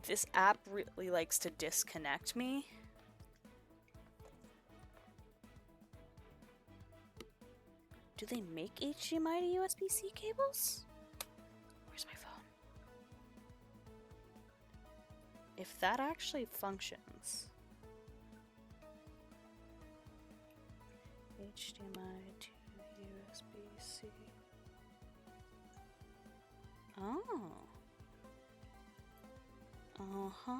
this app really likes to disconnect me. Do they make HDMI to USB-C cables? Where's my phone? If that actually functions. HDMI to USB-C. Oh. Uh-huh.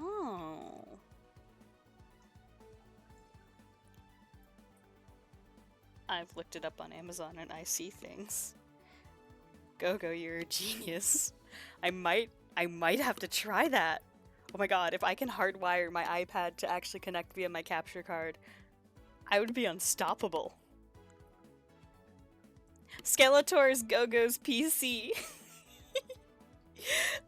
I've looked it up on Amazon and I see things. Go, you're a genius. I might have to try that. Oh my god, if I can hardwire my iPad to actually connect via my capture card, I would be unstoppable. Skeletor's Go-Go's PC.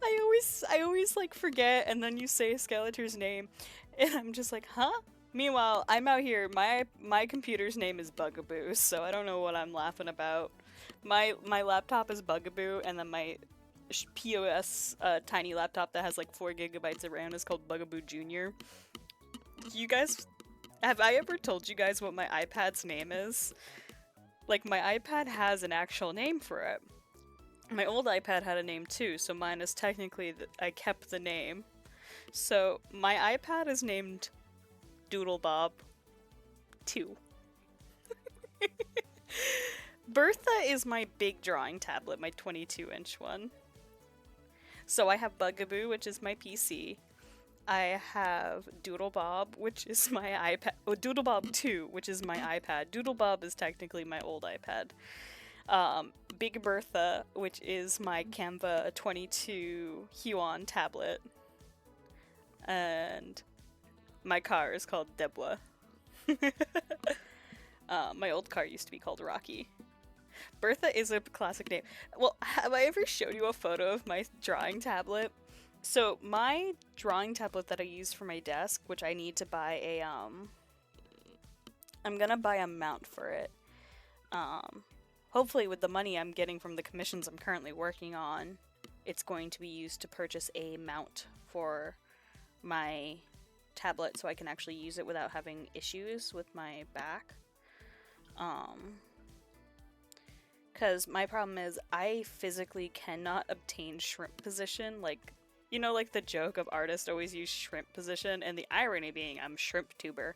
I always like forget, and then you say Skeletor's name, and I'm just like, huh? Meanwhile, I'm out here, my computer's name is Bugaboo, so I don't know what I'm laughing about. My laptop is Bugaboo, and then my POS tiny laptop that has like 4 gigabytes of RAM is called Bugaboo Jr. You guys, have I ever told you guys what my iPad's name is? Like, my iPad has an actual name for it. My old iPad had a name too, so mine is technically, I kept the name. So my iPad is named Doodlebob 2. Bertha is my big drawing tablet, my 22-inch one. So I have Bugaboo, which is my PC. I have Doodlebob, which is my iPad. Oh, Doodlebob 2, which is my iPad. Doodlebob is technically my old iPad. Big Bertha, which is my Canva 22 Huon tablet. And my car is called Debla. My old car used to be called Rocky. Bertha is a classic name. Well, have I ever showed you a photo of my drawing tablet? So my drawing tablet that I use for my desk, which I need to buy I'm gonna buy a mount for it. Hopefully with the money I'm getting from the commissions I'm currently working on, it's going to be used to purchase a mount for my tablet so I can actually use it without having issues with my back. Because my problem is I physically cannot obtain shrimp position. Like, you know, like the joke of artists always use shrimp position, and the irony being I'm shrimp tuber.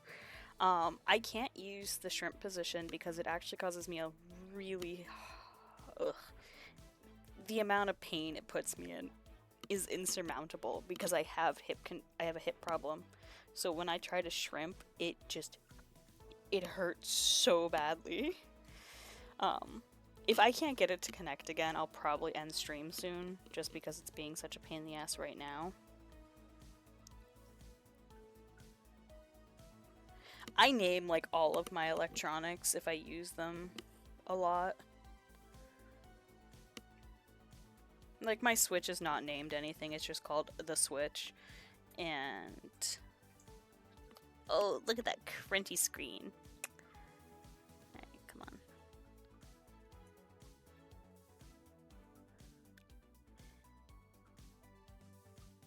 I can't use the shrimp position because it actually causes me a really... The amount of pain it puts me in is insurmountable because I have a hip problem. So when I try to shrimp, it hurts so badly. If I can't get it to connect again, I'll probably end stream soon, just because it's being such a pain in the ass right now. I name, like, all of my electronics if I use them a lot. Like, my Switch is not named anything, it's just called the Switch. And... oh, look at that crunchy screen. Alright, come on.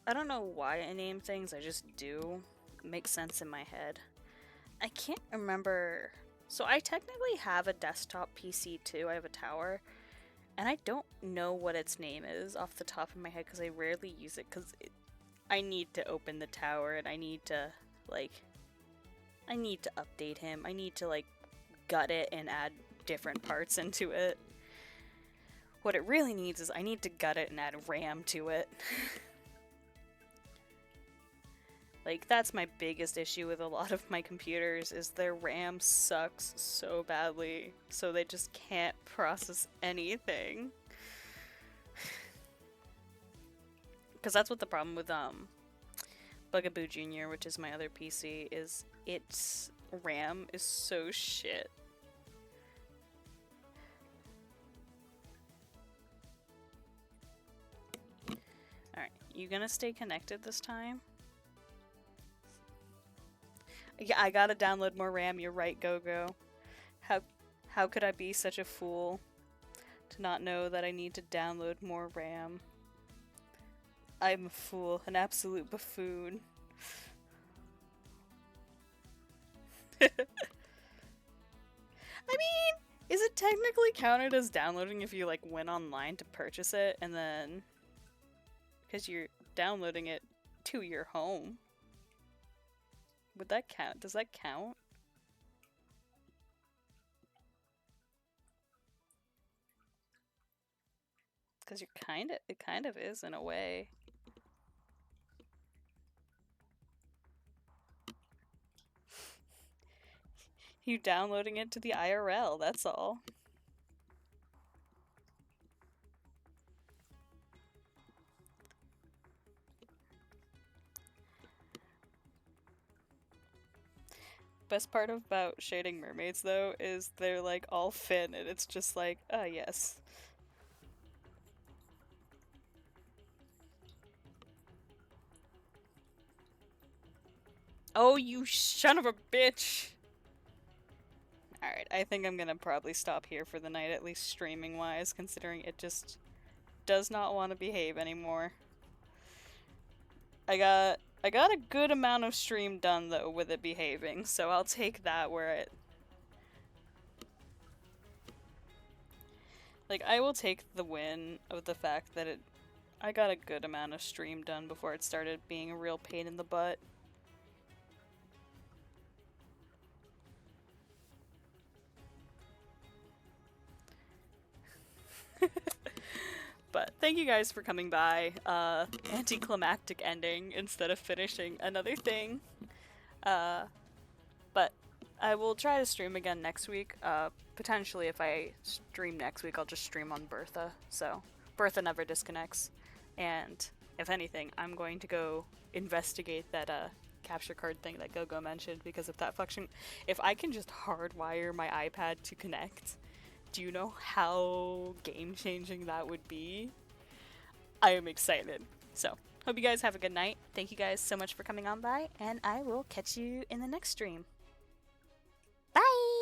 I don't know why I name things, I just do. It makes sense in my head. I can't remember... So I technically have a desktop PC too, I have a tower. And I don't know what its name is off the top of my head because I rarely use it because I need to open the tower and I need to, like... I need to update him. I need to, like, gut it and add different parts into it. What it really needs is I need to gut it and add RAM to it. Like, that's my biggest issue with a lot of my computers, is their RAM sucks so badly, so they just can't process anything. Because that's what the problem with, Bugaboo Jr., which is my other PC, is its RAM is so shit. Alright, you gonna stay connected this time? Yeah, I gotta download more RAM, you're right, Go-Go. How could I be such a fool to not know that I need to download more RAM? I'm a fool, an absolute buffoon. I mean, is it technically counted as downloading if you, like, went online to purchase it and then... because you're downloading it to your home? Would that count? Does that count? Because it kind of is in a way. You downloading it to the IRL, that's all. Best part about shading mermaids, though, is they're, like, all fin, and it's just like, ah, yes. Oh, you son of a bitch! Alright, I think I'm gonna probably stop here for the night, at least streaming-wise, considering it just does not want to behave anymore. I got a good amount of stream done, though, with it behaving, so I'll take that where it... Like, I will take the win of the fact that I got a good amount of stream done before it started being a real pain in the butt. But thank you guys for coming by. Anticlimactic ending instead of finishing another thing. But I will try to stream again next week. Potentially, if I stream next week, I'll just stream on Bertha. So Bertha never disconnects. And if anything, I'm going to go investigate that capture card thing that Gogo mentioned, because if I can just hardwire my iPad to connect, do you know how game changing that would be? I am excited. So, hope you guys have a good night. Thank you guys so much for coming on by, and I will catch you in the next stream. Bye!